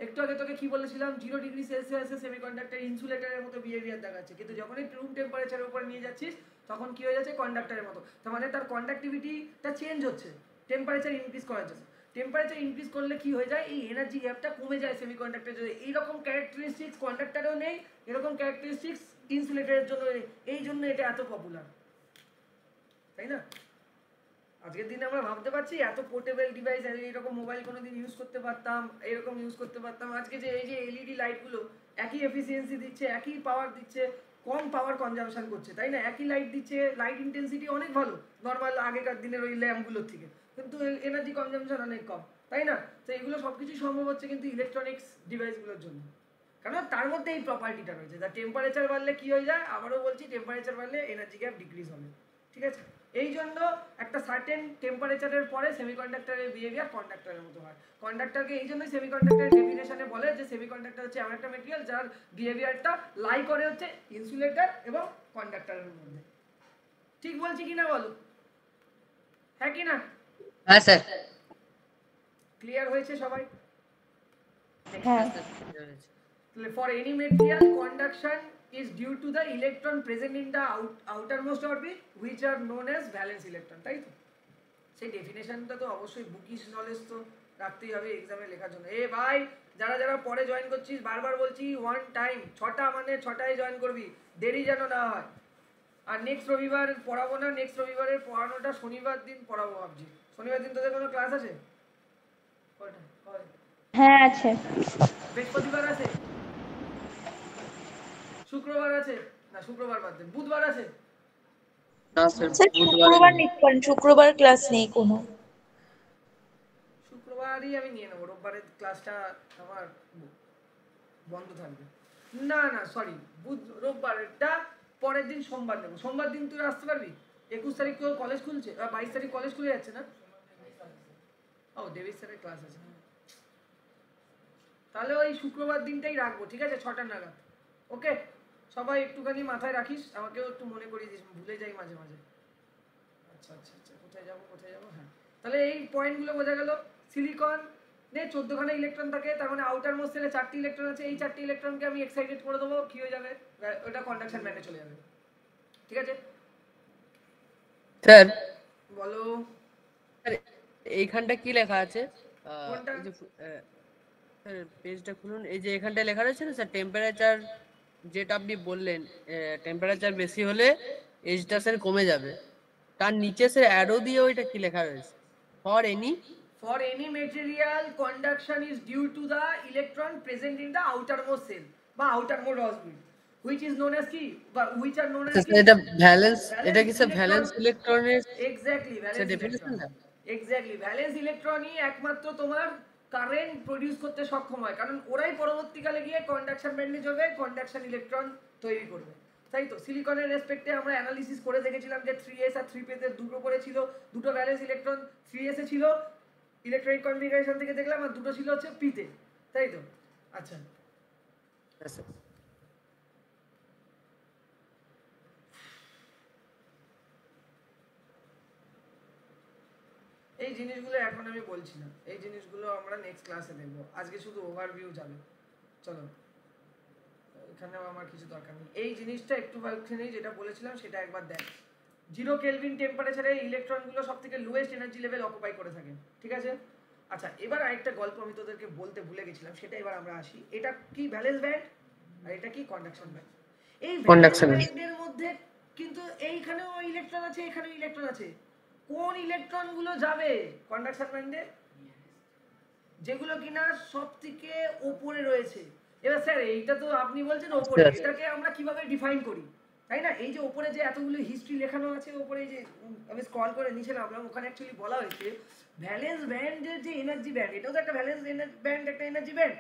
একটু আগে তোকে কি বলেছিলাম, 0 ডিগ্রি সেলসিয়াসে সেমিকন্ডাক্টর ইনসুলেটরের মতো বিহেভিয়ার দেখাচ্ছে, কিন্তু যখনই রুম টেম্পারেচারের উপরে নিয়ে যাচ্ছিস তখন কি হয়ে যাচ্ছে, কন্ডাক্টরের মতো। তার মানে তার কন্ডাক্টিভিটিটা চেঞ্জ হচ্ছে টেম্পারেচার ইনক্রিজ করার জন্য। টেম্পারেচার ইনক্রিজ করলে কি হয়ে যায়, এই এনার্জি গ্যাপটা কমে যায় সেমিকন্ডাক্টরের জন্য। এইরকম ক্যারেক্টারিস্টিক্স কন্ডাক্টরেও নেই, এরকম ক্যারেক্টারিস্টিক্স ইনসুলেটরের জন্য নেই। এই জন্য এটা এত পপুলার, তাই না? আজকের দিনে আমরা ভাবতে পারছি এত পোর্টেবল ডিভাইস, এইরকম মোবাইল কোনোদিন ইউজ করতে পারতাম, এরকম ইউজ করতে পারতাম। আজকে যে এই যে এলইডি লাইটগুলো একই এফিসিয়েন্সি দিচ্ছে, একই পাওয়ার দিচ্ছে, কম পাওয়ার কনজাম্পশন করছে, তাই না? একই লাইট দিচ্ছে, লাইট ইন্টেন্সিটি অনেক ভালো নর্মাল আগেকার দিনের ওই ল্যাম্পগুলোর থেকে, কিন্তু এনার্জি কনজাম্পশন অনেক কম, তাই না? তো এগুলো সবকিছুই সম্ভব হচ্ছে কিন্তু ইলেকট্রনিক্স ডিভাইসগুলোর জন্য, কারণ তার মধ্যে এই প্রপার্টিটা রয়েছে। যা টেম্পারেচার বাড়লে কি হয়ে যায়, আবারও বলছি, টেম্পারেচার বাড়লে এনার্জি গ্যাপ ডিক্রিজ হবে, ঠিক আছে? এই জন্য একটা সার্টেন টেম্পারেচারের পরে সেমিকন্ডাক্টরের বিহেভিয়ার কন্ডাক্টরের মতো হয়। কন্ডাক্টরকে এই জন্যই সেমিকন্ডাক্টরের ডেফিনেশনে বলে যে সেমিকন্ডাক্টর হচ্ছে এমন একটা মেটেরিয়াল যার বিহেভিয়ারটা লাই করে হচ্ছে ইনসুলেটর এবং কন্ডাক্টরের মধ্যে। ঠিক বলছি কিনা বলো, হ্যাঁ কি না? হ্যাঁ স্যার। ক্লিয়ার হয়েছে সবাই? হ্যাঁ। For any material, conduction is due to the electron present in the outermost orbit, which are known as valence electron, তাই তো? সেই ডেফিনেশনটা তো অবশ্যই বুকিশ নলেজ তো রাখতেই হবে এক্সামে লেখার জন্য। এ ভাই, যারা যারা পরে জয়েন করছিস, বারবার বলছি ওয়ান টাইম, 6টা মানে 6টায় জয়েন করবি, দেরি যেন না হয়। আর নেক্সট রবিবার পড়াবো না, নেক্সট রবিবারের পড়ানোটা শনিবার দিন পড়াবো ভাবছি। শনিবার দিন তোদের কোনো ক্লাস আছে? হ্যাঁ আছে। বৃহস্পতিবার আছে, শুক্রবার আছে, না শুক্রবার বাদ দেন, বুধবার আছে? না স্যার, স্যার শুক্রবার নিতে পারেন, শুক্রবার ক্লাস নেই কোনো। শুক্রবারই আমি নিয়ে নেবো, রোববারের ক্লাসটা আমার বন্ধ থাকবে। না না সরি, রোববারটা পরের দিন সোমবার নেবো। সোমবার দিন তুই আসতে পারবি? 21 তারিখ তো কলেজ খুলছে, 22 তারিখ কলেজ খুলে যাচ্ছে না? ও ডেভিড স্যারের ক্লাস আছে, তাহলে ওই শুক্রবার দিনটাই রাখবো, ঠিক আছে? 6টা নাগাদ। ওকে, সবাই একটুখানি মাথায় রাখিস, আমাকেও একটু মনে করিয়ে দিস, ভুলে যাই মাঝে মাঝে। আচ্ছা আচ্ছা আচ্ছা, কোথায় যাবো কোথায় যাবো, হ্যাঁ। তাহলে এই পয়েন্টগুলো বোঝা গেল। সিলিকন নে 14খানা ইলেকট্রন থাকে, তার মানে আউটার মোস্ট সেলে 4টি ইলেকট্রন আছে। এই 4টি ইলেকট্রনকে আমি এক্সাইটেড করে দেবো, কি হয়ে যাবে, ওটা কন্ডাকশন ব্যান্ডে চলে যাবে, ঠিক আছে? স্যার বলো। এইখানটা কি লেখা আছে? কোনটা? এই যে স্যার পেজটা খুলুন, এই যে এখানটা লেখা রয়েছে না স্যার, টেম্পারেচার যেটা আপনি বললেন, টেম্পারেচার বেশি হলে এইচটা স্যার কমে যাবে, তার নিচে স্যার অ্যারো দিয়ে ওইটা কি লেখা রয়েছে? For any material, conduction is due to the electron present in the outermost cell বা outermost orbit, which is known as কি, বা which are known as কি, এটা ভ্যালেন্স, এটা কি স্যার ভ্যালেন্স ইলেকট্রনের? Exactly valence electron, exactly valence ইলেকট্রনই একমাত্র তোমার কারেন্ট প্রডিউস করতে সক্ষম হয়, কারণ ওরাই পরবর্তীকালে গিয়ে কন্ডাকশন ব্যান্ডে যাবে, কন্ডাকশন ইলেকট্রন তৈরি করবে, তাই তো? সিলিকনের রেসপেক্টে আমরা অ্যানালিসিস করে দেখেছিলাম যে 3s আর 3p এর দুটো করে ছিল, দুটো ভ্যালেন্স ইলেকট্রন 3s এ ছিল ইলেকট্রনিক কনফিগারেশন থেকে দেখলাম, আর দুটো ছিল হচ্ছে p তে, তাই তো? আচ্ছা এই জিনিসগুলো এখন আমি বলছি না, এই জিনিসগুলো আমরা নেক্সট ক্লাসে দেখবো, আজকে শুধু ওভারভিউ যাবে। চলো, এখানেও আমার কিছু দরকার নেই, এই জিনিসটা একটু নেই, যেটা বলেছিলাম সেটা একবার দেখ। 0 কেলভিন টেম্পারেচারে ইলেকট্রনগুলো সবথেকে লোয়েস্ট এনার্জি লেভেল অকুপাই করে থাকে, ঠিক আছে? আচ্ছা, এবার আরেকটা গল্প আমি তোদেরকে বলতে ভুলে গেছিলাম, সেটা এবার আমরা আসি। এটা কি ভ্যালেন্স ব্যান্ড আর এটা কি কন্ডাকশন ব্যান্ড। এই ভ্যালেন্স ব্যান্ডের মধ্যে কিন্তু এইখানেও ইলেকট্রন আছে, এখানেও ইলেকট্রন আছে, কোন ইলেকট্রন গুলো যাবে কন্ডাকশন ব্যান্ডে? যেগুলো কিনা সব থেকে উপরে রয়েছে। এবার স্যার এইটা তো আপনি বলছেন উপরে, এটাকে আমরা কিভাবে ডিফাইন করি, তাই না? এই যে উপরে যে এতগুলো হিস্ট্রি লেখানো আছে, উপরে যে আমি স্ক্রল করে নিচে নামলাম, ওখানে অ্যাকচুয়ালি বলা হয়েছে ভ্যালেন্স ব্যান্ডের যে এনার্জি ব্যান্ড, এটাও তো একটা ভ্যালেন্স ব্যান্ড, একটা এনার্জি ব্যান্ড।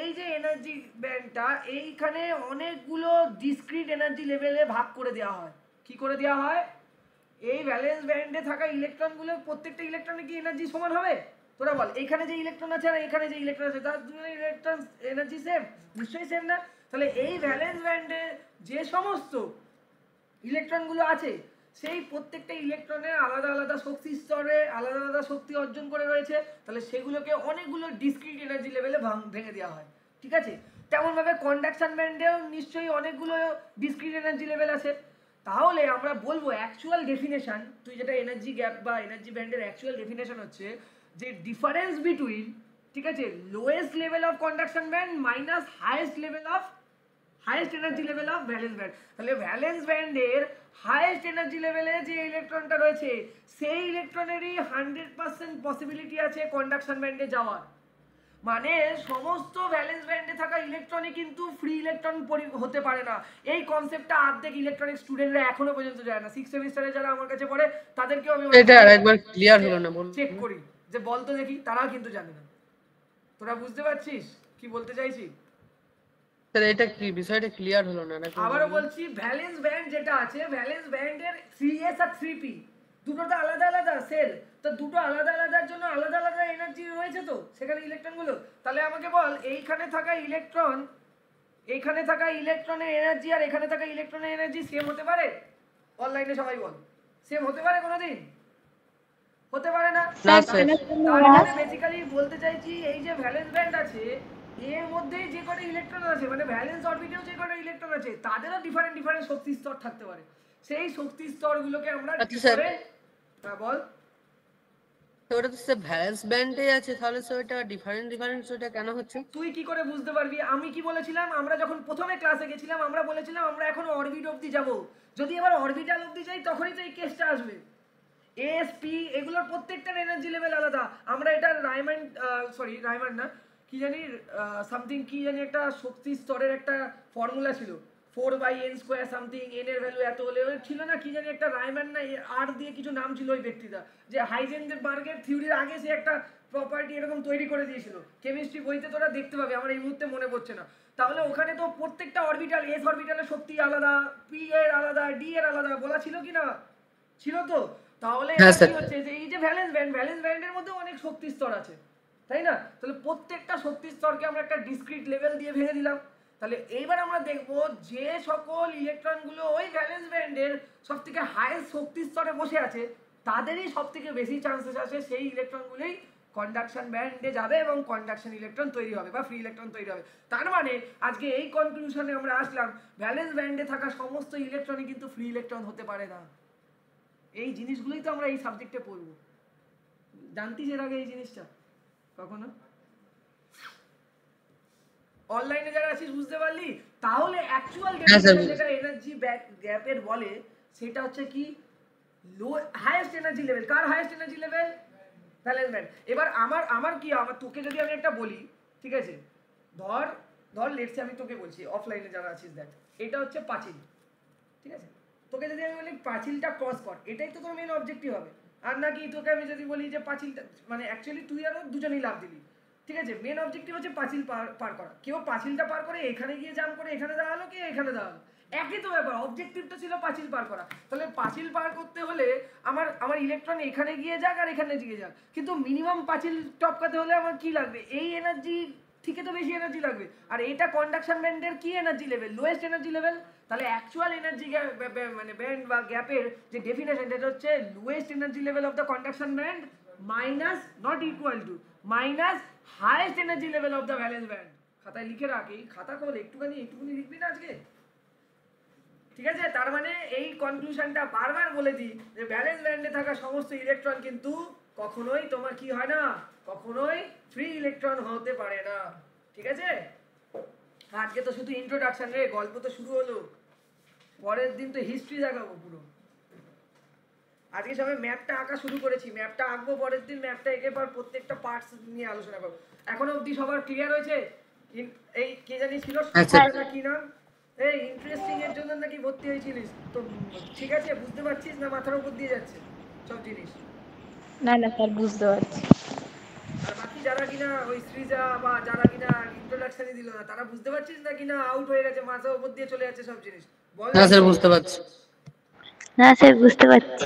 এই যে এনার্জি ব্যান্ডটা, এইখানে অনেকগুলো ডিসক্রিট এনার্জি লেভেলে ভাগ করে দেওয়া হয়। কি করে দেওয়া হয়? এই ভ্যালেন্স ব্যান্ডে থাকা ইলেকট্রনগুলো প্রত্যেকটা ইলেকট্রনের কি এনার্জি সমান হবে? তোরা বল, এখানে যে ইলেকট্রন আছে আর এখানে যে ইলেকট্রন আছে, তার দুজনের ইলেকট্রন এনার্জি সেম? নিশ্চয়ই সেম না। তাহলে এই ভ্যালেন্স ব্যান্ডে যে সমস্ত ইলেকট্রনগুলো আছে, সেই প্রত্যেকটা ইলেকট্রনের আলাদা আলাদা শক্তি স্তরে আলাদা আলাদা শক্তি অর্জন করে রয়েছে। তাহলে সেগুলোকে অনেকগুলো ডিসক্রিট এনার্জি লেভেলে ভেঙে দেওয়া হয়, ঠিক আছে? তেমন ভাবে কন্ডাকশন ব্যান্ডেও নিশ্চয়ই অনেকগুলো ডিসক্রিট এনার্জি লেভেল আছে। তাহলে আমরা বলবো অ্যাকচুয়াল ডেফিনেশন, তুই যেটা এনার্জি গ্যাপ বা এনার্জি ব্যান্ডের অ্যাকচুয়াল ডেফিনেশন হচ্ছে যে ডিফারেন্স বিটুইন, ঠিক আছে, lowest level of conduction band minus highest level of highest energy level of valence band. তাহলে ভ্যালেন্স ব্যান্ডের হাইয়েস্ট এনার্জি লেভেলে যে ইলেকট্রনটা রয়েছে, সেই ইলেকট্রনেরই 100% পসিবিলিটি আছে কন্ডাকশন ব্যান্ডে যাওয়ার। মানে সমস্ত ভ্যালেন্স ব্যান্ডে থাকা ইলেকট্রনই কিন্তু ফ্রি ইলেকট্রন হতে পারে না। এই কনসেপ্টটা অর্ধেক ইলেকট্রনিক স্টুডেন্টরা এখনো পর্যন্ত জানে না। 6 সেমিস্টারে যারা আমার কাছে পড়ে তাদেরকেও আমি এটা আরেকবার ক্লিয়ার হলো না, বল চেক করি যে বলতো দেখি, তারাও কিন্তু জানে না। তোরা বুঝতে পারছিস কি বলতে চাইছি? স্যার এটা কি বিষয়টা ক্লিয়ার হলো না। আবারও বলছি, ভ্যালেন্স ব্যান্ড যেটা আছে, ভ্যালেন্স ব্যান্ডের 3s আর 3p দুটো তো আলাদা আলাদা সেল, তো দুটো আলাদা আলাদার জন্য আলাদা আলাদা এনার্জি রয়েছে তো সেখানে ইলেকট্রনগুলো। তাহলে আমাকে বল, এইখানে থাকা ইলেকট্রনের এনার্জি আর এখানে থাকা ইলেকট্রনের এনার্জি সেম হতে পারে? অনলাইনে সবাই বল, সেম হতে পারে কোনোদিন? হতে পারে না। তাহলে বেসিক্যালি বলতে চাইছি এই যে ভ্যালেন্স ব্যান্ড আছে, এর মধ্যে যে কটা ইলেকট্রন আছে, মানে ভ্যালেন্স অরবিটেও যে কটা ইলেকট্রন আছে, তাদেরও ডিফারেন্ট ডিফারেন্ট শক্তি স্তর থাকতে পারে। সেই শক্তি স্তরগুলোকে আমরা বল, ওটা তো স্যার ভ্যালেন্স ব্যান্ডে আছে, তাহলে স্যার এটা ডিফারেন্ট ওটা কেন হচ্ছে? তুই কি করে বুঝতে পারবি? আমি কি বলেছিলাম, আমরা যখন প্রথমে ক্লাসে গেছিলাম আমরা বলেছিলাম আমরা এখন অরবিট অবধি যাব। যদি এবার অরবিটাল অবধি যাই তখনই তো এই কেসটা আসবে। ASP এগুলোর প্রত্যেকটার এনার্জি লেভেল আলাদা। আমরা এটা রাইমান না, কি জানি সামথিং, কি জানি একটা শক্তি স্তরের একটা ফর্মুলা ছিল, 4/n² সামথিং, n এর ভ্যালু এত হলে ছিল না, কি জানি একটা রাইমান না আর দিয়ে কিছু নাম ছিল ওই ব্যক্তিটা, যে হাইজেনবার্গের থিওরির আগে সে একটা প্রপার্টি এরকম তৈরি করে দিয়েছিল। কেমিস্ট্রি বইতে তোরা দেখতে পাবে, আমার এই মুহূর্তে মনে পড়ছে না। তাহলে ওখানে তো প্রত্যেকটা অরবিটাল, s অরবিটালের শক্তি আলাদা, p এর আলাদা, d এর আলাদা, বলা ছিল কি না? ছিল তো। তাহলে কি হচ্ছে যে এই যে ভ্যালেন্স ব্যান্ডের মধ্যে অনেক শক্তি স্তর আছে, তাই না? তাহলে প্রত্যেকটা শক্তি স্তরকে আমরা একটা ডিসক্রিট লেভেল দিয়ে ভেঙে দিলাম। তাহলে এইবার আমরা দেখব যে সকল ইলেকট্রনগুলো ওই ভ্যালেন্স ব্যান্ডের সবথেকে হাইয়েস্ট শক্তি স্তরে বসে আছে, তাদেরই সবথেকে বেশি চান্সেস আছে সেই ইলেকট্রনগুলোই কন্ডাকশন ব্যান্ডে যাবে এবং কন্ডাকশন ইলেকট্রন তৈরি হবে বা ফ্রি ইলেকট্রন তৈরি হবে। তার মানে আজকে এই কনক্লুশনে আমরা আসলাম, ভ্যালেন্স ব্যান্ডে থাকা সমস্ত ইলেকট্রনই কিন্তু ফ্রি ইলেকট্রন হতে পারে না। এই জিনিসগুলোই তো আমরা এই সাবজেক্টে পড়বো। জানতিস এর আগে এই জিনিসটা কখনো? অনলাইনে যারা আছিস বুঝতে পারলি? তাহলে অ্যাকচুয়াল যেটা এনার্জি গ্যাপের বলে সেটা হচ্ছে কি, লো হাইয়েস্ট এনার্জি লেভেল। কার highest energy level? Valence band. এবার আমার তোকে যদি আমি একটা বলি, ঠিক আছে, ধর লেটসে আমি তোকে বলছি, অফলাইনে যারা আছিস দেখ, এটা হচ্ছে পাঁচিল, ঠিক আছে? তোকে যদি আমি বলি পাঁচিলটা ক্রস কর, এটাই তো তোর মেন অবজেক্টিভ হবে। আর নাকি তোকে আমি যদি বলি যে পাঁচিলটা, মানে অ্যাকচুয়ালি তুই আর দুজনেই লাভ দিলি, ঠিক আছে? মেন অবজেক্টিভ হচ্ছে পাঁচিল পার করা। কেউ পাঁচিলটা পার করে এখানে গিয়ে জাম্প করে এখানে দাঁড়ালো, কে এখানে দাঁড়ালো, একই তো ব্যাপার। অবজেক্টিভটা ছিল পাঁচিল পার করা। তাহলে পাঁচিল পার করতে হলে আমার ইলেকট্রন এখানে গিয়ে যাক আর এখানে গিয়ে যাক, কিন্তু মিনিমাম পাঁচিল টপকাতে হলে আমার কি লাগবে? এই এনার্জি থেকে তো বেশি এনার্জি লাগবে। আর এটা কন্ডাকশন ব্যান্ডের কি energy level? Lowest energy level. তাহলে অ্যাকচুয়াল এনার্জি মানে ব্যান্ড বা গ্যাপের যে ডেফিনেশন, এটা হচ্ছে lowest energy level of the conduction band minus, not equal to, minus highest energy level of the valence band. খাতায় লিখে রাখ, এই খাতা খোল, একটুখানি লিখবি না আজকে, ঠিক আছে? তার মানে এই কনক্লুশনটা বারবার বলে দিই যে ভ্যালেন্স ব্যান্ডে থাকা সমস্ত ইলেকট্রন কিন্তু কখনোই তোমার কি হয় না, কখনোই ফ্রি ইলেকট্রন হতে পারে না, ঠিক আছে? আজকে তো শুধু ইন্ট্রোডাকশন রে, গল্প তো শুরু হলো। পরের দিন তো হিস্ট্রি দেখাবো পুরো। আজকে সবাই ম্যাপটা আঁকা শুরু করেছি, ম্যাপটা আঁকবো পরের দিন, ম্যাপটা এঁকে পর প্রত্যেকটা পার্টস নিয়ে আলোচনা করবো। এখনো অবধি সবার ক্লিয়ার হয়েছে? এই কে জানি ছিল না কি নাম, এই ইন্টারেস্টিং এর জন্য নাকি ভর্তি হয়েছিলিস তো, ঠিক আছে বুঝতে পারছিস না মাথার উপর দিয়ে যাচ্ছে সব জিনিস? না না স্যার, বুঝতে পারছি। আর বাকি যারা কিনা ওই সৃজা বা যারা কিনা ইন্ট্রোডাকশনই দিল না, তারা বুঝতে পারছিস না কিনা আউট হয়ে গেছে, মাথার উপর দিয়ে চলে যাচ্ছে সব জিনিস? বল না স্যার বুঝতে পারছি। না স্যার বুঝতে পারছি।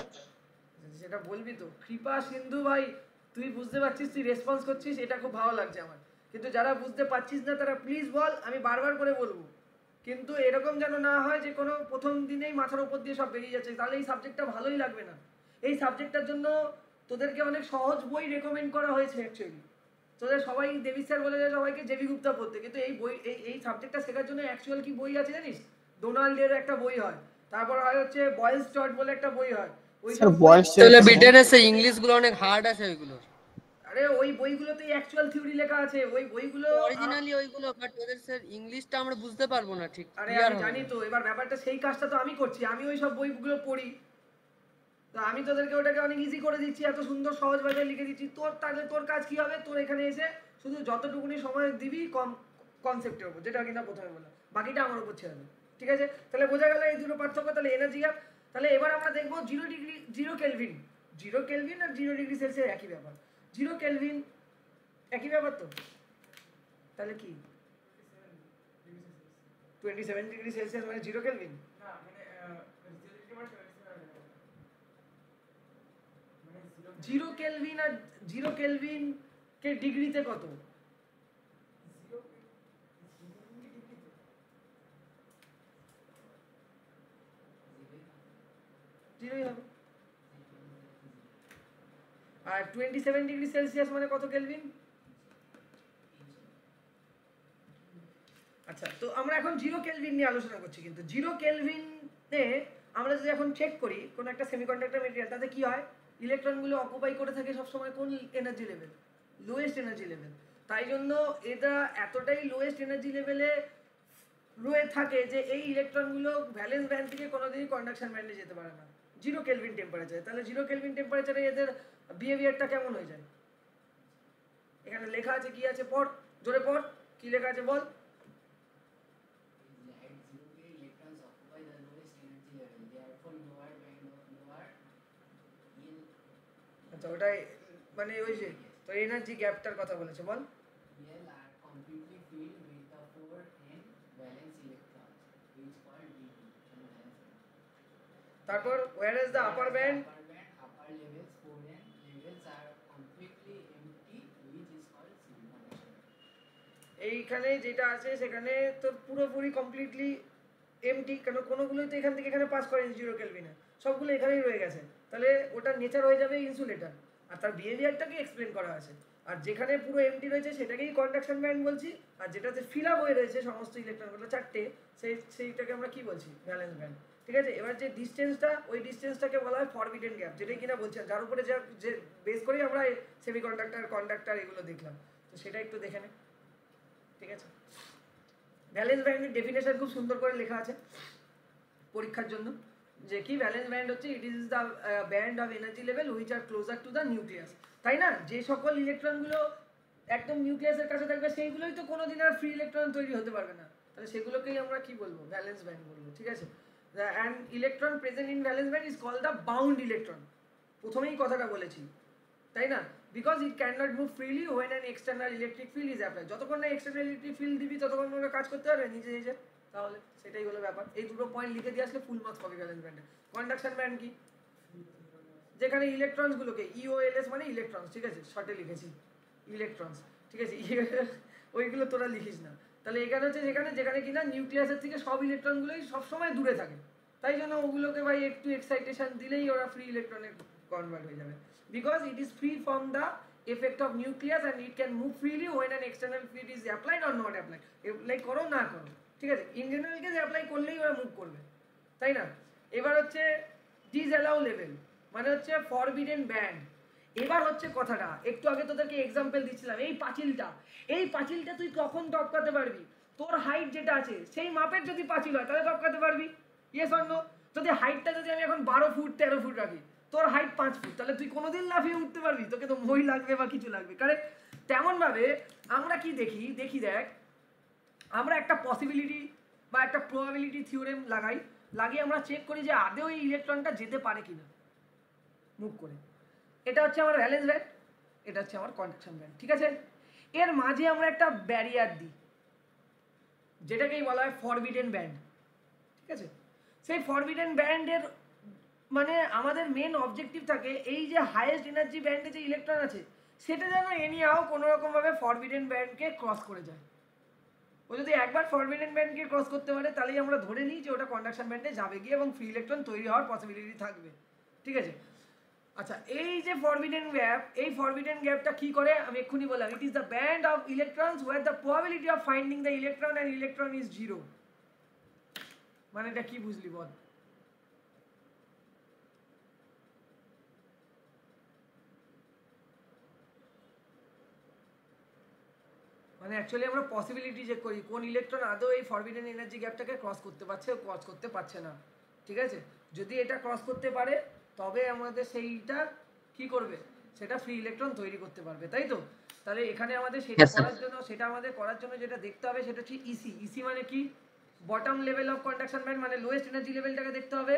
সেটা বলবি তো। কৃপা সিন্ধু ভাই, তুই বুঝতে পারছিস, তুই রেসপন্স করছিস, এটা খুব ভালো লাগছে আমার। কিন্তু যারা বুঝতে পারছিস না তারা প্লিজ বল, আমি বারবার করে বলবো। কিন্তু এরকম যেন না হয় যে কোনো প্রথম দিনেই মাথার উপর দিয়ে সব বেরিয়ে যাচ্ছে, তাহলে এই সাবজেক্টটা ভালোই লাগবে না। এই সাবজেক্টটার জন্য তোদেরকে অনেক সহজ বই রেকমেন্ড করা হয়েছে অ্যাকচুয়ালি। তোদের সবাই দেবী স্যার বলে যায় সবাইকে জেবি গুপ্তা পড়তে, কিন্তু এই বই এই সাবজেক্টটা শেখার জন্য অ্যাকচুয়াল কি বই আছে জানিস? ডোনাল্ডের একটা বই হয়, তারপর হয় হচ্ছে বয়েলস স্টট বলে একটা বই হয়। ওই স্যার বয়েস তাহলে ব্রিটেনের সেই ইংলিশ গুলো অনেক হার্ড আছে ওইগুলো। আরে ওই বইগুলোতেই অ্যাকচুয়াল থিওরি লেখা আছে, ওই বইগুলো অরিজিনালি ওইগুলো, বাট ওদের স্যার ইংলিশটা আমরা বুঝতে পারবো না ঠিক। আরে আমি জানি তো, এবার ব্যাপারটা সেই কাজটা তো আমি করছি, আমি ওই সব বইগুলো পড়ি, তো আমি তোদেরকে ওটাকে অনেক ইজি করে দিচ্ছি, এত সুন্দর সহজ ভাষায় লিখে দিচ্ছি। তাহলে তোর কাজ কি হবে? তোর এখানে এসে শুধু যতটুকুনি সময় দিবি কনসেপ্টের উপর, যেটা কিনা প্রথমে বললাম, বাকিটা আমার উপর ছেড়ে দেবে। ঠিক আছে, তাহলে বোঝা গেল এই দুটো পার্থক্য। তাহলে এনার্জি গ্যাপ। তাহলে এবার আমরা দেখবো 0 কেলভিন। 0 কেলভিন আর 0 ডিগ্রি সেলসিয়াস একই ব্যাপার। 0 কেলভিন একই ব্যাপার তো। তাহলে কি 27 ডিগ্রি সেলসিয়াস মানে 0 কেলভিন? জিরো কেলভিন আর 0 কেলভিন কে ডিগ্রিতে কত? জিরোই হবে। আর 27 ডিগ্রি সেলসিয়াস মানে কত কেলভিন? আচ্ছা, তো আমরা এখন 0 কেলভিন নিয়ে আলোচনা করছি। কিন্তু 0 কেলভিনে আমরা যদি এখন চেক করি কোন একটা সেমিকন্ডাক্টর মেটেরিয়াল, তাতে কি হয়? ইলেকট্রনগুলো অকুপাই করে থাকে সবসময় কোন energy level? Lowest energy level. তাই জন্য এটা এতটাই লোয়েস্ট এনার্জি লেভেলে রয়ে থাকে যে এই ইলেকট্রনগুলো ভ্যালেন্স ব্যান্ড থেকে কোনোদিনই কন্ডাকশন ব্যান্ডে যেতে পারে না 0 কেলভিন টেম্পারেচারে। তাহলে 0 কেলভিন টেম্পারেচারে এদের বিহেভিয়ারটা কেমন হয়ে যায়? এখানে লেখা আছে, কি আছে পড়, জোরে পড়, কি লেখা আছে বল। আচ্ছা, ওটাই মানে ওই যে তোর এনার্জি গ্যাপটার কথা বলেছে, বল। তারপর whereas the upper band এইখানে যেটা আছে সেখানে তোর পুরোপুরি কমপ্লিটলি এমটি, কেন কোনোগুলোই তো এখান থেকে এখানে পাস করেনি 0 কেলভিনে, সবগুলো এখানেই রয়ে গেছে। তাহলে ওটা নেচার হয়ে যাবে ইনসুলেটর, আর তার বিহেভিয়ারটাকে এক্সপ্লেন করা আছে। আর যেখানে পুরো এমটি রয়েছে সেটাকেই কন্ডাকশন ব্যান্ড বলছি, আর যেটাতে ফিল আপ হয়ে রয়েছে সমস্ত ইলেকট্রনগুলো চারটে, সেইটাকে আমরা কি বলছি? Valence band. ঠিক আছে, এবার যে ডিসটেন্সটা, ওই ডিসটেন্সটাকে বলা হয় ফরবিডেন গ্যাপ, যেটাই কিনা বলছেন, যার উপরে যে বেস করেই আমরা সেমিকন্ডাক্টর, কন্ডাক্টর এগুলো দেখলাম। তো সেটা একটু দেখে নে। ঠিক আছে, ভ্যালেন্স ব্যান্ডের ডেফিনেশন খুব সুন্দর করে লেখা আছে পরীক্ষার জন্য, যে কি ভ্যালেন্স ব্যান্ড হচ্ছে ইট is the band of energy level which are closer to the nucleus. তাই না? যে সকল ইলেকট্রনগুলো একদম নিউক্লিয়াসের কাছে থাকবে সেইগুলোই তো কোনোদিন আর ফ্রি ইলেকট্রন তৈরি হতে পারবে না, তাহলে সেগুলোকেই আমরা কি বলবো? ভ্যালেন্স ব্যান্ড বলবো। ঠিক আছে, and electron present in valence band is called the bound electron. প্রথমেই কথাটা বলেছি, তাই না? Because it cannot move freely when an external electric field is applied. যতক্ষণ না এক্সটার্নাল ইলেকট্রিক ফিল্ড দিবি ততক্ষণ ওরা কাজ করতে পারবে নিজে নিজে। তাহলে সেটাই হলো ব্যাপার। এই দুটো পয়েন্ট লিখে দিয়ে আসলে ফুল মার্কস পাবে ভ্যালেন্স ব্যান্ডে। কন্ডাকশন ব্যান্ড কি? যেখানে ইলেকট্রনস গুলোকে ইওএলএস মানে ইলেকট্রনস, ঠিক আছে, শর্টে লিখেছি ইলেকট্রনস, ঠিক আছে, ওইগুলো তোরা লিখিস না। তাহলে এখানে হচ্ছে যেখানে কিনা নিউক্লিয়াসের থেকে সব ইলেকট্রনগুলোই সবসময় দূরে থাকে, তাই জন্য ওগুলোকে ভাই একটু এক্সাইটেশন দিলেই ওরা ফ্রি ইলেকট্রনে কনভার্ট হয়ে যাবে। Because it is free from the effect of nucleus and it can move freely when an external field is applied or not applied. Apply করো না করো, ঠিক আছে, ইন জেনারেল কেস অ্যাপ্লাই করলেই ওরা মুভ করবে, তাই না? এবার হচ্ছে ডিসঅ্যালাউ লেভেল মানে হচ্ছে ফরবিডেন ব্যান্ড। এবার হচ্ছে কথাটা, একটু আগে তোদেরকে এক্সাম্পল দিচ্ছিলাম, এই পাঁচিলটা তুই কখন টপকাতে পারবি? তোর হাইট যেটা আছে সেই মাপের যদি পাঁচিল হয় তাহলে টপকাতে পারবি, ইয়েস অর নো? যদি হাইটটা যদি আমি এখন 12 ফুট 13 ফুট রাখি, তোর হাইট 5 ফুট, তাহলে তুই কোনোদিন লাফিয়ে উঠতে পারবি? তোকে তো মই লাগবে বা কিছু লাগবে, কারেক্ট? তেমন ভাবে আমরা কি দেখি দেখ, আমরা একটা পসিবিলিটি বা একটা প্রবাবিলিটি থিওরেম লাগিয়ে আমরা চেক করি যে আদৌ এই ইলেকট্রনটা যেতে পারে কিনা মুভ করে। এটা হচ্ছে আমার ভ্যালেন্স ব্যান্ড, এটা হচ্ছে আমার কন্ডাকশন ব্যান্ড, ঠিক আছে? এর মাঝে আমরা একটা ব্যারিয়ার দিই, যেটাকেই বলা হয় ফরবিডেন ব্যান্ড, ঠিক আছে? সেই ফরবিডেন ব্যান্ডের মানে আমাদের মেন অবজেক্টিভ থাকে এই যে হাইয়েস্ট এনার্জি ব্যান্ডে যে ইলেকট্রন আছে সেটা যেন এনিহাও কোনো রকমভাবে ফরবিডেন ব্যান্ডকে ক্রস করে যায়। ও যদি একবার ফরবিডেন ব্যান্ডকে ক্রস করতে পারে তাহলেই আমরা ধরে নিই যে ওটা কন্ডাকশন ব্যান্ডে যাবে গিয়ে এবং ফ্রি ইলেকট্রন তৈরি হওয়ার পসিবিলিটি থাকবে, ঠিক আছে? আচ্ছা, এই যে ফরবিডেন গ্যাপ, এই ফরবিডেন গ্যাপটা কি করে আমি এক্ষুনি বললাম, it is the band of electrons where the probability of finding the electron and electron is 0। মানে এটা কি বুঝলি বল? মানে অ্যাকচুয়ালি আমরা পসিবিলিটি চেক করি কোন ইলেকট্রন আদৌ এই ফরবিডেন এনার্জি গ্যাপটাকে ক্রস করতে পারছে ক্রস করতে পারছে না, ঠিক আছে? যদি এটা ক্রস করতে পারে তবে আমাদের সেইটা কি করবে, সেটা ফ্রি ইলেকট্রন তৈরি করতে পারবে, তাই তো? তাহলে এখানে আমাদের সেটা করার জন্য যেটা দেখতে হবে সেটা হচ্ছে ইসি মানে কি, bottom level of conduction band, মানে লোয়েস্ট এনার্জি লেভেলটাকে দেখতে হবে,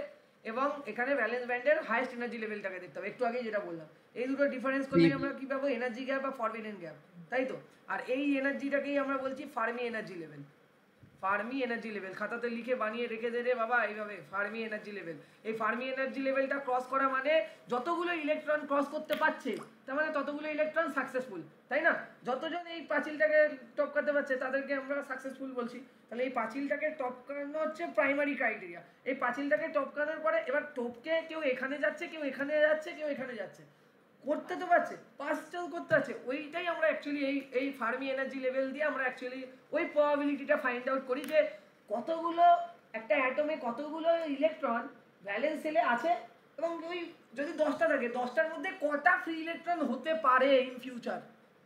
এবং এখানে ভ্যালেন্স ব্যান্ডের হাইয়েস্ট এনার্জি লেভেলটাকে দেখতে হবে। একটু আগে যেটা বললাম, এই দুটো ডিফারেন্স করলে আমরা কি পাবো, এনার্জি গ্যাপ বা ফরবিডেন গ্যাপ, তাই তো? আর এই এনার্জিটাকেই আমরা বলছি Fermi energy level. Fermi energy level খাতাতে লিখে বানিয়ে রেখে দে রে বাবা, এইভাবে ফার্মি এনার্জি লেভেল। এই ফার্মি এনার্জি লেভেলটা ক্রস করা মানে যতগুলো ইলেকট্রন ক্রস করতে পারছে তার মানে ততগুলো ইলেকট্রন সাকসেসফুল, তাই না? যতজন এই পাঁচিলটাকে টপকাতে পারছে তাদেরকে আমরা সাকসেসফুল বলছি। তাহলে এই পাঁচিলটাকে টপকানো হচ্ছে প্রাইমারি ক্রাইটেরিয়া। এই পাঁচিলটাকে টপকানোর পরে এবার টপকে কেউ এখানে যাচ্ছে, কেউ এখানে যাচ্ছে, কেউ এখানে যাচ্ছে, করতে তো পারছে, পাঁচটাও করতে পারছে। ওইটাই আমরা অ্যাকচুয়ালি এই ফার্মি এনার্জি লেভেল দিয়ে আমরা অ্যাকচুয়ালি ওই প্রবাবিলিটিটা ফাইন্ড আউট করি যে কতগুলো একটা অ্যাটমে কতগুলো ইলেকট্রন ভ্যালেন্স সেলে আছে, এবং ওই যদি 10টা থাকে 10টার মধ্যে কটা ফ্রি ইলেকট্রন হতে পারে ইন ফিউচার।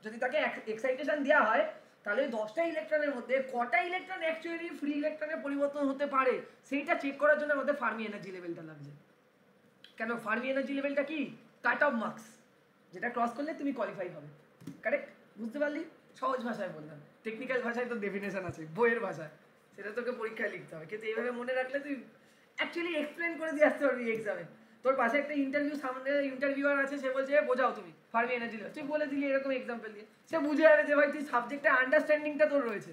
যদি তাকে এক্সাইটেশন দেওয়া হয় তাহলে ওই 10টা ইলেকট্রনের মধ্যে কটা ইলেকট্রন অ্যাকচুয়ালি ফ্রি ইলেকট্রনে পরিবর্তন হতে পারে সেইটা চেক করার জন্য আমাদের ফার্মি এনার্জি লেভেলটা লাগছে। কেন ফার্মি এনার্জি লেভেলটা কি? কাট অফ মার্কস, যেটা ক্রস করলে তুমি কোয়ালিফাই হবে, কারেক্ট? বুঝতে পারলি? সহজ ভাষায় বললাম, টেকনিক্যাল ভাষায় তো ডেফিনেশন আছে বইয়ের ভাষায়, সেটা তোকে পরীক্ষায় লিখতে হবে। কিন্তু এইভাবে মনে রাখলে তুই অ্যাকচুয়ালি এক্সপ্লেন করে দিয়ে আসতে পারবি এক্সামে। তোর পাশে একটা সামনে ইন্টারভিউয়ার আছে, সে বলছে বোঝাও তুমি ফার্মি এনার্জি লেভেল, তুই বলে দিলি এরকম এক্সাম্পল দিয়ে, সে বুঝে যাবে যে ভাই তুই সাবজেক্টের আন্ডারস্ট্যান্ডিংটা তোর রয়েছে।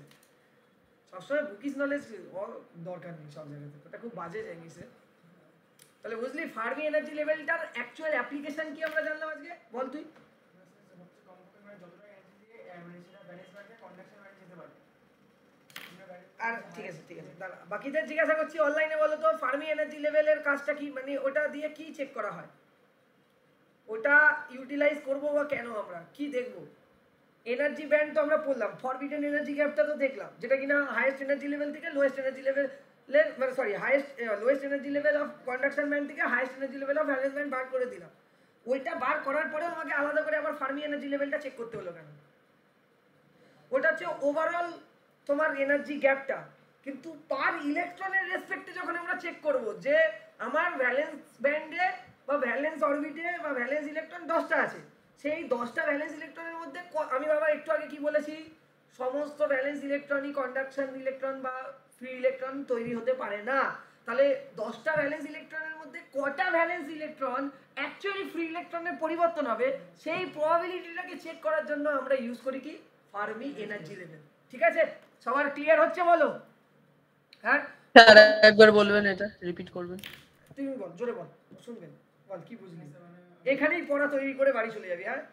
সবসময় বুকিস নলেজ দরকার নেই সব জায়গাতে, ওটা খুব বাজে জিনিস। তাহলে বুঝলি ফার্মি এনার্জি লেভেলটার অ্যাকচুয়াল অ্যাপ্লিকেশন কি আমরা জানলাম আজকে, বল তুই? আর ঠিক আছে দাঁড়া, বাকিদের জিজ্ঞাসা করছি অনলাইনে, বলো তো ফার্মি এনার্জি লেভেলের কাজটা কি, মানে ওটা দিয়ে কি চেক করা হয়, ওটা ইউটিলাইজ করবো বা কেন, আমরা কি দেখবো? এনার্জি ব্যান্ড তো আমরা পড়লাম, ফরবিডেন এনার্জি গ্যাপটা তো দেখলাম, যেটা কিনা হাইয়েস্ট এনার্জি লেভেল থেকে লোয়েস্ট এনার্জি লেভেল, মানে sorry lowest energy level of conduction band থেকে highest energy level of valence band বার করে দিলাম। ওইটা বার করার পরেও আমাকে আলাদা করে আবার ফার্মি এনার্জি লেভেলটা চেক করতে হলো কেন? ওটা হচ্ছে ওভারঅল তোমার এনার্জি গ্যাপটা, কিন্তু পার ইলেকট্রনের রেসপেক্টে যখন আমরা চেক করব যে আমার ভ্যালেন্স ব্যান্ডে বা ভ্যালেন্স অরবিটে বা ভ্যালেন্স ইলেকট্রন 10টা আছে, সেই 10টা ভ্যালেন্স ইলেকট্রনের মধ্যে আমি বাবা একটু আগে কি বলেছি, সমস্ত ভ্যালেন্স ইলেকট্রনই কন্ডাকশন ইলেকট্রন বা ফ্রি ইলেকট্রন তৈরি হতে পারে না। তাহলে 10টা ভ্যালেন্স ইলেকট্রনের মধ্যে কটা ভ্যালেন্স ইলেকট্রন অ্যাকচুয়ালি ফ্রি ইলেকট্রনের পরিবর্তন হবে, সেই প্রবাবিলিটিটাকে চেক করার জন্য আমরা ইউজ করি কি, ফার্মি এনার্জি লেভেল। ঠিক আছে, সবার ক্লিয়ার হচ্ছে বলো? হ্যাঁ স্যার একবার বলবেন, এটা রিপিট করবেন। তুমি বল, জোরে বল, শুনবেন, বল কি বুঝলি? এখানেই পড়া তৈরি করে বাড়ি চলে যাবি। হ্যাঁ,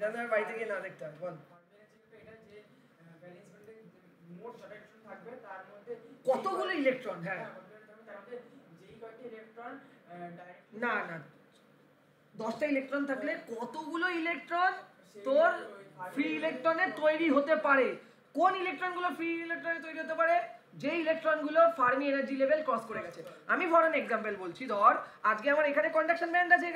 দাদার বাড়ি থেকে না দেখতে হবে, বল। কতগুলো ইলেকট্রন? হ্যাঁ, না না 10টা ইলেকট্রন থাকলে কতগুলো ইলেকট্রন তোর ফ্রি ইলেকট্রনে তৈরি হতে পারে? কোন ইলেকট্রনগুলো ফ্রি ইলেকট্রনে তৈরি হতে পারে? যে ইলেকট্রনগুলো ফার্মি এনার্জি লেভেল ক্রস করে গেছে। আমি ফর এন এক্সাম্পল বলছি, ধর আজকে আমার এখানে কন্ডাকশন ব্যান্ড আছে,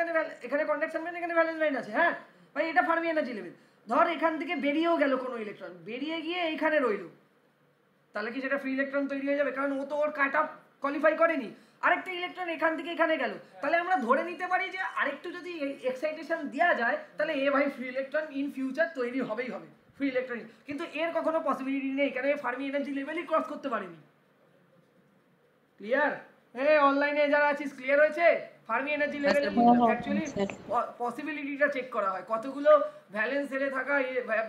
এখানে কন্ডাকশন ব্যান্ড, এখানে ভ্যালেন্স ব্যান্ড আছে। হ্যাঁ ভাই, এটা ফার্মি এনার্জি লেভেল। ধর এখান থেকে বেরিয়েও গেল কোনো ইলেকট্রন, বেরিয়ে গিয়ে এইখানে রইল, তাহলে কি সেটা ফ্রি ইলেকট্রন তৈরি হয়ে যাবে? কারণ ও তো ওর কাট অফ কোয়ালিফাই করেনি, আরেকটা ইলেকট্রন এখান থেকে এখানে গেল, তাহলে আমরা ধরে নিতে পারি যে আরেকটু যদি এক্সাইটেশন দেওয়া যায় তাহলে এ ভাই ফ্রি ইলেকট্রন ইন ফিউচার তৈরি হবেই হবে ফ্রি ইলেকট্রন, কিন্তু এর কখনো পসিবিলিটি নেই, কারণ ফার্মি এনার্জি লেভেলই ক্রস করতে পারেনি। ক্লিয়ার? অনলাইনে যারা আছিস ক্লিয়ার হয়েছে? ফার্মি এনার্জি লেভেলে অ্যাকচুয়ালি পসিবিলিটিটা চেক করা হয়, কতগুলো ভ্যালেন্স সেলে থাকা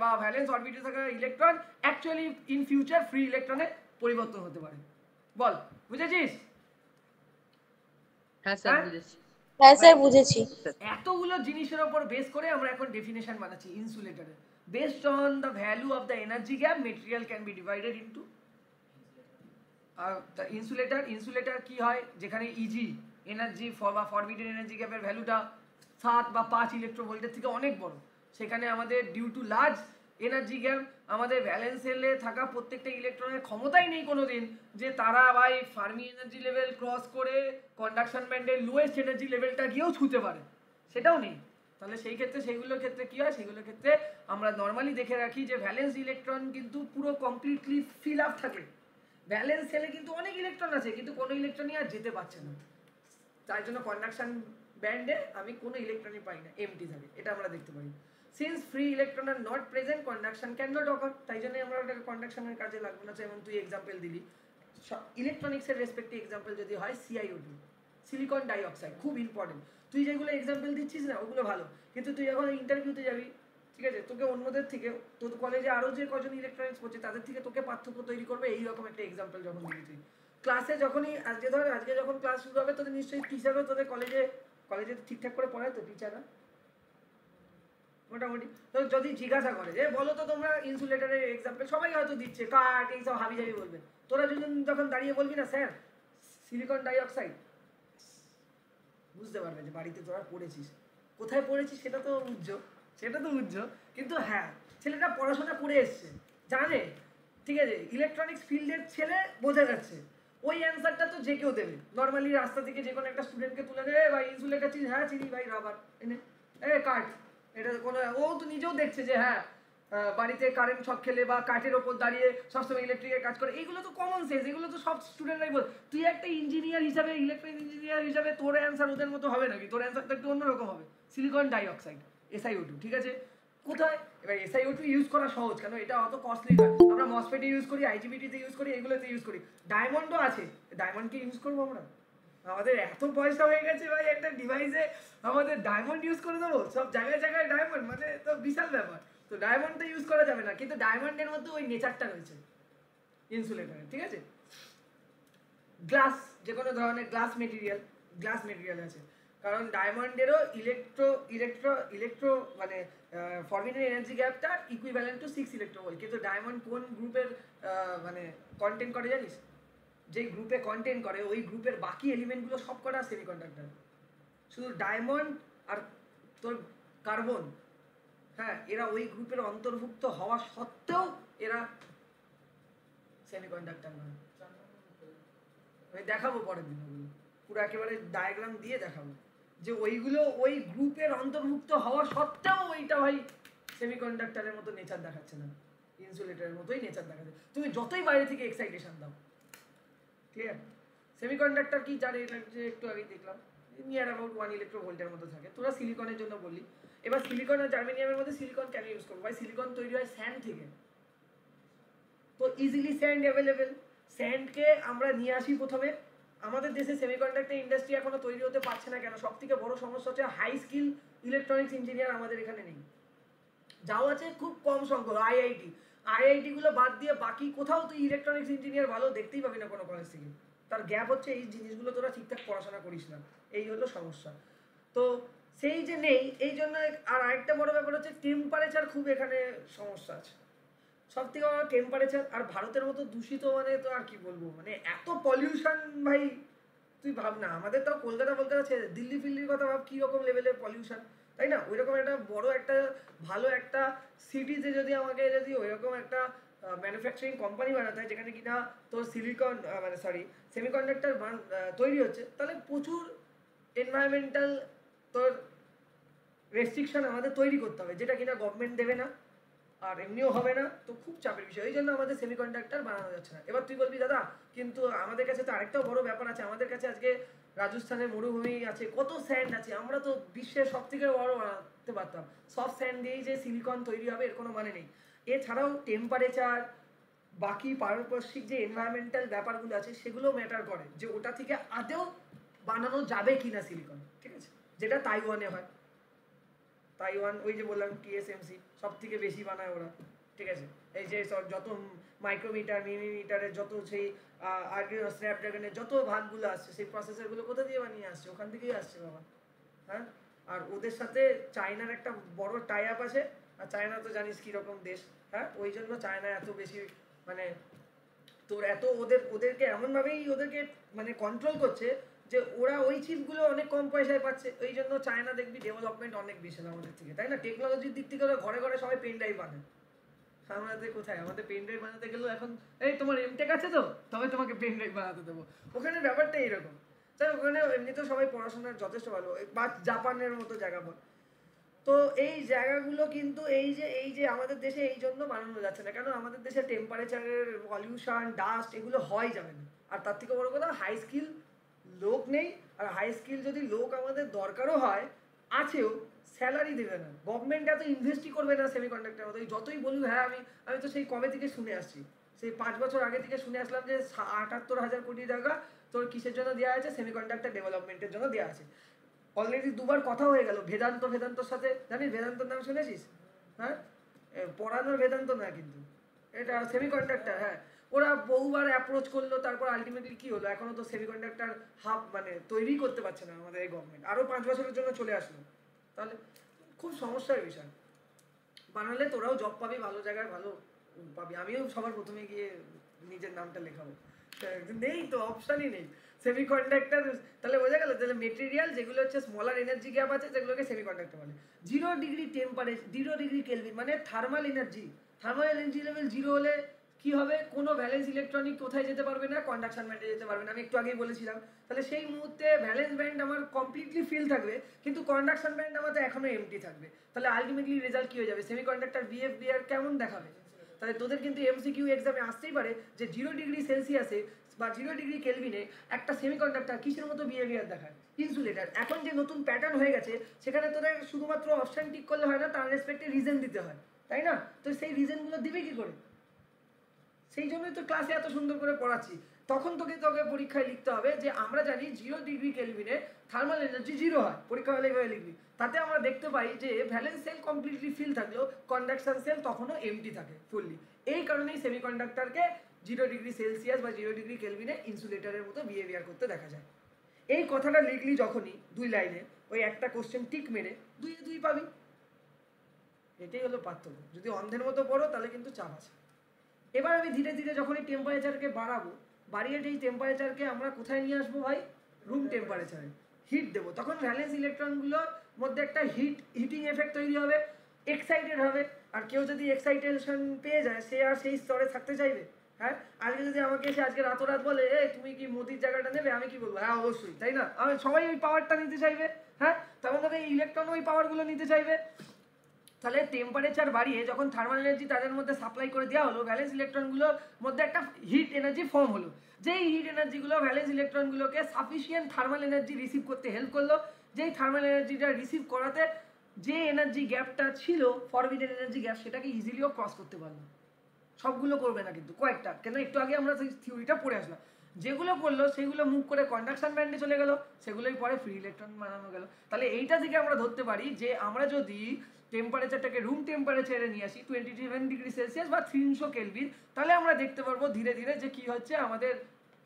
বা ভ্যালেন্স অরবিটে থাকা electron actually in future free ইলেকট্রনে পরিবর্তন হতে পারে। বল, বুঝেছিস? হ্যাঁ স্যার বুঝেছি। হ্যাঁ স্যার বুঝেছি। এতগুলো জিনিসের উপর বেস করে আমরা এখন ডেফিনেশন বানাচ্ছি ইনসুলেটরের। Based on the value of the energy gap material can be divided into the insulator কি হয়, যেখানে ইজি এনার্জি বা ফরবিডেন এনার্জি গ্যাপের ভ্যালুটা 7 বা 5 ইলেকট্রোভোল্টের থেকে অনেক বড়, সেখানে আমাদের due to large energy gap আমাদের ভ্যালেন্স সেলে থাকা প্রত্যেকটা ইলেকট্রনের ক্ষমতাই নেই কোনোদিন যে তারা ভাই ফার্মি এনার্জি লেভেল ক্রস করে কন্ডাকশন ব্যান্ডের লোয়েস্ট এনার্জি লেভেলটা গিয়েও ছুঁতে পারে, সেটাও নেই। তাহলে সেই ক্ষেত্রে সেগুলোর ক্ষেত্রে কি হয়, সেগুলোর ক্ষেত্রে আমরা নর্মালি দেখে রাখি যে ভ্যালেন্স ইলেকট্রন কিন্তু পুরো কমপ্লিটলি ফিল আপ থাকে, ভ্যালেন্স সেলে কিন্তু অনেক ইলেকট্রন আছে কিন্তু কোনো ইলেকট্রনই আর যেতে পারছে না, তাই জন্য কন্ডাকশন ব্যান্ডে আমি কোনো ইলেকট্রনই পাই না, এমটি থাকে, এটা আমরা দেখতে পারি। Since free electron are not present conduction can not occur, তাই জন্য আমরা ওটাকে কন্ডাকশনের কাজে লাগবে না। যেমন তুই এক্সাম্পল দিলি ইলেকট্রনিক্সের রেসপেক্টে এক্সাম্পল যদি হয় সিআইও2 সিলিকন ডাইঅক্সাইড, খুব ইম্পর্টেন্ট। তুই যেগুলো এক্সাম্পল দিচ্ছিস না ওগুলো ভালো, কিন্তু তুই যখন ইন্টারভিউতে যাবি, ঠিক আছে, তোকে অন্যদের থেকে তোর কলেজে আরও যে কজন ইলেকট্রনিক্স পড়ছে তাদের থেকে তোকে পার্থক্য তৈরি করবে এইরকম একটা এক্সাম্পল যখন দিবি তুই ক্লাসে। যখনই আজকে যখন ক্লাস শুরু হবে তোদের নিশ্চয়ই টিচারও তোদের কলেজে ঠিকঠাক করে পড়ায় তো টিচাররা মোটামুটি। তো যদি জিজ্ঞাসা করে যে বলো তো তোমরা ইনসুলেটরের এক্সাম্পল, সবাই হয়তো দিচ্ছে কাঠ এইসব হাবি জাবি বলবে, তোরা যখন দাঁড়িয়ে বলবি না স্যার সিলিকন ডাইঅক্সাইড, বুঝতে পারবে যে বাড়িতে তোরা পড়েছিস, কোথায় পড়েছিস সেটা তো উজ্জ্ব, কিন্তু হ্যাঁ ছেলেটা পড়াশোনা করে এসছে জানে, ঠিক আছে, ইলেকট্রনিক্স ফিল্ডের ছেলে, বোঝা যাচ্ছে। ওই অ্যান্সারটা তো যে কেউ দেবে, নর্মালি রাস্তা থেকে যে কোনো একটা স্টুডেন্টকে তুলে দেবে, ভাই ইনসুলেটর চিনি, হ্যাঁ চিনি ভাই, রাবার এনে কাঠ, এটা কোনো, ও তো নিজেও দেখছে যে হ্যাঁ বাড়িতে কারেন্ট শক খেলে বা কাঠের ওপর দাঁড়িয়ে সবসময় ইলেকট্রিকের কাজ করে, এইগুলো তো কমন সেন্স, এগুলো তো সব স্টুডেন্টরাই বল। তুই একটা ইঞ্জিনিয়ার হিসাবে, ইলেকট্রিক ইঞ্জিনিয়ার হিসাবে তোর অ্যান্সার ওদের মতো হবে নাকি? তোর অ্যান্সারটা একটু অন্যরকম হবে। সিলিকন ডাইঅক্সাইড SiO2, ঠিক আছে, কোথায়? এবার SiO2 ইউজ করা সহজ, কেন এটা অত কস্টলি নয়, আমরা মসফেটে ইউজ করি, IGBT-তে ইউজ করি, এগুলোতে ইউজ করি, ডায়মন্ডও আছে, ডায়মন্ডকে ইউজ করবো আমরা? আমাদের এত পয়সা হয়ে গেছে ভাই একটা ডিভাইসে আমাদের ডায়মন্ড ইউজ করে দেবো, সব জায়গায় জায়গায় ডায়মন্ড, মানে তো বিশাল ব্যাপার। তো ডায়মন্ডটা ইউজ করা যাবে না, কিন্তু ডায়মন্ডের মধ্যে ওই নেচারটা রয়েছে ইনসুলেটরে, ঠিক আছে। গ্লাস, যে কোনো ধরনের গ্লাস মেটেরিয়াল আছে, কারণ ডায়মন্ডেরও ইলেকট্রো মানে ফরবিডেন এনার্জি গ্যাপটা ইকুইভ্যালেন্ট টু 6 ইলেকট্রোভোল্ট, কিন্তু ডায়মন্ড কোন গ্রুপের মানে কন্টেন্ট করে জানিস? যে গ্রুপে কন্টেন্ট করে ওই গ্রুপের বাকি এলিমেন্টগুলো সব কটা সেমিকন্ডাক্টর, শুধু ডায়মন্ড আর তোর কার্বন, হ্যাঁ এরা ওই গ্রুপের অন্তর্ভুক্ত হওয়া সত্ত্বেও এরা সেমিকন্ডাক্টর নয়। আমি দেখাবো পরের দিন ওগুলো পুরো একেবারে ডায়াগ্রাম দিয়ে দেখাবো যে ওইগুলো ওই গ্রুপের অন্তর্ভুক্ত হওয়া সত্ত্বেও ওইটা ভাই সেমিকন্ডাক্টরের মতো নেচার দেখাচ্ছে না, ইনসুলেটরের মতোই নেচার দেখাচ্ছে, তুমি যতই বাইরে থেকে এক্সাইটেশন দাও। ক্লিয়ার? সেমিকন্ডাক্টর কি জানে, এটা যে একটু আগে দেখলাম নিয়ার অ্যাবাউট 1 ইলেকট্রোভোল্টের মতো থাকে। তোরা সিলিকনের জন্য বললি, এবার সিলিকন আর জার্মেনিয়ামের মধ্যে সিলিকন কেন ইউজ করবো ভাই? সিলিকন তৈরি হয় স্যান্ড থেকে, তো ইজিলি স্যান্ড অ্যাভেলেবেল, স্যান্ডকে আমরা নিয়ে আসি প্রথমে। আমাদের দেশে সেমিকন্ডাক্টর ইন্ডাস্ট্রি এখনো তৈরি হতে পারছে না কেন? সব থেকে বড় সমস্যা হচ্ছে হাই স্কিল ইলেকট্রনিক্স ইঞ্জিনিয়ার আমাদের এখানে নেই, যাও আছে খুব কম সংখ্যক। আইআইটি গুলো বাদ দিয়ে বাকি কোথাও তুই ইলেকট্রনিক্স ইঞ্জিনিয়ার ভালো দেখতেই পাবি না কোনো কলেজ থেকে। তার গ্যাপ হচ্ছে এই জিনিসগুলো তোরা ঠিকঠাক পড়াশোনা করিস না, এই হলো সমস্যা। তো সেই যে নেই, এই জন্য। আর আরেকটা বড় ব্যাপার হচ্ছে টেম্পারেচার, খুব এখানে সমস্যা আছে, সব থেকে বড় টেম্পারেচার। আর ভারতের মতো দূষিত, মানে তো আর কি বলবো, মানে এত পলিউশন ভাই, তুই ভাব না, আমাদের তো কলকাতা ছেড়ে দিল্লি ফিল্লির কথা ভাব, কি রকম লেভেলের পলিউশন, তাই না? ওইরকম একটা বড় একটা ভালো একটা সিটিতে যদি আমাকে ওইরকম একটা ম্যানুফ্যাকচারিং কোম্পানি বানাতে হয় যেখানে কিনা তোর সেমিকন্ডাক্টর তৈরি হচ্ছে, তাহলে প্রচুর এনভায়রনমেন্টাল তোর রেস্ট্রিকশন আমাদের তৈরি করতে হবে, যেটা কিনা গভর্নমেন্ট দেবে না, আর এমনিও হবে না, তো খুব চাপের বিষয়। এই জন্য আমাদের সেমিকন্ডাক্টর বানানো যাচ্ছে না। এবার তুই বলবি দাদা কিন্তু আমাদের কাছে তো আরেকটাও বড় ব্যাপার আছে, আমাদের কাছে আজকে রাজস্থানের মরুভূমি আছে, কত স্যান্ড আছে, আমরা তো বিশ্বের সব থেকে বড় বানাতে পারতাম। সব স্যান্ড দিয়েই যে সিলিকন তৈরি হবে এর কোনো মানে নেই। এছাড়াও টেম্পারেচার, বাকি পারিপার্শ্বিক যে এনভায়রনমেন্টাল ব্যাপারগুলো আছে সেগুলো ম্যাটার করে, যে ওটা থেকে আদেও বানানো যাবে কিনা সিলিকন, ঠিক আছে? যেটা তাইওয়ানে হয়। তাইওয়ান ওই যে বললাম TSMC সব থেকে বেশি বানায় ওরা, ঠিক আছে? এই যে সব যত মাইক্রোমিটার মিলিমিটারের যত সেই আর্ডিনো স্ন্যাপড্রাগনের যত ভাগগুলো আসছে, সেই প্রসেসরগুলো কোথা দিয়ে বানিয়ে আসছে? ওখান থেকেই আসছে বাবা। হ্যাঁ, আর ওদের সাথে চায়নার একটা বড় টাই আপ আছে, আর চায়না তো জানিস কীরকম দেশ। হ্যাঁ, ওই জন্য চায়না এত বেশি মানে তোর এত ওদেরকে এমনভাবেই ওদেরকে মানে কন্ট্রোল করছে যে ওরা ওই চিপগুলো অনেক কম পয়সায় পাচ্ছে। ওই জন্য চায়না দেখবি ডেভেলপমেন্ট অনেক বেশি আমাদের থেকে, তাই না? টেকনোলজির দিক থেকে ওরা ঘরে ঘরে সবাই পেন ড্রাইভ বানায়। আমাদের কোথায়? আমাদের পেন ড্রাইভ বানাতে গেলেও এখন এই তোমার এমটেক আছে তো তবে তোমাকে পেন ড্রাইভ বানাতে দেবো। ওখানে ব্যাপারটা এইরকম। তাই ওখানে এমনিতেও সবাই পড়াশোনার যথেষ্ট ভালো, বা জাপানের মতো জায়গা বল। তো এই জায়গাগুলো কিন্তু এই যে আমাদের দেশে এই জন্য বানানো যাচ্ছে না। কেন? আমাদের দেশে টেম্পারেচারের পলিউশন, ডাস্ট এগুলো হয় যাবে না। আর তার থেকে বড় কথা হাই স্কিল লোক নেই। আর হাই স্কিল যদি লোক আমাদের দরকারও হয়, আছেও, স্যালারি দেবে না। গভর্নমেন্ট এত ইনভেস্টই করবে না সেমিকন্ডাক্টর মতো। যতই বলুন, হ্যাঁ আমি তো সেই কবে থেকে শুনে আসছি, সেই 5 বছর আগে থেকে শুনে আসলাম যে 78,000 কোটি টাকা তোর কিসের জন্য দেওয়া আছে? সেমিকন্ডাক্টর ডেভেলপমেন্টের জন্য দেওয়া আছে। অলরেডি 2বার কথা হয়ে গেল ভেদান্তর সাথে। জানিস ভেদান্তর নাম শুনেছিস? হ্যাঁ, পড়ানোর ভেদান্ত না কিন্তু, এটা সেমিকন্ডাক্টর। হ্যাঁ, ওরা বহুবার অ্যাপ্রোচ করলো, তারপর আলটিমেটলি কি হলো? এখনো তো সেমিকন্ডাক্টর হাব মানে তৈরি করতে পারছে না আমাদের এই গভর্নমেন্ট। আরো 5 বছরের জন্য চলে আসলো, তাহলে খুব সমস্যার বিষয়। বানালে তোরাও জব পাবি, ভালো জায়গায় ভালো পাবি। আমিও সবার প্রথমে গিয়ে নিজের নামটা লেখাবো, নেই তো অপশানই নেই। সেমিকন্ডাক্টর তাহলে বোঝা গেল, তাহলে মেটেরিয়াল যেগুলো হচ্ছে স্মলার এনার্জি গ্যাপ আছে সেগুলোকে সেমিকন্ডাক্টর বলে। 0 ডিগ্রি টেম্পারেচার, 0 ডিগ্রি কেলভিন মানে থার্মাল এনার্জি লেভেল 0 হলে কি হবে? কোনো ভ্যালেন্স ইলেকট্রনিক কোথায় যেতে পারবে না? কন্ডাকশন ব্যান্ডে যেতে পারবে না। আমি একটু আগেই বলেছিলাম। তাহলে সেই মুহূর্তে ভ্যালেন্স ব্যান্ড আমার কমপ্লিটলি ফিল থাকবে, কিন্তু কন্ডাকশন ব্যান্ড আমার তো এখনো এমটি থাকবে। তাহলে আলটিমেটলি রেজাল্ট কি হয়ে যাবে? সেমিকন্ডাক্টর বিহেভিয়ার কেমন দেখাবে? তাহলে তোদের কিন্তু MCQ এক্সামে আসতেই পারে যে 0 ডিগ্রি সেলসিয়াসে বা 0 ডিগ্রি কেলভিনে একটা সেমিকন্ডাক্টর কিসের মতো বিহেভিয়ার দেখায়? ইনসুলেটর। এখন যে নতুন প্যাটার্ন হয়ে গেছে সেখানে তোদের শুধুমাত্র অপশন টিক করলে হয় না, তার রেসপেক্টে রিজন দিতে হয়, তাই না? তো সেই রিজনগুলো দিবে কি করে? সেই জন্যই তো ক্লাসে এত সুন্দর করে পড়াচ্ছি। তখন তোকে পরীক্ষায় লিখতে হবে যে আমরা জানি 0 ডিগ্রি কেলভিনে থার্মাল এনার্জি 0 হয়, পরীক্ষা হলে এইভাবে লিখবি। তাতে আমরা দেখতে পাই যে ভ্যালেন্স সেল কমপ্লিটলি ফিল থাকলেও কন্ডাকশন সেল তখনও এমটি থাকে ফুললি। এই কারণেই সেমিকন্ডাক্টরকে 0 ডিগ্রি সেলসিয়াস বা 0 ডিগ্রি কেলভিনে ইনসুলেটরের মতো বিহেভিয়ার করতে দেখা যায়। এই কথাটা লিখলি যখনই 2 লাইনে, ওই একটা কোশ্চেন টিক মেরে 2 এ 2 পাবি। এটাই হলো পার্থক্য। যদি অন্ধের মতো পড়ো তাহলে কিন্তু চাপ আছে। এবার আমি ধীরে ধীরে যখন এই টেম্পারেচারকে বাড়াবো, বাড়িয়ে এই টেম্পারেচারকে আমরা কোথায় নিয়ে আসবো ভাই? রুম টেম্পারেচারে হিট দেবো। তখন ভ্যালেন্স ইলেকট্রনগুলোর মধ্যে একটা হিটিং এফেক্ট তৈরি হবে, এক্সাইটেড হবে। আর কেউ যদি এক্সাইটেশন পেয়ে যায় সে আর সেই স্তরে থাকতে চাইবে? হ্যাঁ, আজকে যদি আমাকে এসে আজকে রাতোরাত বলে তুমি কি মোদির জায়গাটা নেবে, আমি কি বলবো? হ্যাঁ অবশ্যই, তাই না? আমি সবাই ওই পাওয়ারটা নিতে চাইবে। হ্যাঁ, তেমন ভাবে ইলেকট্রন ওই পাওয়ারগুলো নিতে চাইবে। তাহলে টেম্পারেচার বাড়িয়ে যখন থার্মাল এনার্জি তাদের মধ্যে সাপ্লাই করে দেওয়া হলো, ভ্যালেন্স ইলেকট্রনগুলোর মধ্যে একটা হিট এনার্জি ফর্ম হলো। যেই হিট এনার্জিগুলো ভ্যালেন্স ইলেকট্রনগুলোকে সাফিসিয়েন্ট থার্মাল এনার্জি রিসিভ করতে হেল্প করলো। যেই থার্মাল এনার্জিটা রিসিভ করাতে যে এনার্জি গ্যাপটা ছিল, ফরবিডেন এনার্জি গ্যাপ, সেটাকে ইজিলিও ক্রস করতে পারলো। সবগুলো করবে না কিন্তু, কয়েকটা। কেন? একটু আগে আমরা সেই থিওরিটা পড়ে আসলাম। যেগুলো করলো সেগুলো মুভ করে কন্ডাকশন ব্যান্ডে চলে গেল, সেগুলোই পরে ফ্রি ইলেকট্রন বানানো গেল। তাহলে এইটা থেকে আমরা ধরতে পারি যে আমরা যদি টেম্পারেচারটাকে রুম টেম্পারেচারে নিয়ে আসি 27 ডিগ্রি সেলসিয়াস বা 300 কেলভিন, তাহলে আমরা দেখতে পারবো ধীরে ধীরে যে কি হচ্ছে, আমাদের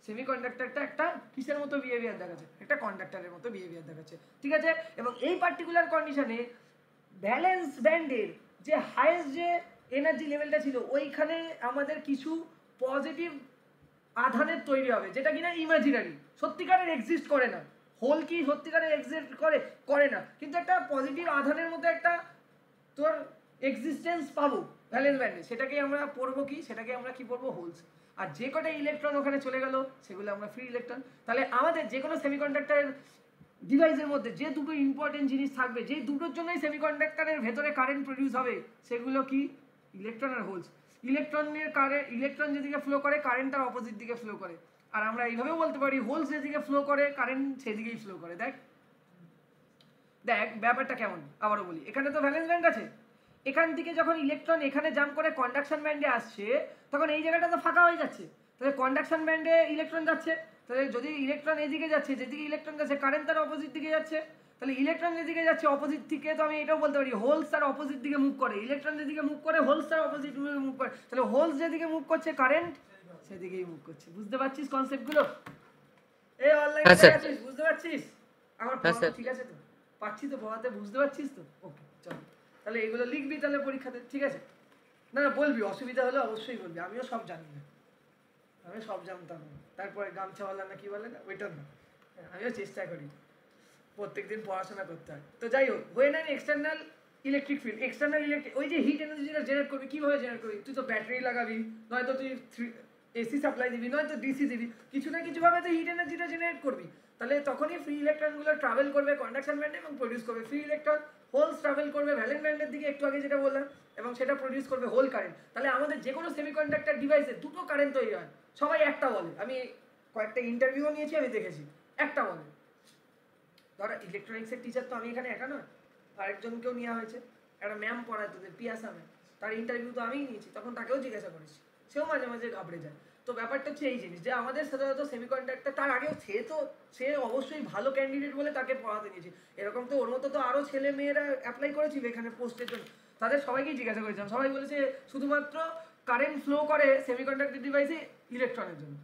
সেমিকন্ডাক্টরটা একটা কিসের মতো বিহেভিয়ার দেখাচ্ছে? একটা কন্ডাক্টরের মতো বিহেভিয়ার দেখাচ্ছে, ঠিক আছে? এবং এই পার্টিকুলার কন্ডিশনে ভ্যালেন্স ব্যান্ডের যে হাইয়েস্ট যে এনার্জি লেভেলটা ছিল, ওইখানে আমাদের কিছু পজিটিভ আধানের তৈরি হবে, যেটা কিনা ইমাজিনারি, সত্যিকারের এক্সিস্ট করে না। হোল কি সত্যিকারের এক্সিস্ট করে না, কিন্তু একটা পজিটিভ আধানের মতো একটা তোর এক্সিস্টেন্স পাবো ভ্যালেন্স ব্যান্ডে। সেটাকে আমরা পড়বো কি? সেটাকে আমরা কি পড়বো? হোলস। আর যে কটা ইলেকট্রন ওখানে চলে গেল সেগুলো আমরা ফ্রি ইলেকট্রন। তাহলে আমাদের যে কোনো সেমিকন্ডাক্টরের ডিভাইসের মধ্যে যে দুটো ইম্পর্টেন্ট জিনিস থাকবে, যে দুটোর জন্যই সেমিকন্ডাক্টরের ভেতরে কারেন্ট প্রডিউস হবে, সেগুলো কি? ইলেকট্রন আর হোলস, ইলেকট্রন যেদিকে ফ্লো করে কারেন্ট তার অপোজিট দিকে ফ্লো করে, আর আমরা এইভাবেও বলতে পারি হোলস যেদিকে ফ্লো করে কারেন্ট সেদিকেই ফ্লো করে। দেখ ব্যাপারটা কেমন, আবারও বলি, এখানে তো ভ্যালেন্স ব্যান্ড আছে, এখান থেকে যখন ইলেকট্রন এখানে জাম্প করে কন্ডাকশন ব্যান্ডে আসছে তখন এই জায়গাটা তো ফাঁকা হয়ে যাচ্ছে, তাহলে কন্ডাকশন ব্যান্ডে ইলেকট্রন যাচ্ছে, তাহলে যদি ইলেকট্রন এদিকে যাচ্ছে, যেদিকে ইলেকট্রন যাচ্ছে কারেন্ট তার অপোজিট দিকে যাচ্ছে, তাহলে ইলেকট্রন যেদিকে যাচ্ছে অপোজিট দিকে, তো আমি এটাও বলতে পারি হোলস তার অপোজিট দিকে মুভ করে, ইলেকট্রন যেদিকে মুভ করে হোলস তার অপোজিট দিকে মুভ করে, তাহলে হোলস যেদিকে মুভ করছে কারেন্ট সেদিকেই মুভ করছে। বুঝতে পারছিস কনসেপ্টগুলো? এই অনলাইন আছিস, বুঝতে পারছিস আমার পড়া ঠিক আছে তো? পাচ্ছি তো পড়াতে, বুঝতে পারছিস তো? ওকে চল, তাহলে এগুলো লিখবি তাহলে পরীক্ষাতে, ঠিক আছে? না না বলবি, অসুবিধা হলে অবশ্যই বলবি, আমিও সব জানি না, আমি সব জানতাম না, তারপরে গামছাওয়ালা না কি বলে না ওইটা না, আমিও চেষ্টা করি প্রত্যেকদিন পড়াশোনা করতে হয়। তো যাই হোক, when an external electric field, external electric, ওই যে হিট এনার্জিটা জেনারেট করবি, কিভাবে জেনারেট করবি? তুই তো ব্যাটারি লাগাবি, নয়তো তুই এসি সাপ্লাই দিবি, নয়তো ডিসি দিবি, কিছু না কিছু ভাবে তো হিট এনার্জিটা জেনারেট করবি, তাহলে তখনই ফ্রি ইলেকট্রনগুলো ট্রাভেল করবে কন্ডাকশন ব্যান্ডে এবং প্রডিউস করবে ফ্রি ইলেকট্রন, হোলস ট্রাভেল করবে ভ্যালেন্স ব্যান্ডের দিকে একটু আগে যেটা বললাম, এবং সেটা প্রডিউস করবে হোল কারেন্ট। তাহলে আমাদের যে কোনো সেমিকন্ডাক্টর ডিভাইসে দুটো কারেন্ট তৈরি হয়, সবাই একটা বলে, আমি কয়েকটা ইন্টারভিউ নিয়েছি, আমি দেখেছি একটা বলে। ধরো ইলেকট্রনিক্সের টিচার তো আমি এখানে একা নয়, আরেকজনকেও নেওয়া হয়েছে, একটা ম্যাম পড়ায় তোদের পিয়াসা ম্যাম, তার ইন্টারভিউ তো আমিই নিয়েছি, তখন তাকেও জিজ্ঞাসা করেছি, সেও মাঝে মাঝে ঘাবড়ে যায়। তো ব্যাপারটা হচ্ছে এই জিনিস যে আমাদের সাধারণত সেমিকন্ডাক্টর, তার আগেও সে অবশ্যই ভালো ক্যান্ডিডেট বলে তাকে পড়াতে নিয়েছি, এরকম তো ওর মতো তো আরও ছেলে মেয়েরা অ্যাপ্লাই করেছিল এখানে পোস্টের জন্য, তাদের সবাইকেই জিজ্ঞাসা করেছিলাম, সবাই বলেছে শুধুমাত্র কারেন্ট ফ্লো করে সেমিকন্ডাক্টর ডিভাইসে ইলেকট্রনের জন্য।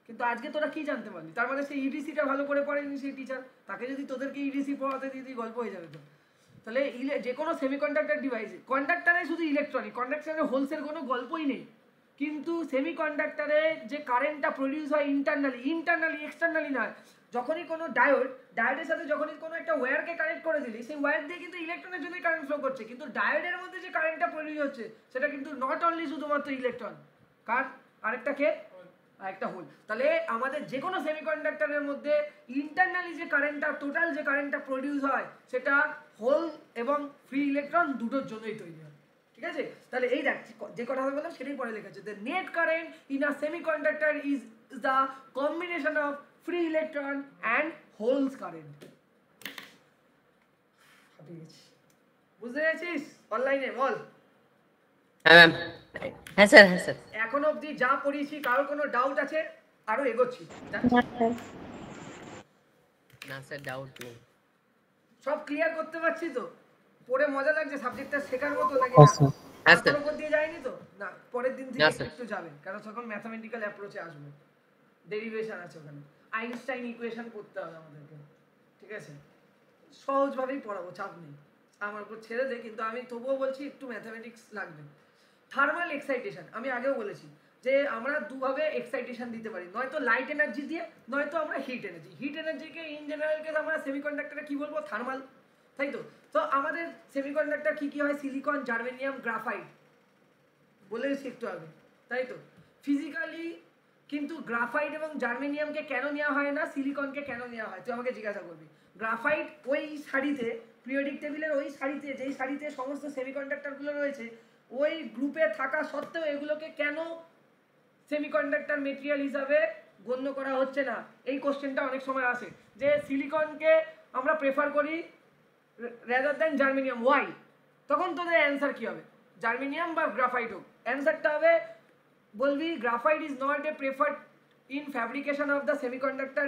কিন্তু আজকে তোরা কি জানতে পারলি? তার মানে সেই ইডিসিটা ভালো করে পড়েনি সেই টিচার, তাকে যদি তোদেরকে ইডিসি পড়াতে দিদি গল্প হয়ে যাবে তো। তাহলে যে কোনো সেমিকন্ডাক্টর ডিভাইসে, কন্ডাক্টরে শুধু ইলেকট্রনিক, কন্ডাক্টরে হোলসের কোনো গল্পই নেই, কিন্তু সেমিকন্ডাক্টরে যে কারেন্টটা প্রডিউস হয় ইন্টারনালি এক্সটার্নালি নয়, যখনই কোনো ডায়োডের সাথে যখনই কোনো একটা ওয়্যারকে কানেক্ট করে দিলি, সেই ওয়্যার দিয়ে কিন্তু ইলেকট্রনের জন্যই কারেন্ট ফ্লো করছে, কিন্তু ডায়োডের মধ্যে যে কারেন্টটা প্রডিউস হচ্ছে সেটা কিন্তু নট অনলি শুধুমাত্র ইলেকট্রন, কার আরেকটা কে একটা হোল। তাহলে আমাদের যে কোনো সেমিকন্ডাক্টরের মধ্যে ইন্টারনালি যে কারেন্টটা, টোটাল যে কারেন্টটা প্রডিউস হয় সেটা হোল এবং ফ্রি ইলেকট্রন দুটোর জন্যই তৈরি হয়, ঠিক আছে? তাহলে এই দেখ যে কথা বললাম সেটাই পরে লেখা আছে, the net current in a semiconductor is the combination of free electron and holes current. বুঝতে পেরেছিস? অনলাইনে বল। হ্যাঁ স্যার, হ্যাঁ স্যার। এখন অবধি যা পড়িয়েছি কারোর কোনো ডাউট আছে? আরো এগোচ্ছি। না স্যার, ডাউট নেই। সব ক্লিয়ার করতে পারছি তো? পড়ে মজা লাগছে? সাবজেক্টটা শেখার মতো লাগে? হ্যাঁ স্যার। উপর দিয়ে যায়নি তো? না, পরের দিন থেকে একটু যাবে, কারণ তখন ম্যাথমেটিক্যাল অ্যাপ্রোচে আসবে, ডেরিভেশন আছে ওখানে, আইনস্টাইন ইকুয়েশন করতে হবে আমাদেরকে, ঠিক আছে? সহজভাবেই পড়াবো, চাপ নেই, আমার উপর ছেড়ে দে, কিন্তু আমি তবুও বলছি একটু ম্যাথমেটিক্স লাগবে। থার্মাল এক্সাইটেশন, আমি আগেও বলেছি যে আমরা দুভাবে এক্সাইটেশন দিতে পারি, নয়তো লাইট এনার্জি দিয়ে, নয়তো আমরা হিট এনার্জি। হিট এনার্জিকে ইন জেনারেল কেস আমরা সেমিকন্ডাক্টরে কি বলবো? থার্মাল, তাই তো? তো আমাদের সেমিকন্ডাক্টর কি কি হয়? সিলিকন, জার্মেনিয়াম, গ্রাফাইট বলেছি একটু আগে, তাই তো? ফিজিক্যালি কিন্তু গ্রাফাইট এবং জার্মেনিয়ামকে কেন নেওয়া হয় না, সিলিকনকে কেন নেওয়া হয়? তুই আমাকে জিজ্ঞাসা করবি। গ্রাফাইট ওই সারিতে, পিরিয়ডিক টেবিলের ওই সারিতে, যেই সারিতে সমস্ত সেমিকন্ডাক্টরগুলো রয়েছে, ওই গ্রুপে থাকা সত্ত্বেও এগুলোকে কেন সেমিকন্ডাক্টর মেটেরিয়াল হিসাবে গণ্য করা হচ্ছে না? এই কোশ্চেনটা অনেক সময় আসে যে সিলিকনকে আমরা প্রেফার করি রাদার দ্যান জার্মেনিয়াম, ওয়াই? তখন তোদের অ্যান্সার কি হবে? জার্মেনিয়াম বা গ্রাফাইট হোক, অ্যান্সারটা হবে বলবি graphite is not a preferred in fabrication of the semiconductor,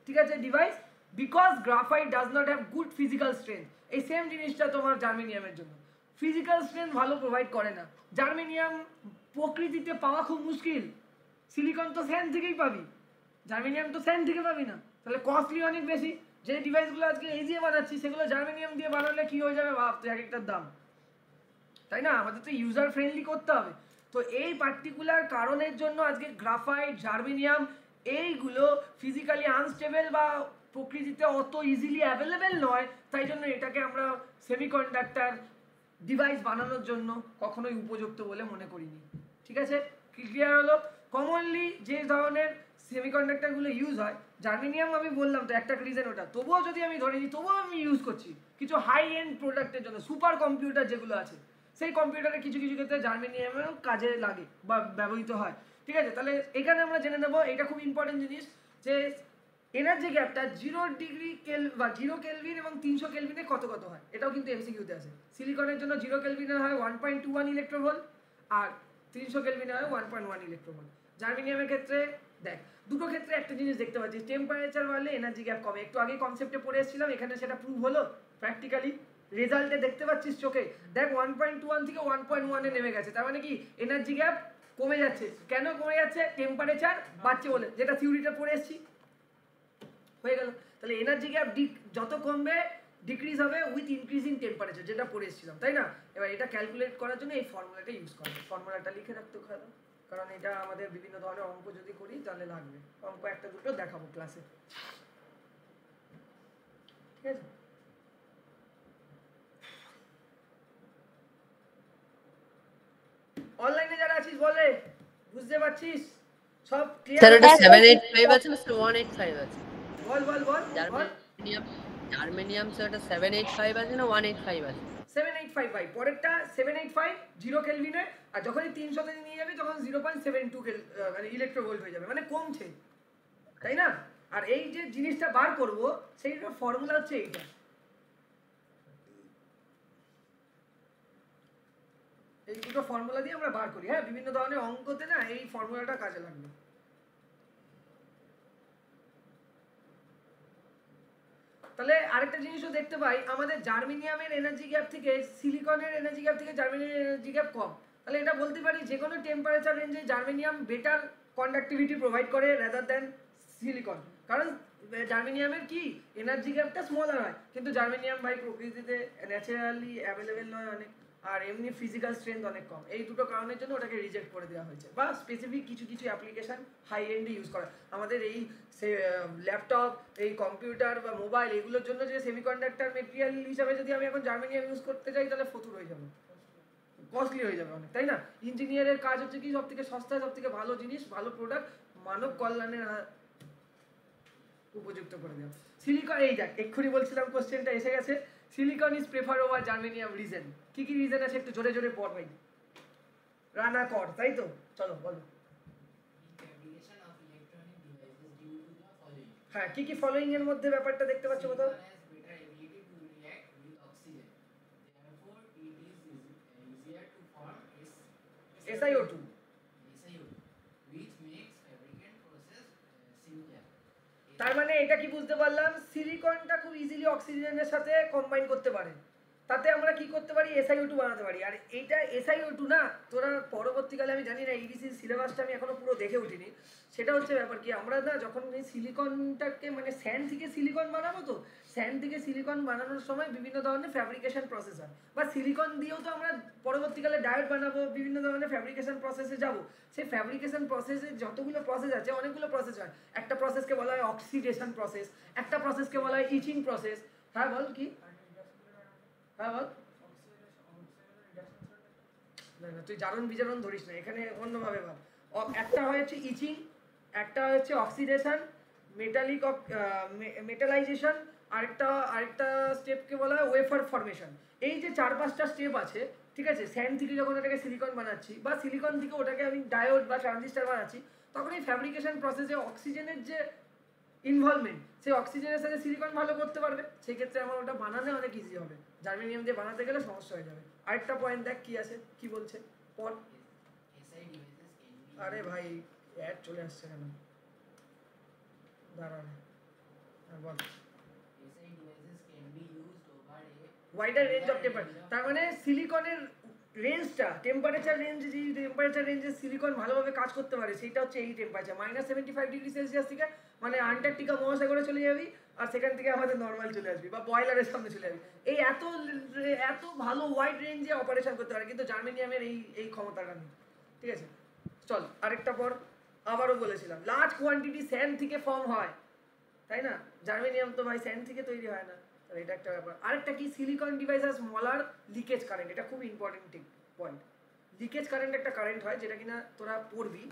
ঠিক আছে, device, because graphite does not have good physical strength. এই সেম জিনিসটা তোমার জার্মেনিয়ামের জন্য, ফিজিক্যাল স্ট্রেংথ ভালো প্রোভাইড করে না। জার্মেনিয়াম প্রকৃতিতে পাওয়া খুব মুশকিল, সিলিকন তো স্যান্ড থেকেই পাবি, জার্মেনিয়াম তো স্যান্ড থেকে পাবি না, তাহলে কস্টলি অনেক বেশি। যে ডিভাইসগুলো আজকে এই দিয়ে বানাচ্ছি সেগুলো জার্মেনিয়াম দিয়ে বানালে কি হয়ে যাবে ভাব তো, এক একটার দাম, তাই না? আমাদের তো ইউজার ফ্রেন্ডলি করতে হবে। তো এই পার্টিকুলার কারণের জন্য আজকে গ্রাফাইট, জার্মেনিয়াম এইগুলো ফিজিক্যালি আনস্টেবল বা প্রকৃতিতে অত ইজিলি অ্যাভেলেবেল নয়, তাই জন্য এটাকে আমরা সেমিকন্ডাক্টর ডিভাইস বানানোর জন্য কখনোই উপযুক্ত বলে মনে করিনি, ঠিক আছে? ক্লিয়ার হলো? কমনলি যে ধরনের সেমিকন্ডাক্টরগুলো ইউজ হয়, জার্মেনিয়াম আমি বললাম তো একটা রিজন ওটা, তবুও যদি আমি ধরে নিই তবুও আমি ইউজ করছি কিছু হাই এন্ড প্রোডাক্টের জন্য, সুপার কম্পিউটার যেগুলো আছে সেই কম্পিউটারে কিছু কিছু ক্ষেত্রে জার্মেনিয়ামেও কাজে লাগে বা ব্যবহৃত হয়। ঠিক আছে, তাহলে এখানে আমরা জেনে নেবো, এটা খুব ইম্পর্টেন্ট জিনিস, যে এনার্জি গ্যাপটা 0 বা 0 কেলভিন এবং 300 কেলভিনে কত কত হয়, এটাও কিন্তু এমসিকিউতে আছে। সিলিকনের জন্য 0 কেলভিনে হয় 1.21 ইলেকট্রোভোল্ট আর 300 কেলভিনে হয় 1.1 ইলেকট্রোভোল্ট। জার্মেনিয়ামের ক্ষেত্রে দেখ দুটো ক্ষেত্রে একটা জিনিস দেখতে পাচ্ছি, টেম্পারেচার বাড়লে এনার্জি গ্যাপ কমে। একটু আগে কনসেপ্টে পড়ে এসেছিলাম, এখানে সেটা প্রুভ হলো প্র্যাকটিক্যালি, রেজাল্টে দেখতে পাচ্ছিস চোখে। দেখ 1.21 থেকে 1.1 এ নেমে গেছে, তার মানে কি এনার্জি গ্যাপ কমে যাচ্ছে। কেন কমে যাচ্ছে? টেম্পারেচার বাড়ছে বলে, যেটা থিওরিটা পড়ে এসেছি। হয়ে গেল। তাহলে এনার্জি গ্যাপ যত কমবে ডিক্রিজ হবে উইথ ইনক্রিজিং টেম্পারেচার, যেটা পড়ে এসেছিলাম, তাই না? এবার এটা ক্যালকুলেট করার জন্য এই ফর্মুলাটা ইউজ করবে। ফর্মুলাটা লিখে রাখতে হবে, কারণ এটা আমাদের বিভিন্ন ধরনের অঙ্ক যদি করি তাহলে লাগবে। অঙ্ক একটা দুটো দেখাবো ক্লাসে, ঠিক আছে? অনলাইনে যারা আছিস বলে, বুঝতে পারছিস? সব ক্লিয়ার? স্যার এটা 785 আছে না 185 আছে? বল বল বল। জার্মেনিয়াম স্যার এটা 785 আছে না 185 আছে? 785 ভাই, পরেরটা 785 0 কেলভিনে, আর যখনই 300 তে নিয়ে যাবে তখন 0.72 মানে ইলেকট্রোভোল্ট হয়ে যাবে, মানে কমছে, তাই না? আর এই যে জিনিসটা বার করব সেইটার ফর্মুলা হচ্ছে এইটা। এই দুটো ফর্মুলা দিয়ে আমরা বার করি। হ্যাঁ, বিভিন্ন ধরনের অঙ্কতে না এই ফর্মুলাটা কাজে লাগবে। তাহলে আরেকটা জিনিসও দেখতে পাই, আমাদের জার্মেনিয়ামের এনার্জি গ্যাপ থেকে সিলিকনের এনার্জি গ্যাপ থেকে জার্মেনিয়ামের এনার্জি গ্যাপ কম। তাহলে এটা বলতে পারি যে কোনো টেম্পারেচার রেঞ্জে জার্মেনিয়াম বেটার কন্ডাক্টিভিটি প্রোভাইড করে রাদার দ্যান সিলিকন। কারণ জার্মেনিয়ামের কি এনার্জি গ্যাপটা স্মলার হয়, কিন্তু জার্মেনিয়াম ভাই প্রকৃতিতে ন্যাচারালি অ্যাভেলেবেল নয় অনেক, আর এমনি ফিজিক্যাল স্ট্রেংথ অনেক কম। এই দুটো কারণের জন্য ওটাকে রিজেক্ট করে দেওয়া হয়েছে, বা স্পেসিফিক কিছু কিছু অ্যাপ্লিকেশন হাই এন্ডে ইউজ করা। আমাদের এই ল্যাপটপ, এই কম্পিউটার বা মোবাইল, এগুলোর জন্য যে সেমিকন্ডাক্টর মেটেরিয়াল হিসাবে যদি আমি এখন জার্মেনিয়াম ইউজ করতে চাই তাহলে ফতুর হয়ে যাবে, কস্টলি হয়ে যাবে অনেক, তাই না? ইঞ্জিনিয়ারের কাজ হচ্ছে কি সব থেকে সস্তা, সব থেকে ভালো জিনিস, ভালো প্রোডাক্ট মানব কল্যাণের উপযুক্ত করে দেওয়া। সিলিকন, এই দেখ এক্ষুনি বলছিলাম কোশ্চেনটা এসে গেছে, silicon is prefer over germanium, reason কি কি রিজন আছে একটু জোরে জোরে পড় ভাই, রানা কর, তাই তো? চলো বলো। হ্যাঁ, কি কি ফলোইং এর মধ্যে ব্যাপারটা দেখতে পাচ্ছ কোথাও? SiO2, তার মানে এটা কি বুঝতে পারলাম, সিলিকনটা খুব ইজিলি অক্সিজেনের সাথে কম্বাইন করতে পারে, তাতে আমরা কি করতে পারি, SiO2 বানাতে পারি। আর এইটা SiO2 না, তোরা পরবর্তীকালে, আমি জানি না EDC সিলেবাসটা আমি এখনো পুরো দেখে উঠিনি, সেটা হচ্ছে ব্যাপার কি, আমরা না যখন এই সিলিকনটাকে মানে স্যান্ড থেকে সিলিকন বানাবো, তো স্যান্ড থেকে সিলিকন বানানোর সময় বিভিন্ন ধরনের ফ্যাব্রিকেশন প্রসেস হয়, বা সিলিকন দিয়েও তো আমরা পরবর্তীকালে ডায়োড বানাবো, বিভিন্ন ধরনের ফ্যাব্রিকেশন প্রসেসে যাব। সেই ফ্যাব্রিকেশন প্রসেসে যতগুলো প্রসেস আছে, অনেকগুলো প্রসেস হয়। একটা প্রসেসকে বলা হয় অক্সিডেশন প্রসেস, একটা প্রসেসকে বলা হয় ইচিং প্রসেস। হ্যাঁ বল কি? হ্যাঁ বল। না না, তুই জারণ বিজারণ ধরিস না, এখানে অন্যভাবে ভাব। একটা হচ্ছে ইচিং, একটা হচ্ছে অক্সিডেশন, মেটালাইজেশন, আরেকটা স্টেপকে বলা হয় ওয়েফার ফর্মেশন। এই যে 4-5টা স্টেপ আছে, ঠিক আছে? স্যান্ড থেকে যখন ওটাকে সিলিকন বানাচ্ছি, বা সিলিকন থেকে ওটাকে আমি ডায়োড বা ট্রানজিস্টার বানাচ্ছি, তখন এই ফ্যাব্রিকেশন প্রসেসে অক্সিজেনের যে ইনভলভমেন্ট, সেই অক্সিজেনের সাথে সিলিকন ভালো করতে পারবে, সেই ক্ষেত্রে আমার ওটা বানানো অনেক ইজি হবে। জার্মেনিয়াম দিয়ে বানাতে গেলে সমস্যা হয়ে যাবে। আরেকটা পয়েন্ট দেখ কি আছে, কি বলছে পর। আরে ভাই অ্যাড চলে আসছে কেন, দাঁড়ান বল। ওয়াইডার রেঞ্জ অফ টেম্পারেচার, তার মানে সিলিকনের রেঞ্জটা, টেম্পারেচার রেঞ্জ, যে টেম্পারেচার রেঞ্জে সিলিকন ভালোভাবে কাজ করতে পারে সেটা হচ্ছে এই টেম্পারেচার -75°C থেকে, মানে আন্টার্কটিকা মহাসাগরে চলে যাবি, আর সেখান থেকে আমাদের নর্মাল চলে আসবি, বা বয়লারের সামনে চলে আসবি। এই এত ভালো ওয়াইড রেঞ্জে অপারেশন করতে পারে, কিন্তু জার্মেনিয়ামের এই ক্ষমতাটা নেই, ঠিক আছে? চল আরেকটা পর। আবারও বলেছিলাম লার্জ কোয়ান্টিটি স্যান্ড থেকে ফর্ম হয়, তাই না? জার্মেনিয়াম তো ভাই স্যান্ড থেকে তৈরি হয় না, তাহলে এটা একটা ব্যাপার। আরেকটা কি, সিলিকন ডিভাইস আর স্মলার লিকেজ কারেন্ট, এটা খুব ইম্পর্টেন্ট পয়েন্ট। লিকেজ কারেন্ট একটা কারেন্ট হয়, যেটা কিনা তোরা পড়বি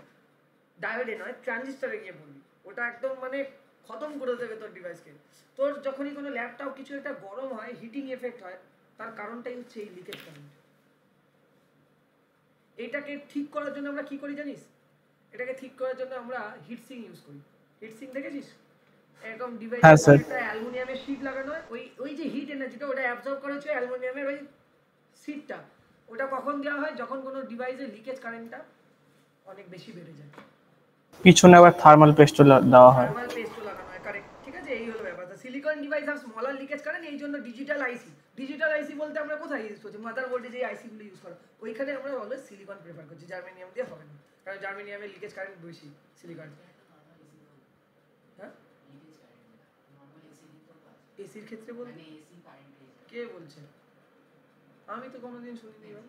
ডায়োডে নয়, ট্রানজিস্টারে গিয়ে পড়বি, ওটা একদম মানে খতম করে দেবে তোর ডিভাইসকে। তোর যখনই কোনো ল্যাপটপ কিছু একটা গরম হয়, হিটিং এফেক্ট হয়, তার কারণটাই হচ্ছে এই লিকেজ কারেন্ট। এটাকে ঠিক করার জন্য আমরা কি করি জানিস? এটাকে ঠিক করার জন্য আমরা হিটসিং ইউজ করি। হিটসিং দেখেছিস? এরকম হ্যাঁ ডিভাইসের স্যার। একটা অ্যালুমিনিয়ামের শীট লাগানো হয়, ওই যে হিট এনার্জিটা ওটা অ্যাবজর্ব করা হচ্ছে অ্যালুমিনিয়ামের ওই শীটটা। ওটা কখন দেওয়া হয়? যখন কোনো ডিভাইসের লিকেজ কারেন্টটা অনেক বেশি বেড়ে যায়, পিছনে আবার থার্মাল পেস্টও দেওয়া হয়। থার্মাল পেস্টও লাগানো হয়, কারেক্ট। ঠিক আছে, এই হলো ব্যাপারটা। সিলিকন ডিভাইস আর স্মলার লিকেজ কারেন্ট, এই জন্য ডিজিটাল আইসি। ডিজিটাল আইসি বলতে আমরা কোথায় ইউজ করছি? মাদারবোর্ডে যে আইসিগুলো ইউজ করা, ওইখানে আমরা অলওয়েজ সিলিকন প্রেফার করছি, জার্মেনিয়াম দিয়ে হবে না, কারণ জার্মেনিয়ামের লিকেজ কারেন্ট বেশি সিলিকন। হ্যাঁ, এসির ক্ষেত্রে বলতে কে বলছে? আমি তো কোনোদিন শুনিনি ভাই।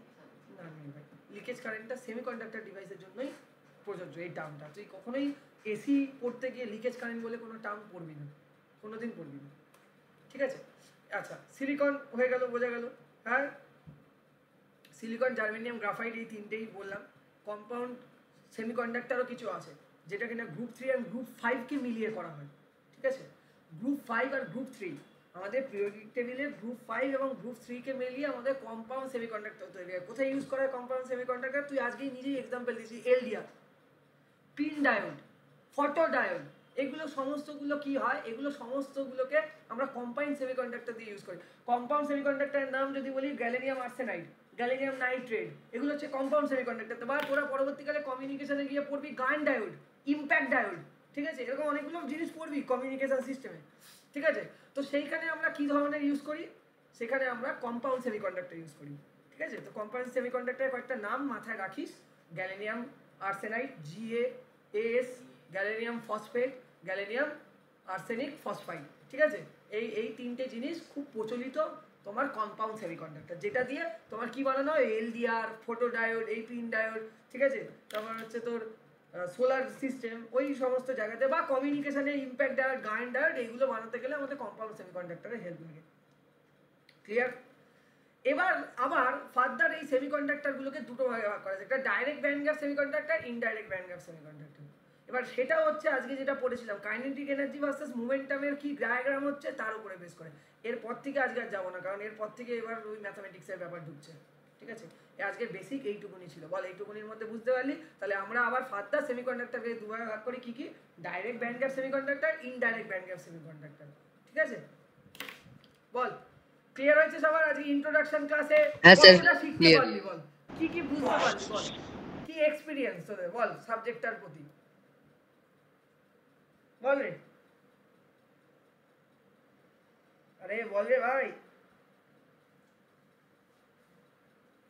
না ভাই, লিকেজ কারেন্টটা সেমিকন্ডাক্টর ডিভাইসের জন্যই প্রযোজ্য। এই টার্মটা তুই কখনোই এসি পড়তে গিয়ে লিকেজ কারেন্ট বলে কোনো টার্ম পড়বি না, কোনোদিন পড়বি না। ঠিক আছে, আচ্ছা সিলিকন হয়ে গেল, বোঝা গেল। হ্যাঁ, সিলিকন, জার্মেনিয়াম, গ্রাফাইট, এই তিনটেই বললাম। কম্পাউন্ড সেমিকন্ডাক্টরও কিছু আছে যেটা কিনা গ্রুপ 3 আর গ্রুপ 5 কে মিলিয়ে করা হয়। ঠিক আছে, গ্রুপ 5 আর গ্রুপ 3 আমাদের পিরিয়ডিক টেবিলে গ্রুপ 5 এবং গ্রুপ 3 কে মিলিয়ে আমাদের কম্পাউন্ড সেমিকন্ডাক্টর তৈরি হয়। কোথায় ইউজ করা হয় কম্পাউন্ড সেমিকন্ডাক্টর? তুই আজকেই নিজেই এক্সাম্পল দিয়েছিস, LDR, pin diode, photo diode, এগুলো সমস্তগুলো কি হয়? এগুলো সমস্তগুলোকে আমরা কম্পাউন্ড সেমিকন্ডাক্টর দিয়ে ইউজ করি। কম্পাউন্ড সেমিকন্ডাক্টরের নাম যদি বলি, গ্যালিনিয়াম আর্সেনাইড, গ্যালিনিয়াম নাইট্রেট, এগুলো হচ্ছে কম্পাউন্ড সেমিকন্ডাক্টর। বা তোরা পরবর্তীকালে কমিউনিকেশনে গিয়ে পড়বি গান ডায়োড, ইম্প্যাক্ট ডায়োড, ঠিক আছে, এরকম অনেকগুলো জিনিস পড়বি কমিউনিকেশন সিস্টেমে। ঠিক আছে, তো সেইখানে আমরা কি ধরনের ইউজ করি? সেখানে আমরা কম্পাউন্ড সেমিকন্ডাক্টর ইউজ করি। ঠিক আছে, তো কম্পাউন্ড সেমিকন্ডাক্টরের কয়েকটা নাম মাথায় রাখিস, gallium arsenide, GaAs, gallium phosphate, gallium arsenic phosphide. ঠিক আছে, এই তিনটে জিনিস খুব প্রচলিত তোমার কম্পাউন্ড সেমিকন্ডাক্টর, যেটা দিয়ে তোমার কি বানানো হয়? এলডিআর, ফটো ডায়োড, এই পিন ডায়োড, ঠিক আছে, তারপর হচ্ছে তোর সোলার সিস্টেম, ওই সমস্ত জায়গাতে, বা কমিউনিকেশনে ইম্প্যাক্ট ডায়োড, গান ডায়োড, এইগুলো বানাতে গেলে আমাদের কম্পাউন্ড সেমিকন্ডাক্টরের হেল্প লাগে। ক্লিয়ার? এবার আবার ফার্দার এই সেমিকন্ডাক্টরগুলোকে দুটো ভাগে ভাগ করা যায়, একটা direct band gap semiconductor, indirect band gap semiconductor. এবার সেটা হচ্ছে আজকে যেটা পড়েছিলাম, কাইনেটিক এনার্জি ভার্সেস মোমেন্টামের কি ডায়াগ্রাম হচ্ছে তার উপরে বেস করে। এরপর থেকে আজকে আর যাবো না, কারণ এরপর থেকে এবার ওই ম্যাথামেটিক্সের ব্যাপার ঢুকছে। ঠিক আছে, আজকে বেসিক এইটুকুনি ছিল। বল, এইটুকুনির মধ্যে বুঝতে পারলি? তাহলে আমরা আবার ফার্দার সেমিকন্ডাক্টরকে দুভাগে ভাগ করি, কি কি? Direct band gap semiconductor, indirect band gap semiconductor. ঠিক আছে, বল ক্লিয়ার হয়েছে সবার? আজকে ইন্ট্রোডাকশন ক্লাসে কতটা শিখতে পারলি? বল কি কি বুঝতে পারলি? বল কি এক্সপেরিয়েন্স তোদের? বল সাবজেক্টটার প্রতি বল রে। আরে বল রে ভাই।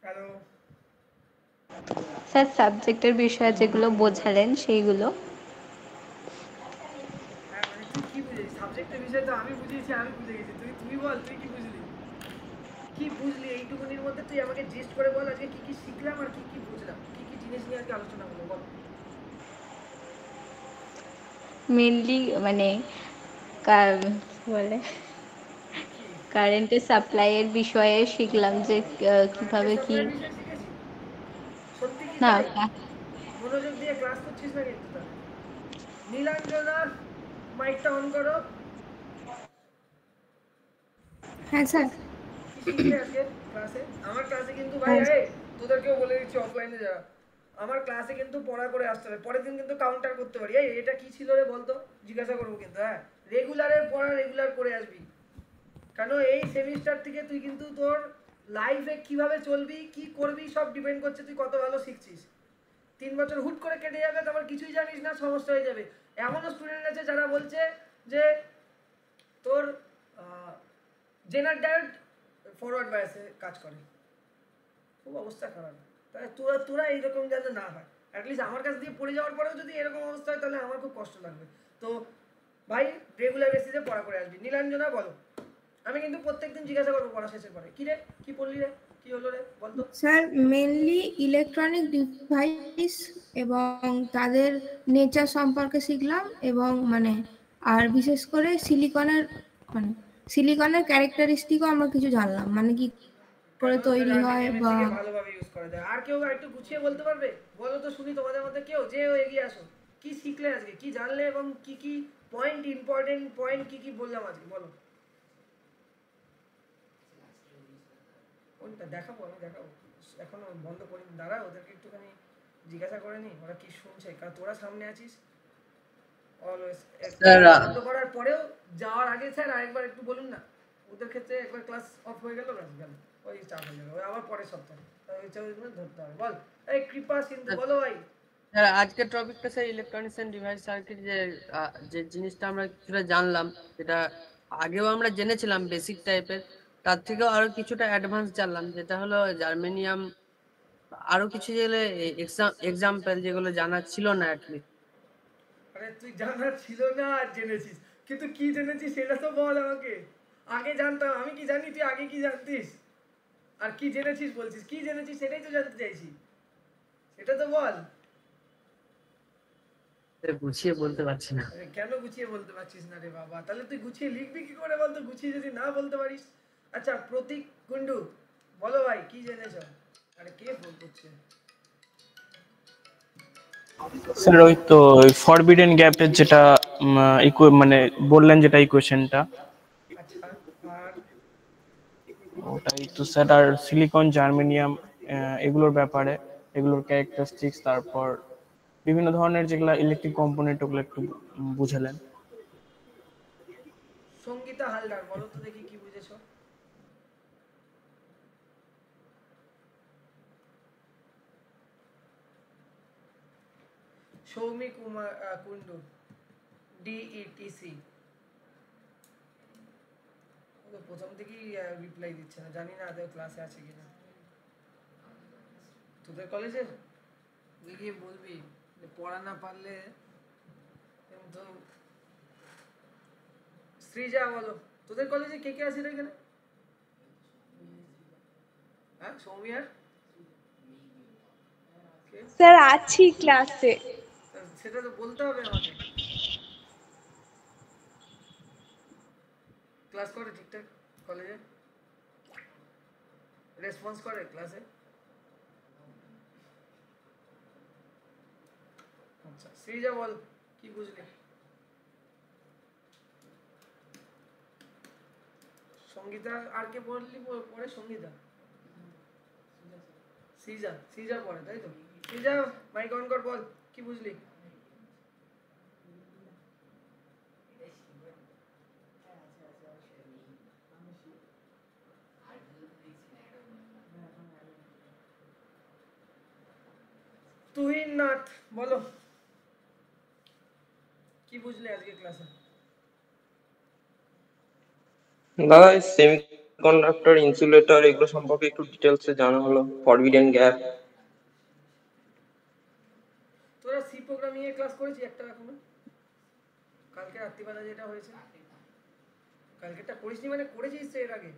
হ্যালো স্যার, সাবজেক্টের বিষয়ে যেগুলো বোঝালেন সেইগুলো। হ্যাঁ, মানে তুই কি বুঝলি সাবজেক্টের বিষয়? তো আমি বুঝিয়েছি, আমি বুঝে গেছি। তুই বল, তুই কি বুঝলি? কি বুঝলি এইটুকুনির মধ্যে? তুই আমাকে জিস্ট করে বল আজকে কি কি শিখলাম আর কি কি বুঝলাম, কি কি জিনিস নিয়ে আজকে আলোচনা করবো। বল। মেনলি মানে বলে কারেন্টের সাপ্লাইয়ের বিষয়ে শিখলাম যে কিভাবে কি। বিষয় শিখেছি সত্যি কি? না, তাই মনোযোগ দিয়ে ক্লাস করছিস না কিন্তু? তাহলে নীলাঞ্জনা মাইকটা অন করো। হ্যাঁ স্যার। কি শিখলে আজকে ক্লাসে? আমার ক্লাসে কিন্তু ভাই, তোদেরকেও বলে দিচ্ছি অফলাইনে যারা, আমার ক্লাসে কিন্তু পড়া করে আসতে হবে। পরের দিন কিন্তু কাউন্টার করতে পারি, এটা কি ছিল রে বলতো, জিজ্ঞাসা করবো কিন্তু। হ্যাঁ, রেগুলারের পড়া রেগুলার করে আসবি, কারণ এই সেমিস্টার থেকে তুই কিন্তু তোর লাইফে কিভাবে চলবি, কি করবি, সব ডিপেন্ড করছে তুই কত ভালো শিখছিস। 3 বছর হুট করে কেটে যাবে, তারপর কিছুই জানিস না, সমস্যা হয়ে যাবে। এমনও স্টুডেন্ট আছে যারা বলছে যে তোর জেনার ডায়োড ফরওয়ার্ড বায়াসে কাজ করে, খুব অবস্থা খারাপ। তাহলে তোরা এইরকম যেন না হয়। অ্যাটলিস্ট আমার কাছ দিয়ে পড়ে যাওয়ার পরেও যদি এরকম অবস্থা হয় তাহলে আমার খুব কষ্ট লাগবে। তো ভাই রেগুলার বেসিসে পড়া করে আসবি। নীলাঞ্জনা বলো। আমি কিন্তু প্রত্যেকদিন জিজ্ঞাসা করবো পড়া শেষের পরে, কি রে কি পড়লি রে, কি হলো রে বলতো। স্যার মেনলি ইলেকট্রনিক ডিভাইস এবং তাদের নেচার সম্পর্কে শিখলাম, এবং মানে আর বিশেষ করে সিলিকনের ক্যারেক্টারিস্টিকও আমরা কিছু জানলাম, মানে কি করে তৈরি হয় বা ভালোভাবে ইউজ করা যায়। আর কেউ একটু গুছিয়ে বলতে পারবে? বলো তো শুনি, তোমাদের মধ্যে কেউ যে এগিয়ে আসো। কি শিখলে আজকে, কি জানলে, এবং কি কি পয়েন্ট, ইম্পর্টেন্ট পয়েন্ট কি কি বললাম আজকে? বলো কোনটা দেখাবো, আমি দেখাবো, এখনো বন্ধ করিনি, দাঁড়া ওদেরকে একটুখানি জিজ্ঞাসা করে নি ওরা কি শুনছে, কারণ তোরা সামনে আছিস অলওয়েজ। স্যার বন্ধ করার পরেও যাওয়ার আগে স্যার আরেকবার একটু বলুন না, ওদের ক্ষেত্রে একবার ক্লাস অফ হয়ে গেল ব্যাস গেল, ওই চাপ হয়ে যাবে, ওই আবার পরের সপ্তাহে ওই চাপগুলো ধরতে হবে। বল এই কৃপা সিন্ধু বলো ভাই। স্যার আজকের টপিকটা sir electronics and device circuit, যে জিনিসটা আমরা কিছুটা জানলাম, যেটা আগেও আমরা জেনেছিলাম বেসিক টাইপের, তার থেকেও আরো কিছুটা অ্যাডভান্স জানলাম, যেটা হলো জার্মেনিয়াম, আরো কিছু যেগুলো এক্সাম্পল যেগুলো জানা ছিল না অ্যাটলিস্ট। আরে তুই জানা ছিল না আর জেনেছিস, কিন্তু কি জেনেছিস সেটা তো বল আমাকে। আগে জানতাম, আমি কি জানি তুই আগে কি জানতিস, আর কি জেনেছিস বলছিস, কি জেনেছিস সেটাই তো জানতে চাইছি, সেটা তো বল। গুছিয়ে বলতে পারছি না। আরে কেন গুছিয়ে বলতে পারছিস না রে বাবা, তাহলে তুই গুছিয়ে লিখবি কি করে বলতো, গুছিয়ে যদি না বলতে পারিস। আচ্ছা প্রতীক কুন্ডু বলো ভাই কি জেনেছ। আরে কে ফোন করছে? স্যার ওই তো ফরবিডেন গ্যাপের যেটা মানে বললেন যেটা ইকুয়েশনটা, আচ্ছা আর ওটাই তো স্যার। আর সিলিকন, জার্মেনিয়াম, এগুলোর ব্যাপারে, এগুলোর ক্যারেক্টারিস্টিক্স, তারপর বিভিন্ন ধরনের যেগুলো ইলেকট্রিক কম্পোনেন্ট, ওগুলো একটু বুঝালেন। সঙ্গীতা হালদার বলো তো দেখি কি বুঝেছো। সৌমি কুমার কুন্ডু ডিইটিসি প্রথম থেকেই রিপ্লাই দিচ্ছে না, জানি না আদৌ ক্লাসে আছে কিনা। তোদের কলেজে গিয়ে বলবি যে পড়া না পারলে কিন্তু। শ্রীজা বলো তোদের কলেজে কে কে আছে রে এখানে? হ্যাঁ সৌমিয়ার স্যার আছি ক্লাসে। সেটা তো বলতে হবে আমাকে। ক্লাস করে ঠিকঠাক কলেজে, রেসপন্স করে ক্লাসে? আচ্ছা শ্রীজা বল কি বুঝলি। সঙ্গীতা আর কে পড়লি পরে? সঙ্গীতা, শ্রীজা, শ্রীজা পড়ে তাই তো। শ্রীজা মাইক অন কর, বল কি বুঝলি। তুহিন নাথ বলো কি বুঝলে আজকে ক্লাসে। দাদা সেমিকন্ডাক্টর, ইনসুলেটর এগুলো সম্পর্কে একটু ডিটেলসে জানা হলো, ফরবিডেন গ্যাপ। তোরা সি প্রোগ্রামিং এর ক্লাস করেছিস একটা এখনো? কালকে রাত্রিবেলা যেটা হয়েছে, কালকেরটা করিসনি মানে করেছিস এর আগে?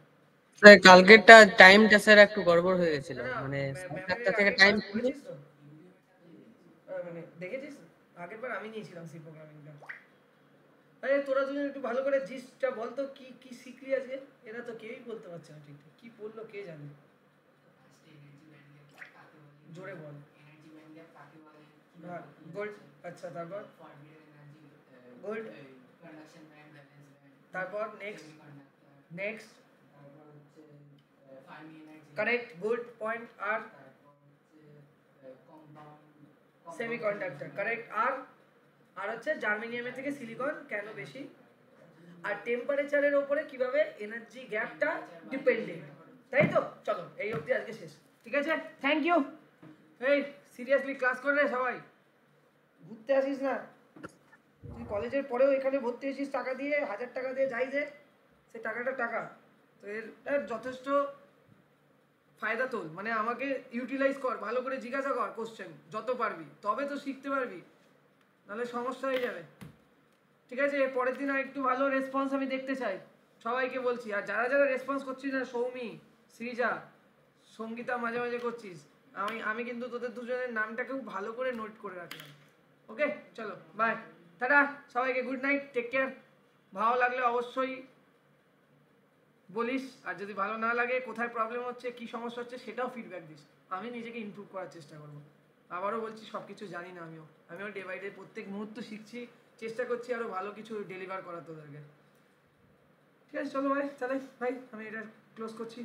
স্যার কালকেরটা টাইমটা স্যার একটু গড়বড় হয়ে গেছিল, মানে সাতটা থেকে টাইম ছিল। করেছিস তো মানে দেখেছিস, আগের বার আমি নিয়েছিলাম সি প্রোগ্রামিংটা। আরে তোরা দুজন একটু ভালো করে জিসটা বল তো কি কি শিখলি আজকে। এরা তো কেউই বলতে পারছে না ঠিকঠাক কি বললো কে জানে, জোরে বল। গোল্ড, আচ্ছা তারপর গোল্ড, তারপর next next correct, good point. আর সেমিকন্ডাক্টর কারেক্ট। আর আর হচ্ছে জার্মেনিয়ামের থেকে সিলিকন কেন বেশি, আর টেম্পারেচারের উপরে কিভাবে এনার্জি গ্যাপটা ডিপেন্ডেন্ট, তাই তো। চলো এই অবধি আজকে শেষ, ঠিক আছে, থ্যাংক ইউ। এই সিরিয়াসলি ক্লাস করে সবাই, ঘুরতে আসিস না। তুই কলেজের পরেও এখানে ভর্তি হয়েছিস টাকা দিয়ে, 1000 টাকা দিয়ে যাই যে, সে টাকাটা টাকা তো এর যথেষ্ট ফায়দা তোল, মানে আমাকে ইউটিলাইজ কর, ভালো করে জিজ্ঞাসা কর কোশ্চেন যত পারবি, তবে তো শিখতে পারবি, নাহলে সমস্যা হয়ে যাবে, ঠিক আছে। পরের দিন আর একটু ভালো রেসপন্স আমি দেখতে চাই, সবাইকে বলছি। আর যারা যারা রেসপন্স করছিস না, সৌমি, শ্রীজা, সঙ্গীতা মাঝে মাঝে করছিস, আমি কিন্তু তোদের দুজনের নামটাকেও ভালো করে নোট করে রাখলাম। ওকে চলো বাই, টাটা সবাইকে, গুড নাইট, টেক কেয়ার। ভালো লাগলে অবশ্যই বলিস, আর যদি ভালো না লাগে, কোথায় প্রবলেম হচ্ছে, কি সমস্যা হচ্ছে, সেটাও ফিডব্যাক দিস, আমি নিজেকে ইমপ্রুভ করার চেষ্টা করবো। আবারও বলছি সব কিছু জানি না, আমিও ডে বাই ডে প্রত্যেক মুহূর্ত শিখছি, চেষ্টা করছি আরও ভালো কিছু ডেলিভার করা তোদেরকে, ঠিক আছে। চলো ভাই, তাহলে ভাই আমি এটা ক্লোজ করছি।